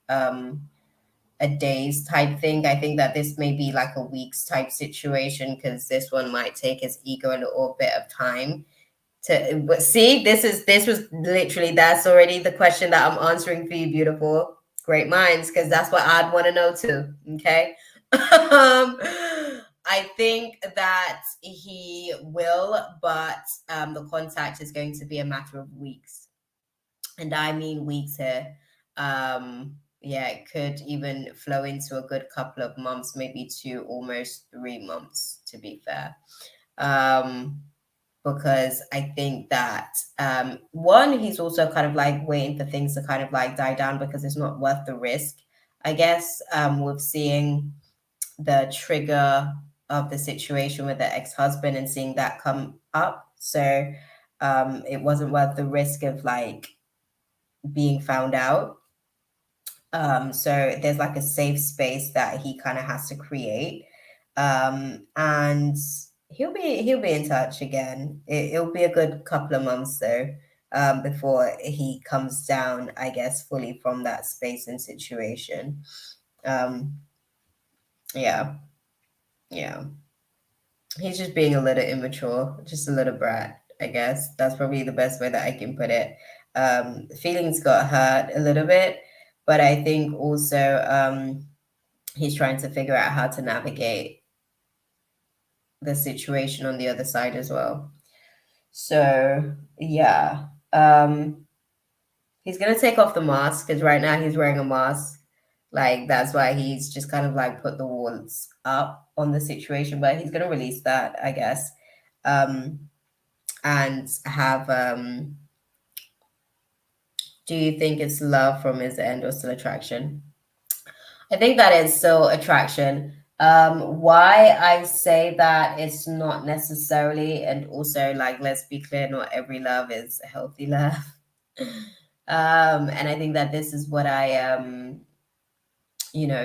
A: a days type thing. I think that this may be like a weeks type situation because this one might take his ego a little bit of time to see. This was literally, that's already the question that I'm answering for you, beautiful. Great minds, because that's what I'd want to know too. Okay. I think that he will, but the contact is going to be a matter of weeks. And I mean weeks here. Yeah, it could even flow into a good couple of months, maybe 2, almost 3 months, to be fair. Because I think that one, he's also kind of like waiting for things to kind of like die down because it's not worth the risk, I guess, with seeing the trigger of the situation with the ex-husband and seeing that come up. So it wasn't worth the risk of like being found out. So there's like a safe space that he kind of has to create. And he'll be in touch again. It'll be a good couple of months though, before he comes down, I guess, fully from that space and situation. Yeah. He's just being a little immature, just a little brat, I guess. That's probably the best way that I can put it. Feelings got hurt a little bit, but I think also he's trying to figure out how to navigate the situation on the other side as well. So yeah, he's gonna take off the mask because right now he's wearing a mask. Like that's why he's just kind of like put the walls up on the situation, but he's gonna release that, I guess, and have. Do you think it's love from his end or still attraction? I think that is still attraction. Why I say that it's not necessarily, and also like let's be clear, not every love is a healthy love. And I think that this is what I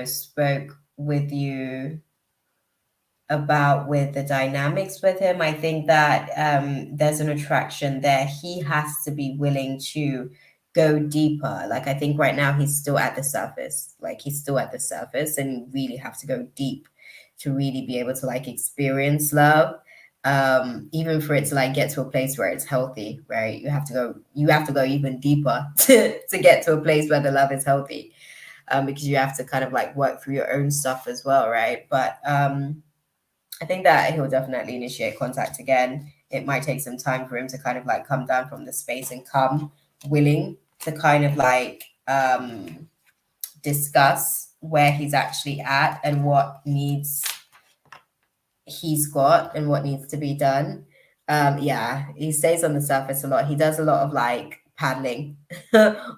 A: spoke with you about with the dynamics with him. I think that there's an attraction there. He has to be willing to go deeper. Like I think right now he's still at the surface. Like he's still at the surface, and you really have to go deep to really be able to like experience love. Even for it to like get to a place where it's healthy, right? You have to go even deeper to get to a place where the love is healthy. Because you have to kind of like work through your own stuff as well, right? But I think that he'll definitely initiate contact again. It might take some time for him to kind of like come down from the space and come willing to kind of like discuss where he's actually at and what needs he's got and what needs to be done. Yeah, he stays on the surface a lot. He does a lot of like paddling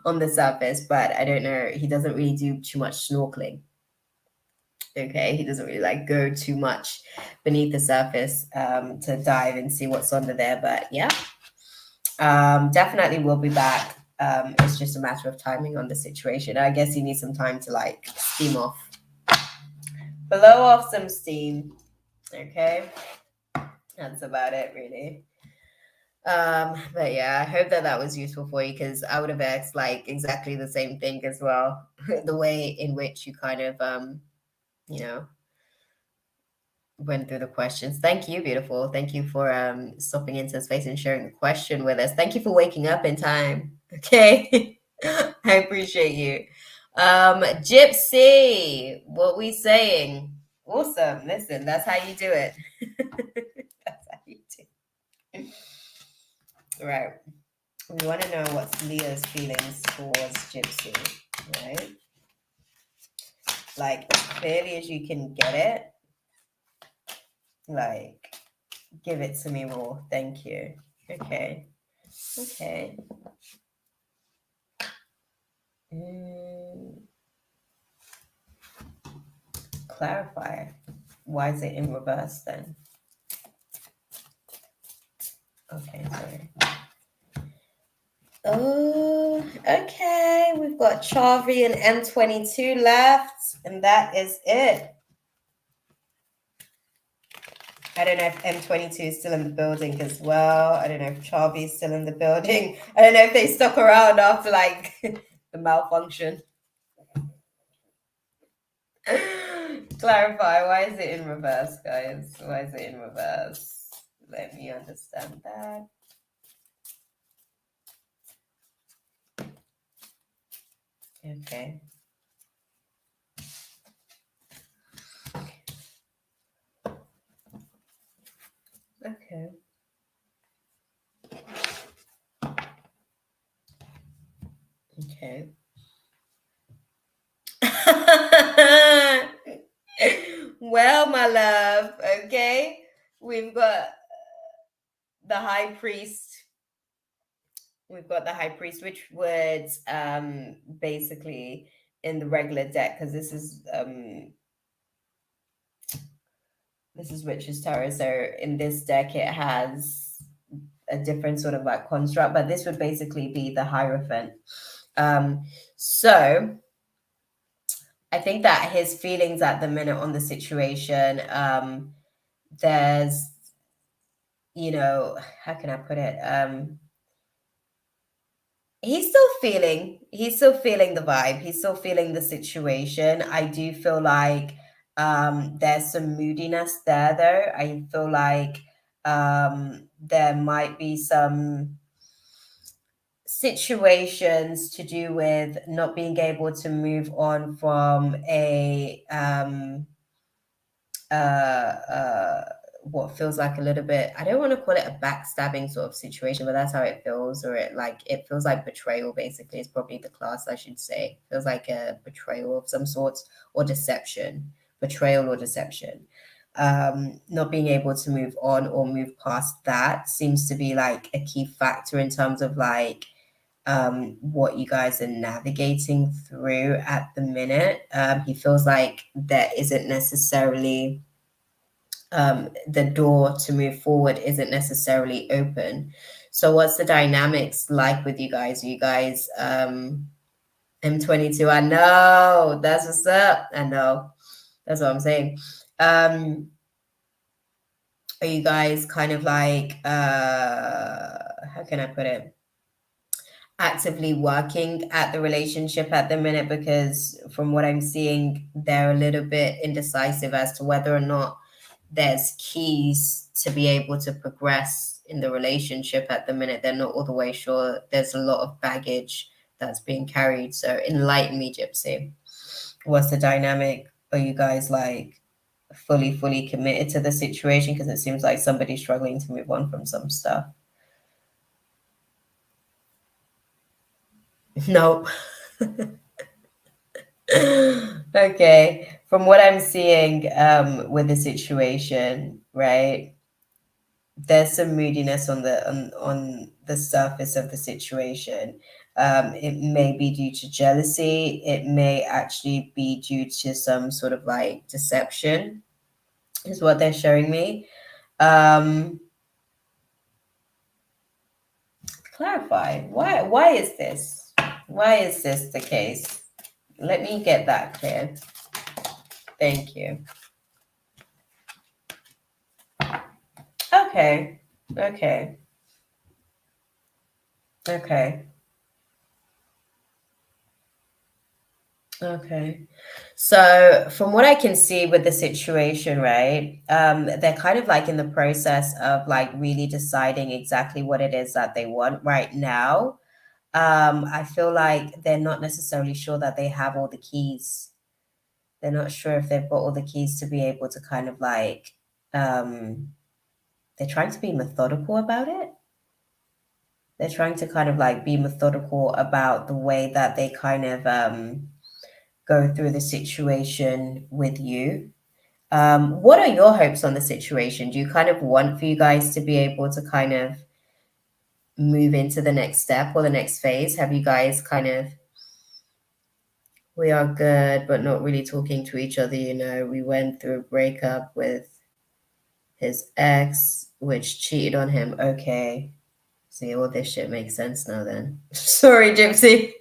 A: on the surface, but I don't know, he doesn't really do too much snorkeling. Okay, he doesn't really like go too much beneath the surface to dive and see what's under there. But yeah, definitely we'll be back. It's just a matter of timing on the situation. I guess you need some time to like steam off, blow off some steam. Okay, that's about it really. But yeah, I hope that was useful for you because I would have asked like exactly the same thing as well. The way in which you kind of went through the questions. Thank you, beautiful. Thank you for stopping into space and sharing the question with us. Thank you for waking up in time. Okay. I appreciate you. Gypsy, what we saying? Awesome. Listen, that's how you do it. That's how you do it. Right. We want to know what's Leah's feelings towards Gypsy, right? Like as clearly as you can get it. Like, give it to me raw. Thank you. Okay. Clarify. Why is it in reverse then? Okay, sorry. Oh, okay. We've got Chavi and M22 left, and that is it. I don't know if M22 is still in the building as well. I don't know if Charby's still in the building. I don't know if they stuck around after like the malfunction. Clarify, why is it in reverse, guys? Why is it in reverse? Let me understand that. Okay. Okay. Okay. Well, my love, okay. We've got the high priest. We've got the high priest, which would basically in the regular deck, because this is Witch's Tarot. So in this deck, it has a different sort of like construct, but this would basically be the Hierophant. So I think that his feelings at the minute on the situation, there's, you know, how can I put it? He's still feeling the vibe. He's still feeling the situation. I do feel like there's some moodiness there though. I feel like there might be some situations to do with not being able to move on from a what feels like a little bit, I don't want to call it a backstabbing sort of situation, but that's how it feels, or it feels like betrayal. Basically, is probably the class I should say. It feels like a betrayal of some sorts, or deception. Betrayal or deception. Not being able to move on or move past that seems to be like a key factor in terms of like what you guys are navigating through at the minute. He feels like there isn't necessarily the door to move forward isn't necessarily open. So what's the dynamics like with you guys? You guys M22, I know that's what's up. I know that's what I'm saying. Are you guys kind of like how can I put it, actively working at the relationship at the minute? Because from what I'm seeing, they're a little bit indecisive as to whether or not there's keys to be able to progress in the relationship at the minute. They're not all the way sure. There's a lot of baggage that's being carried. So enlighten me, Gypsy. What's the dynamic? Are you guys like fully committed to the situation? Because it seems like somebody's struggling to move on from some stuff. No. Okay. From what I'm seeing with the situation, right? There's some moodiness on the surface of the situation. It may be due to jealousy. It may actually be due to some sort of like deception, is what they're showing me. Clarify why is this? Why is this the case? Let me get that clear. Thank you. Okay. Okay. Okay. Okay. So from what I can see with the situation, right, they're kind of like in the process of like really deciding exactly what it is that they want right now. I feel like they're not necessarily sure that they have all the keys. They're not sure if they've got all the keys to be able to kind of like, they're trying to be methodical about it. They're trying to kind of like be methodical about the way that they kind of go through the situation with you. What are your hopes on the situation? Do you kind of want for you guys to be able to kind of move into the next step or the next phase? Have you guys kind of, we are good, but not really talking to each other, you know, we went through a breakup with his ex, which cheated on him. Okay. See, all this shit makes sense now then. Sorry, Gypsy.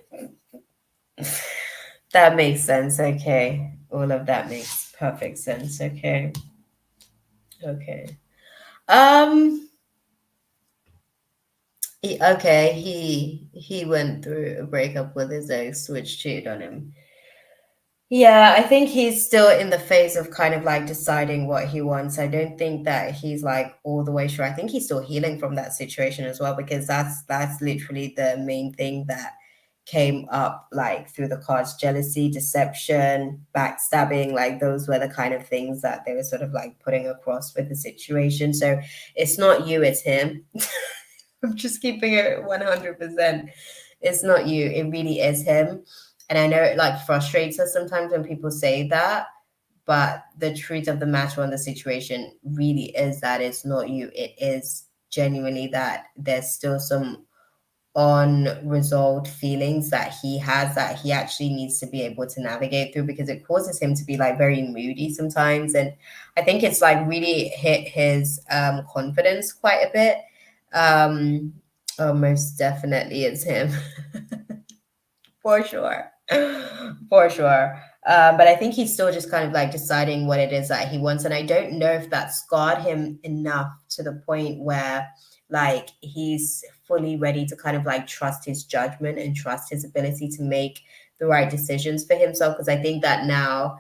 A: That makes sense. Okay. All of that makes perfect sense. Okay. Okay. He went through a breakup with his ex, which cheated on him. Yeah, I think he's still in the phase of kind of like deciding what he wants. I don't think that he's like all the way sure. I think he's still healing from that situation as well, because that's literally the main thing that came up like through the cards: jealousy, deception, backstabbing. Like those were the kind of things that they were sort of like putting across with the situation. So it's not you, it's him. I'm just keeping it 100%. It's not you, it really is him. And I know it like frustrates us sometimes when people say that, but the truth of the matter on the situation really is that it's not you. It is genuinely that there's still some unresolved feelings that he has that he actually needs to be able to navigate through, because it causes him to be like very moody sometimes. And I think it's like really hit his confidence quite a bit. Oh, most definitely it's him. For sure. For sure. But I think he's still just kind of like deciding what it is that he wants. And I don't know if that scarred him enough to the point where like he's fully ready to kind of like trust his judgment and trust his ability to make the right decisions for himself. Because I think that now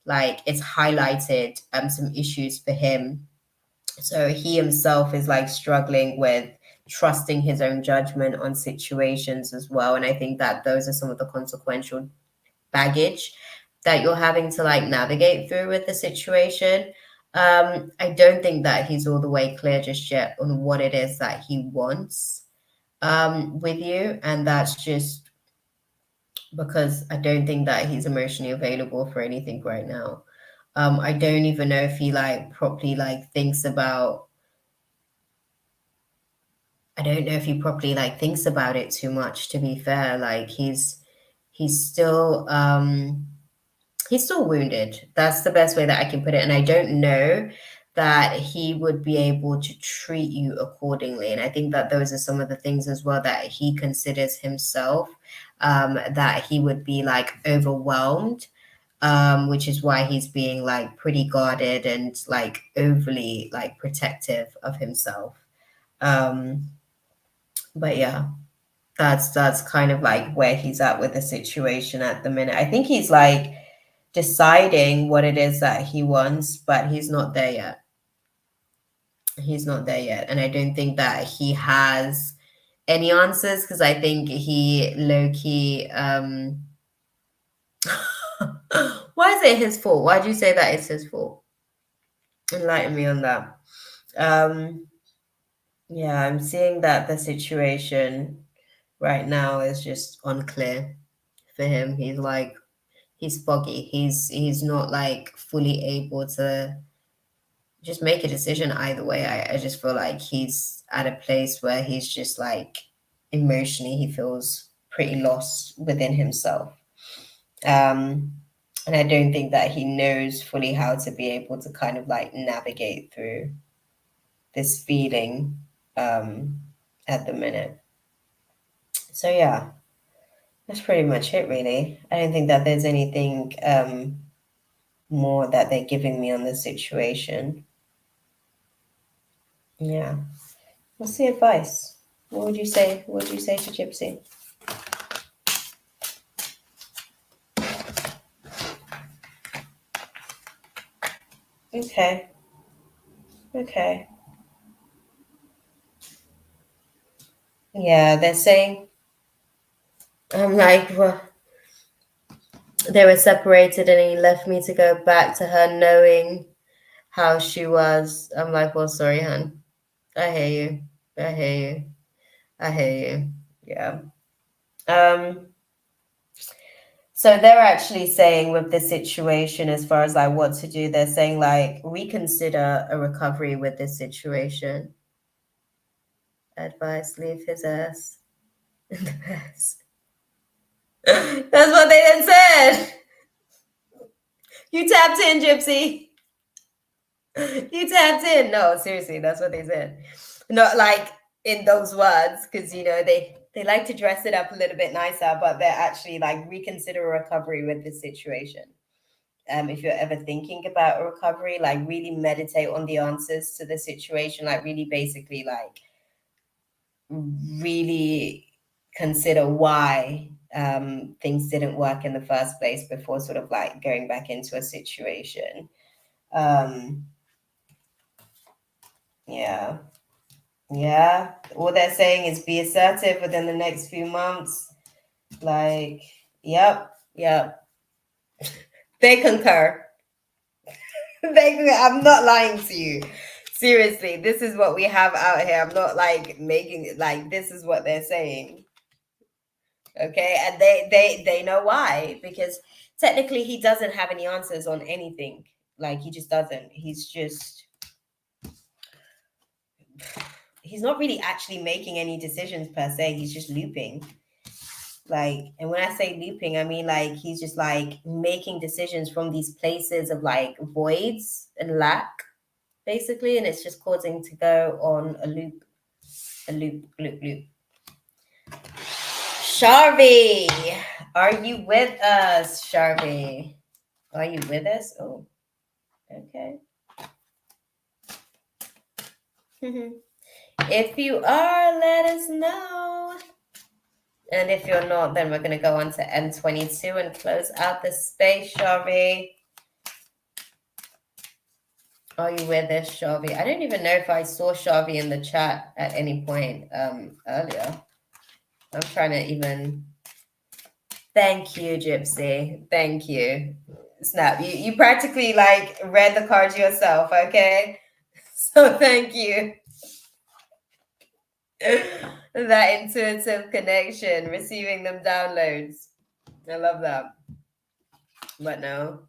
A: like it's highlighted some issues for him. So he himself is like struggling with trusting his own judgment on situations as well. And I think that those are some of the consequential baggage that you're having to like navigate through with the situation. I don't think that he's all the way clear just yet on what it is that he wants with you. And that's just because I don't think that he's emotionally available for anything right now. I don't even know if he like properly like thinks about I don't know if he properly like thinks about it too much, to be fair. Like he's still he's still wounded. That's the best way that I can put it. And I don't know that he would be able to treat you accordingly. And I think that those are some of the things as well that he considers himself, that he would be like overwhelmed, which is why he's being like pretty guarded and like overly like protective of himself. Um, but yeah, that's kind of like where he's at with the situation at the minute. I think he's like deciding what it is that he wants, but he's not there yet. He's not there yet. And I don't think that he has any answers, because I think he low-key why is it his fault? Why do you say that it's his fault? Enlighten me on that. Um yeah, I'm seeing that the situation right now is just unclear for him. He's foggy. He's not like fully able to just make a decision either way. I just feel like he's at a place where he's just like emotionally he feels pretty lost within himself. Um and I don't think that he knows fully how to be able to kind of like navigate through this feeling at the minute. So yeah, that's pretty much it really. I don't think that there's anything more that they're giving me on the situation. Yeah. What's the advice? What would you say? What would you say to Gypsy? Okay. Okay. Yeah, they're saying, I'm like, well, they were separated and he left me to go back to her knowing how she was. I'm like, well, sorry, hon. I hear you. I hear you. I hear you. Yeah. Um, So they're actually saying with the situation, as far as like what to do, they're saying like reconsider a recovery with this situation. Advice: leave his ass in the past. That's what they then said. You tapped in, Gypsy. You tapped in. No, seriously, that's what they said. Not like in those words, because you know they like to dress it up a little bit nicer, but they're actually like reconsider a recovery with this situation. if you're ever thinking about a recovery, like really meditate on the answers to the situation, like really basically like really consider why things didn't work in the first place before sort of like going back into a situation. Yeah. All they're saying is be assertive within the next few months. Like, yep. They concur. I'm not lying to you. Seriously, this is what we have out here. I'm not like making it like this is what they're saying. Okay, and they know why, because technically he doesn't have any answers on anything. Like he just doesn't. He's not really actually making any decisions per se. He's just looping. Like, and when I say looping, I mean like he's just like making decisions from these places of like voids and lack, basically, and it's just causing to go on a loop. Sharvie, are you with us? Sharvie, are you with us? Oh, okay. If you are, let us know. And if you're not, then we're going to go on to M22 and close out the space, Sharvie. Are you with us, Sharvie? I don't even know if I saw Sharvie in the chat at any point earlier. I'm trying to even... Thank you, Gypsy. Thank you. Snap. You practically like read the cards yourself, okay? So thank you. That intuitive connection, receiving them downloads. I love that. But no.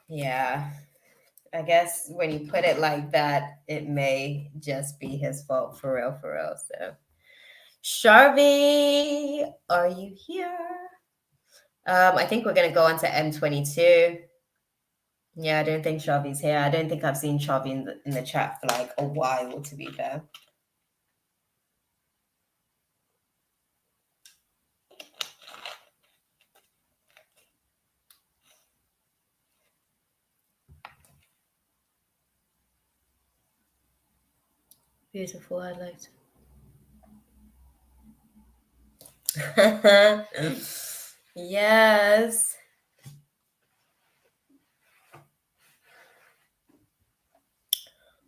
A: Yeah. I guess when you put it like that, it may just be his fault for real. So, Sharvie, are you here? I think we're going to go on to M22. Yeah, I don't think Sharvie's here. I don't think I've seen Sharvie in the chat for like a while, to be fair. Beautiful, I liked it. Yes.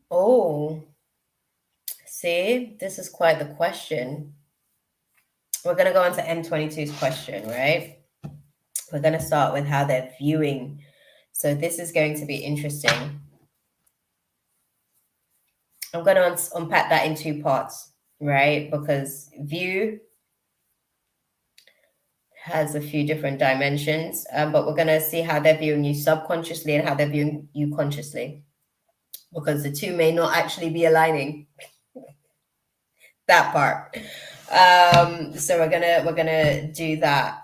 A: Oh, see, this is quite the question. We're going to go on to M22's question, right? We're going to start with how they're viewing. So this is going to be interesting. I'm going to unpack that in two parts, right? Because view has a few different dimensions, but we're going to see how they're viewing you subconsciously and how they're viewing you consciously, because the two may not actually be aligning. That part. So we're gonna do that.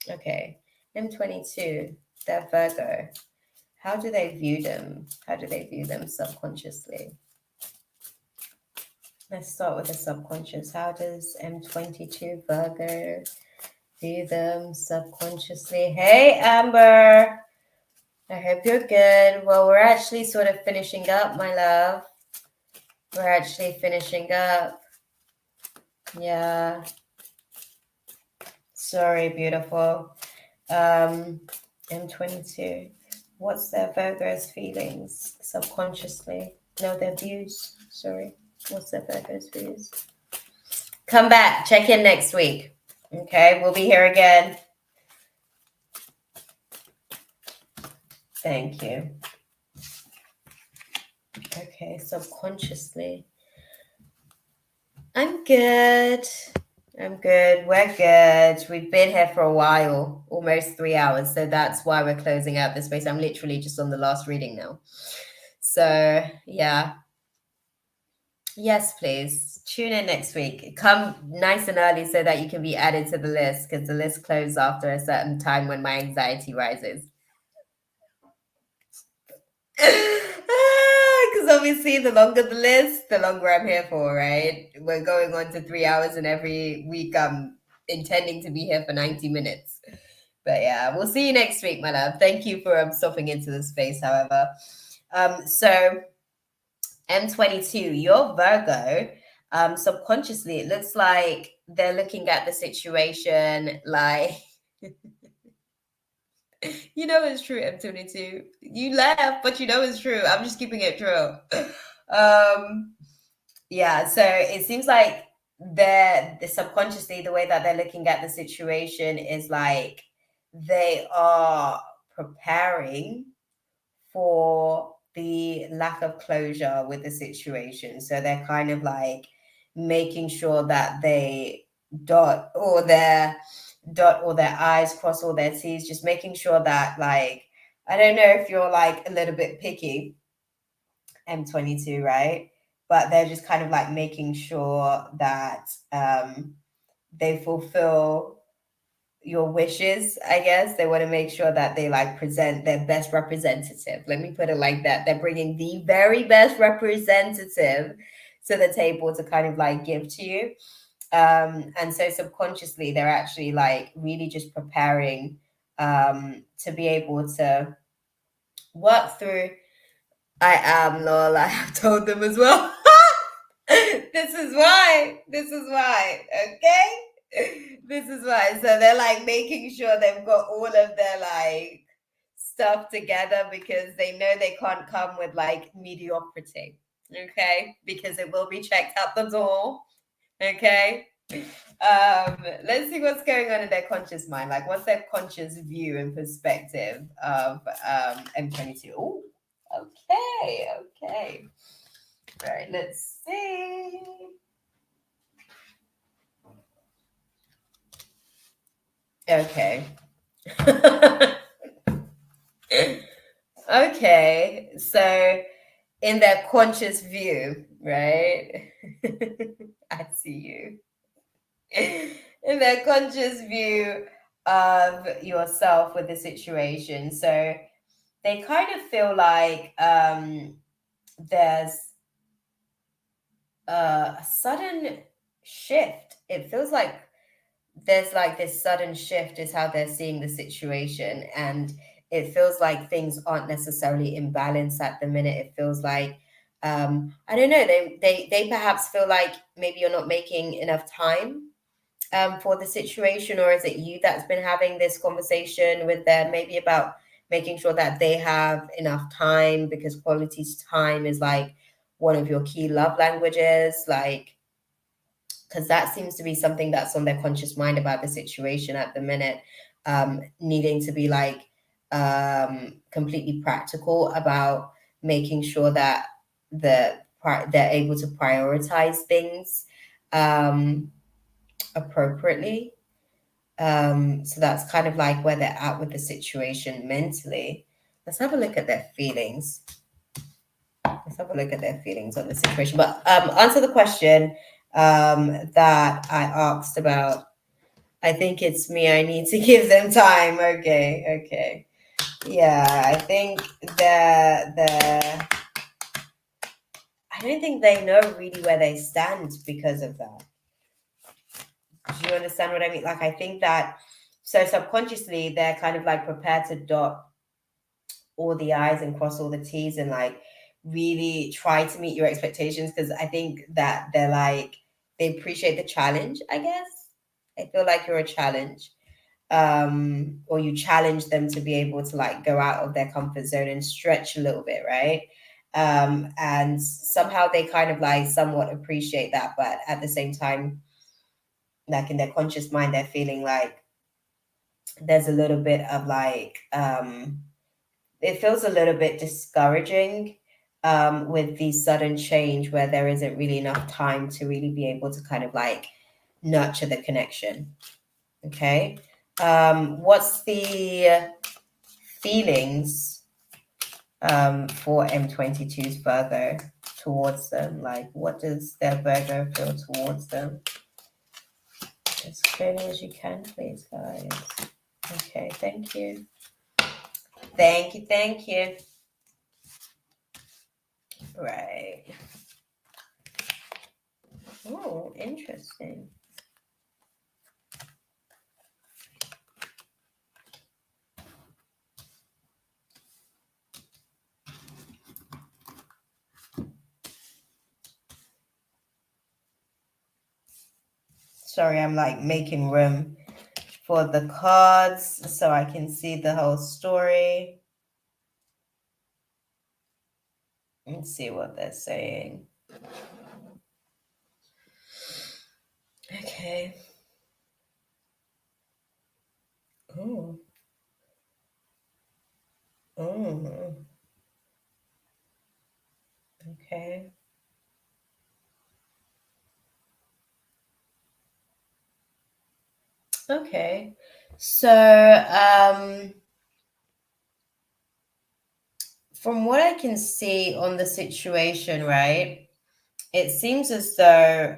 A: Okay. M22, they're Virgo. How do they view them? How do they view them subconsciously? Let's start with the subconscious. How does M22 Virgo view them subconsciously? Hey, Amber. I hope you're good. Well, we're actually sort of finishing up, my love. We're actually finishing up. Yeah. Sorry, beautiful. M22. What's their Virgo's feelings subconsciously? No, their views. Sorry. What's their Virgo's views? Come back. Check in next week. Okay, we'll be here again. Thank you. Okay, subconsciously. I'm good. We're good. We've been here for a while, almost 3 hours. So that's why we're closing out this space. I'm literally just on the last reading now. So yeah. Yes, please. Tune in next week. Come nice and early so that you can be added to the list, because the list closes after a certain time when my anxiety rises. Because obviously the longer the list, the longer I'm here for, right? We're going on to 3 hours, and every week I'm intending to be here for 90 minutes. But yeah, we'll see you next week, my love. Thank you for stopping into the space, however. So M22, you're Virgo. Subconsciously, it looks like they're looking at the situation like, you know it's true, M22. You laugh, but you know it's true. I'm just keeping it true. Yeah, so it seems like they're subconsciously, the way that they're looking at the situation is like they are preparing for the lack of closure with the situation. So they're kind of like making sure that they dot all their I's, cross all their T's, just making sure that, like, I don't know if you're like a little bit picky, M22, right? But they're just kind of like making sure that they fulfill your wishes, I guess. They want to make sure that they like present their best representative. Let me put it like that. They're bringing the very best representative to the table to kind of like give to you. And so subconsciously, they're actually like really just preparing to be able to work through. I am, lol. I have told them as well. This is why. Okay. This is why. So they're like making sure they've got all of their like stuff together because they know they can't come with like mediocrity. Okay. Because it will be checked out the door. Okay. Let's see what's going on in their conscious mind. Like, what's their conscious view and perspective of M22? Oh, okay. All right, let's see. Okay. Okay, so in their conscious view, right? I see you. In their conscious view of yourself with the situation. So they kind of feel like there's a sudden shift. It feels like there's like this sudden shift is how they're seeing the situation, and it feels like things aren't necessarily in balance at the minute. It feels like I don't know, they perhaps feel like maybe you're not making enough time for the situation, or is it you that's been having this conversation with them maybe about making sure that they have enough time, because quality time is like one of your key love languages, like, because that seems to be something that's on their conscious mind about the situation at the minute, needing to be like completely practical about making sure that they're able to prioritize things appropriately. So that's kind of like where they're at with the situation mentally. Let's have a look at their feelings. Let's have a look at their feelings on the situation. But answer the question that I asked about. I think it's me. I need to give them time. Okay. Yeah, I think I don't think they know really where they stand because of that. Do you understand what I mean? Like, I think that, so subconsciously, they're kind of like prepared to dot all the I's and cross all the T's and like really try to meet your expectations, because I think that they're like, they appreciate the challenge, I guess. I feel like you're a challenge. Or you challenge them to be able to like go out of their comfort zone and stretch a little bit, right? And somehow they kind of like somewhat appreciate that, but at the same time, like in their conscious mind, they're feeling like there's a little bit of like it feels a little bit discouraging with the sudden change where there isn't really enough time to really be able to kind of like nurture the connection. Okay. What's the feelings for M22's Virgo towards them? Like, what does their Virgo feel towards them? As clearly as you can, please, guys. Okay, thank you. Thank you. Right. Oh, interesting. Sorry, I'm like making room for the cards so I can see the whole story. Let's see what they're saying. Okay. Oh. Oh. Okay. Okay. So, from what I can see on the situation, right, it seems as though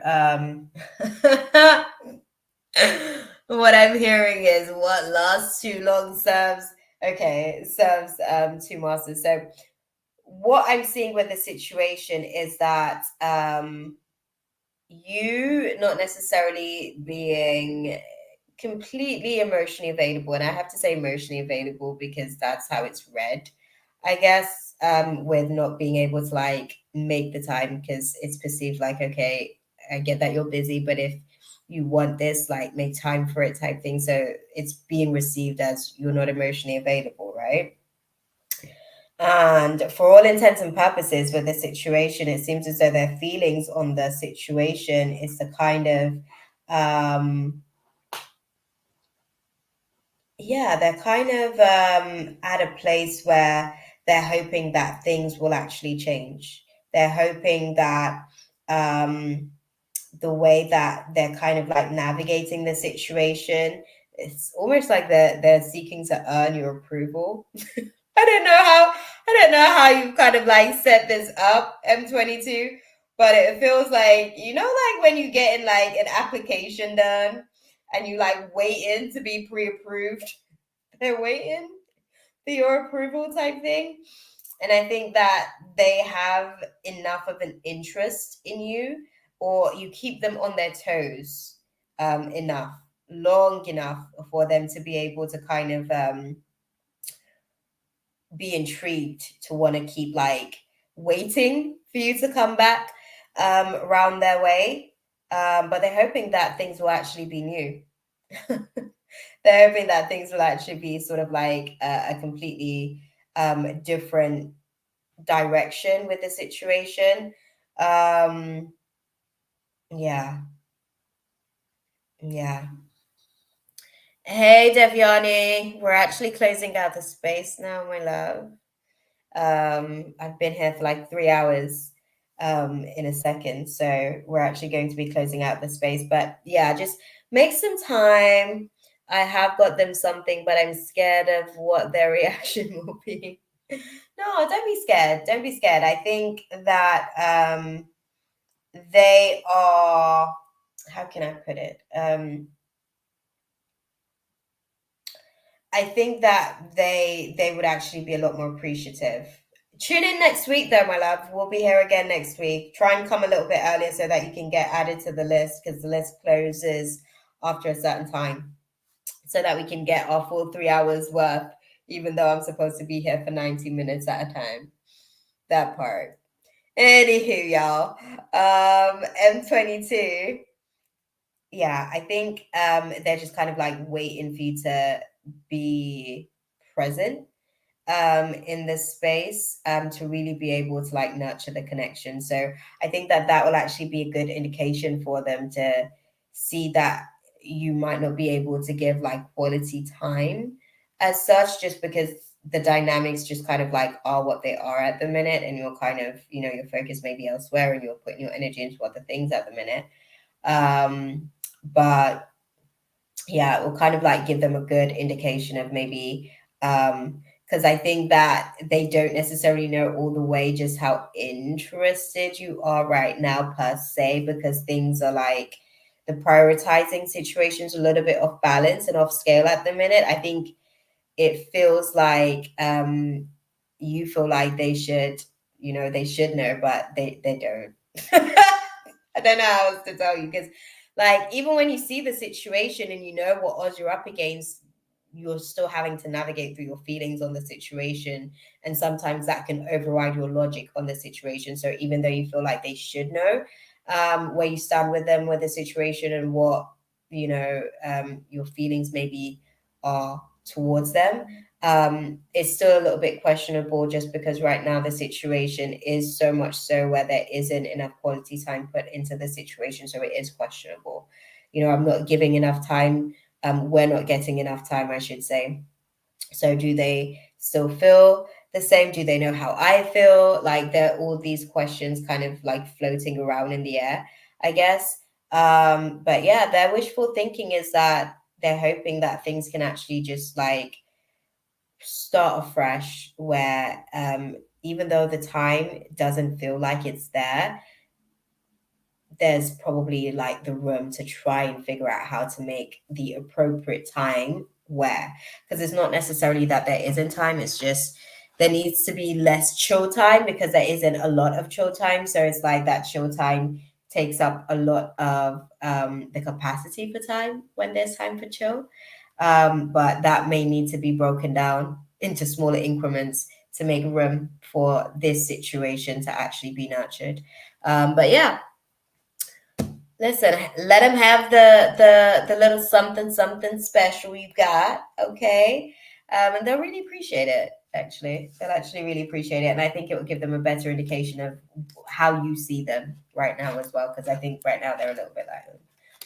A: what I'm hearing is what lasts too long serves, okay, serves two masters. So what I'm seeing with the situation is that you not necessarily being completely emotionally available, and I have to say emotionally available because that's how it's read, I guess, with not being able to like make the time because it's perceived like, okay, I get that you're busy, but if you want this, like make time for it type thing. So it's being received as you're not emotionally available, right? And for all intents and purposes with the situation, it seems as though their feelings on the situation is the kind of yeah, they're kind of at a place where they're hoping that things will actually change. They're hoping that the way that they're kind of like navigating the situation, it's almost like they're seeking to earn your approval. I don't know how you've kind of like set this up, M22, but it feels like, like when you get in like an application done and you like waiting to be pre-approved, they're waiting for your approval type thing. And I think that they have enough of an interest in you, or you keep them on their toes enough, long enough for them to be able to kind of be intrigued to want to keep like waiting for you to come back around their way. But they're hoping that things will actually be new. They're hoping that things will actually be sort of like a completely different direction with the situation. Um, yeah, yeah. Hey, Devyani, we're actually closing out the space now, my love. I've been here for like 3 hours in a second, so we're actually going to be closing out the space. But yeah, just make some time. I have got them something, but I'm scared of what their reaction will be. No, don't be scared. Don't be scared. I think that they are, how can I put it? I think that they would actually be a lot more appreciative. Tune in next week though, my love. We'll be here again next week. Try and come a little bit earlier so that you can get added to the list because the list closes after a certain time. So that we can get our full 3 hours worth, even though I'm supposed to be here for 90 minutes at a time. That part. Anywho, y'all. M22. Yeah, I think they're just kind of like waiting for you to be present in this space to really be able to like nurture the connection. So I think that that will actually be a good indication for them to see that you might not be able to give like quality time as such, just because the dynamics just kind of like are what they are at the minute, and you're kind of, your focus may be elsewhere and you're putting your energy into other things at the minute. But yeah, it will kind of like give them a good indication of maybe because I think that they don't necessarily know all the way just how interested you are right now per se, because things are like the prioritizing situation's a little bit off balance and off scale at the minute. I think it feels like you feel like they should, they should know, but they don't. I don't know how else to tell you, because like even when you see the situation and you know what odds you're up against, you're still having to navigate through your feelings on the situation, and sometimes that can override your logic on the situation. So even though you feel like they should know where you stand with them with the situation and what your feelings maybe are towards them. It's still a little bit questionable just because right now the situation is so much so where there isn't enough quality time put into the situation. So it is questionable. I'm not giving enough time. We're not getting enough time, I should say. So do they still feel the same? Do they know how I feel? Like there are all these questions kind of like floating around in the air, I guess. But yeah, their wishful thinking is that they're hoping that things can actually just like start afresh where even though the time doesn't feel like it's there's probably like the room to try and figure out how to make the appropriate time where, because it's not necessarily that there isn't time, it's just there needs to be less chill time because there isn't a lot of chill time. So it's like that chill time takes up a lot of the capacity for time when there's time for chill. But that may need to be broken down into smaller increments to make room for this situation to actually be nurtured. But yeah, listen, let them have the little something something special you've got, okay? And they'll really appreciate it. Actually, they'll actually really appreciate it, and I think it will give them a better indication of how you see them right now as well. Because I think right now they're a little bit like,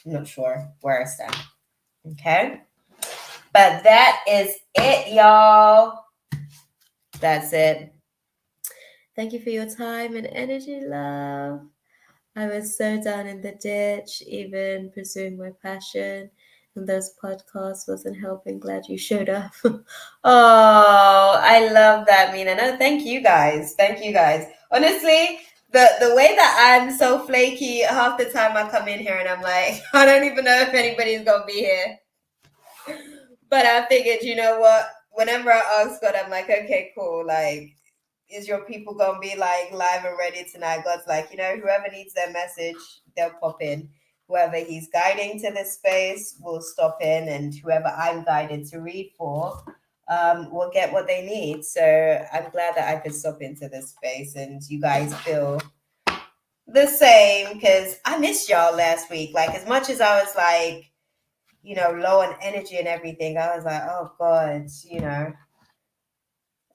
A: I'm not sure where I stand. Okay, but that is it, y'all. That's it. Thank you for your time and energy, love. I was so down in the ditch, even pursuing my passion, and those podcasts wasn't helping. Glad you showed up. Oh, I love that, Mina. No, thank you guys. Thank you guys. Honestly, the way that I'm so flaky, half the time I come in here and I'm like, I don't even know if anybody's gonna be here. But I figured, you know what? Whenever I ask God, I'm like, okay, cool. Like, is your people gonna be like live and ready tonight? God's like, whoever needs their message, they'll pop in. Whoever he's guiding to this space will stop in, and whoever I'm guided to read for will get what they need. So I'm glad that I could stop into this space and you guys feel the same, because I missed y'all last week. Like, as much as I was like, low on energy and everything, I was like, oh God,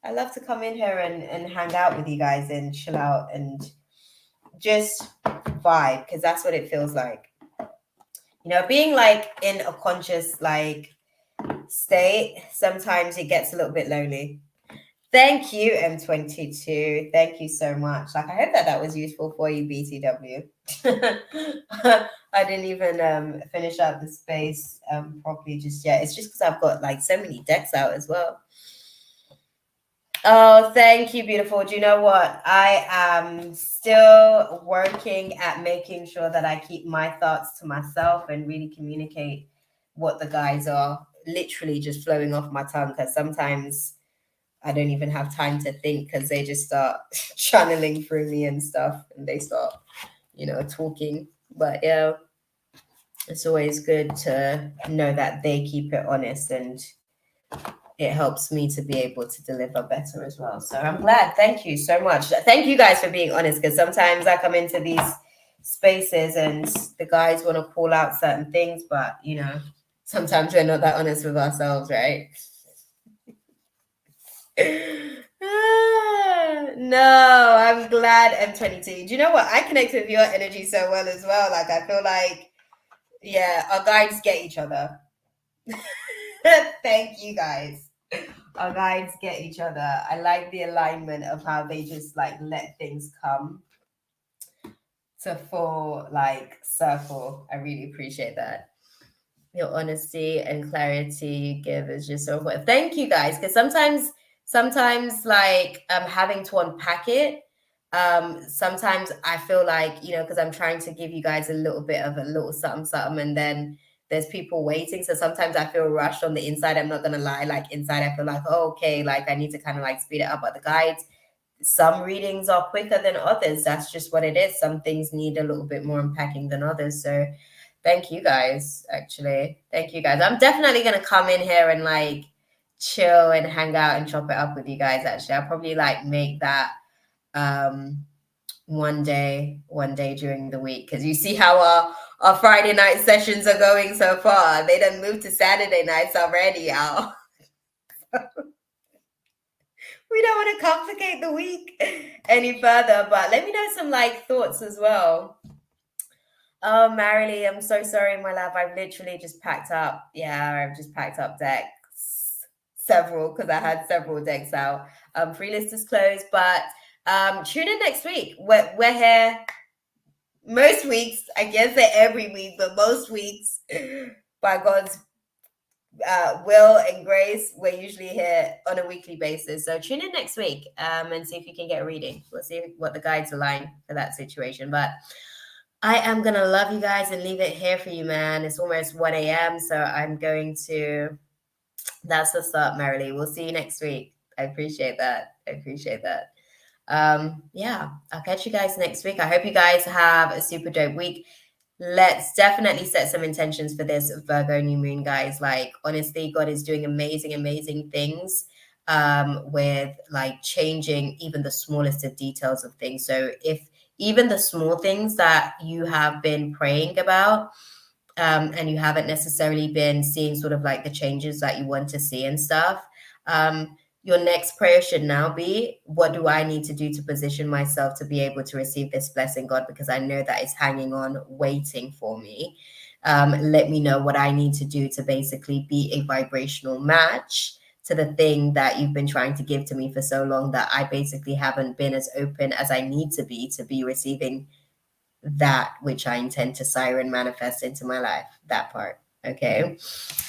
A: I love to come in here and hang out with you guys and chill out and just vibe, because that's what it feels like. Being like in a conscious like state, sometimes it gets a little bit lonely. Thank you, M22. Thank you so much. Like, I hope that was useful for you, BTW. I didn't even finish up the space properly just yet. It's just because I've got like so many decks out as well. Oh, thank you, beautiful. Do you know what? I am still working at making sure that I keep my thoughts to myself and really communicate what the guys are literally just flowing off my tongue, because sometimes I don't even have time to think because they just start channeling through me and stuff, and they start, talking. But yeah, it's always good to know that they keep it honest, and it helps me to be able to deliver better as well. So I'm glad. Thank you so much. Thank you guys for being honest, because sometimes I come into these spaces and the guys want to call out certain things, but sometimes we're not that honest with ourselves, right? No, I'm glad, M22. Do you know what? I connect with your energy so well as well. Like, I feel like, yeah, our guides get each other. Thank you guys. Our guides get each other. I like the alignment of how they just like let things come to full like circle. I really appreciate that. Your honesty and clarity you give is just so important. Thank you guys, because sometimes like having to unpack it, sometimes I feel like, because I'm trying to give you guys a little bit of a little something, and then there's people waiting, so sometimes I feel rushed on the inside. I'm not gonna lie, like inside I feel like, oh, okay, like I need to kind of like speed it up. But the guides, some readings are quicker than others. That's just what it is. Some things need a little bit more unpacking than others. So thank you guys, actually. Thank you guys. I'm definitely going to come in here and like chill and hang out and chop it up with you guys, actually. I'll probably like make that one day during the week, because you see how our Friday night sessions are going so far. They done moved to Saturday nights already, y'all. We don't want to complicate the week any further, but let me know some like thoughts as well. Oh, Marilee, I'm so sorry, my love. I've literally just packed up. Yeah, I've just packed up decks, several, because I had several decks out. Free list is closed, but tune in next week. We're here most weeks. I can't say every week, but most weeks, by God's will and grace, we're usually here on a weekly basis. So tune in next week and see if you can get a reading. We'll see what the guides align for that situation. But I am going to love you guys and leave it here for you, man. It's almost 1 a.m. So I'm going to, that's the start, Marilee. We'll see you next week. I appreciate that. Yeah, I'll catch you guys next week. I hope you guys have a super dope week. Let's definitely set some intentions for this Virgo new moon, guys. Like, honestly, God is doing amazing things with like changing even the smallest of details of things. So if even the small things that you have been praying about and you haven't necessarily been seeing sort of like the changes that you want to see and stuff, your next prayer should now be, what do I need to do to position myself to be able to receive this blessing, God? Because I know that it's hanging on, waiting for me. Let me know what I need to do to basically be a vibrational match to the thing that you've been trying to give to me for so long, that I basically haven't been as open as I need to be receiving that which I intend to siren manifest into my life. That part. Okay.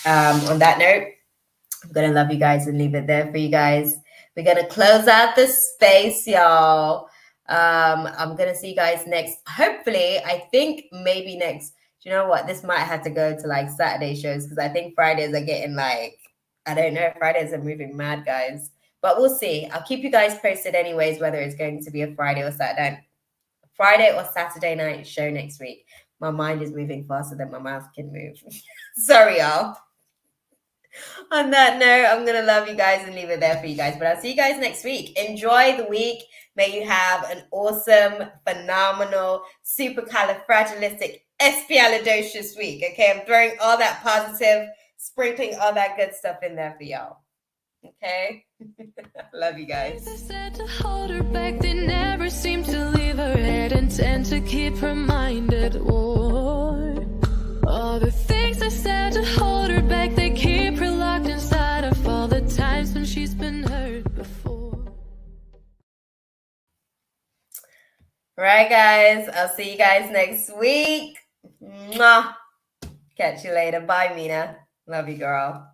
A: On that note, I'm gonna love you guys and leave it there for you guys. We're gonna close out the space, y'all. I'm gonna see you guys next. Hopefully, I think maybe next. Do you know what? This might have to go to like Saturday shows, because I think Fridays are getting like, I don't know, Fridays are moving mad, guys. But we'll see. I'll keep you guys posted anyways, whether it's going to be a Friday or Saturday night show next week. My mind is moving faster than my mouth can move. Sorry, y'all. On that note, I'm going to love you guys and leave it there for you guys. But I'll see you guys next week. Enjoy the week. May you have an awesome, phenomenal, supercalifragilisticexpialidocious week. Okay, I'm throwing all that positive, sprinkling all that good stuff in there for y'all. Okay? Love you guys.
B: They said to hold her back, they never seem to leave her head and tend to keep her mind at war. All the things I said to hold her back, they keep her locked inside of all the times when she's been hurt before.
A: Right, guys. I'll see you guys next week. Mwah. Catch you later. Bye, Mina. Love you, girl.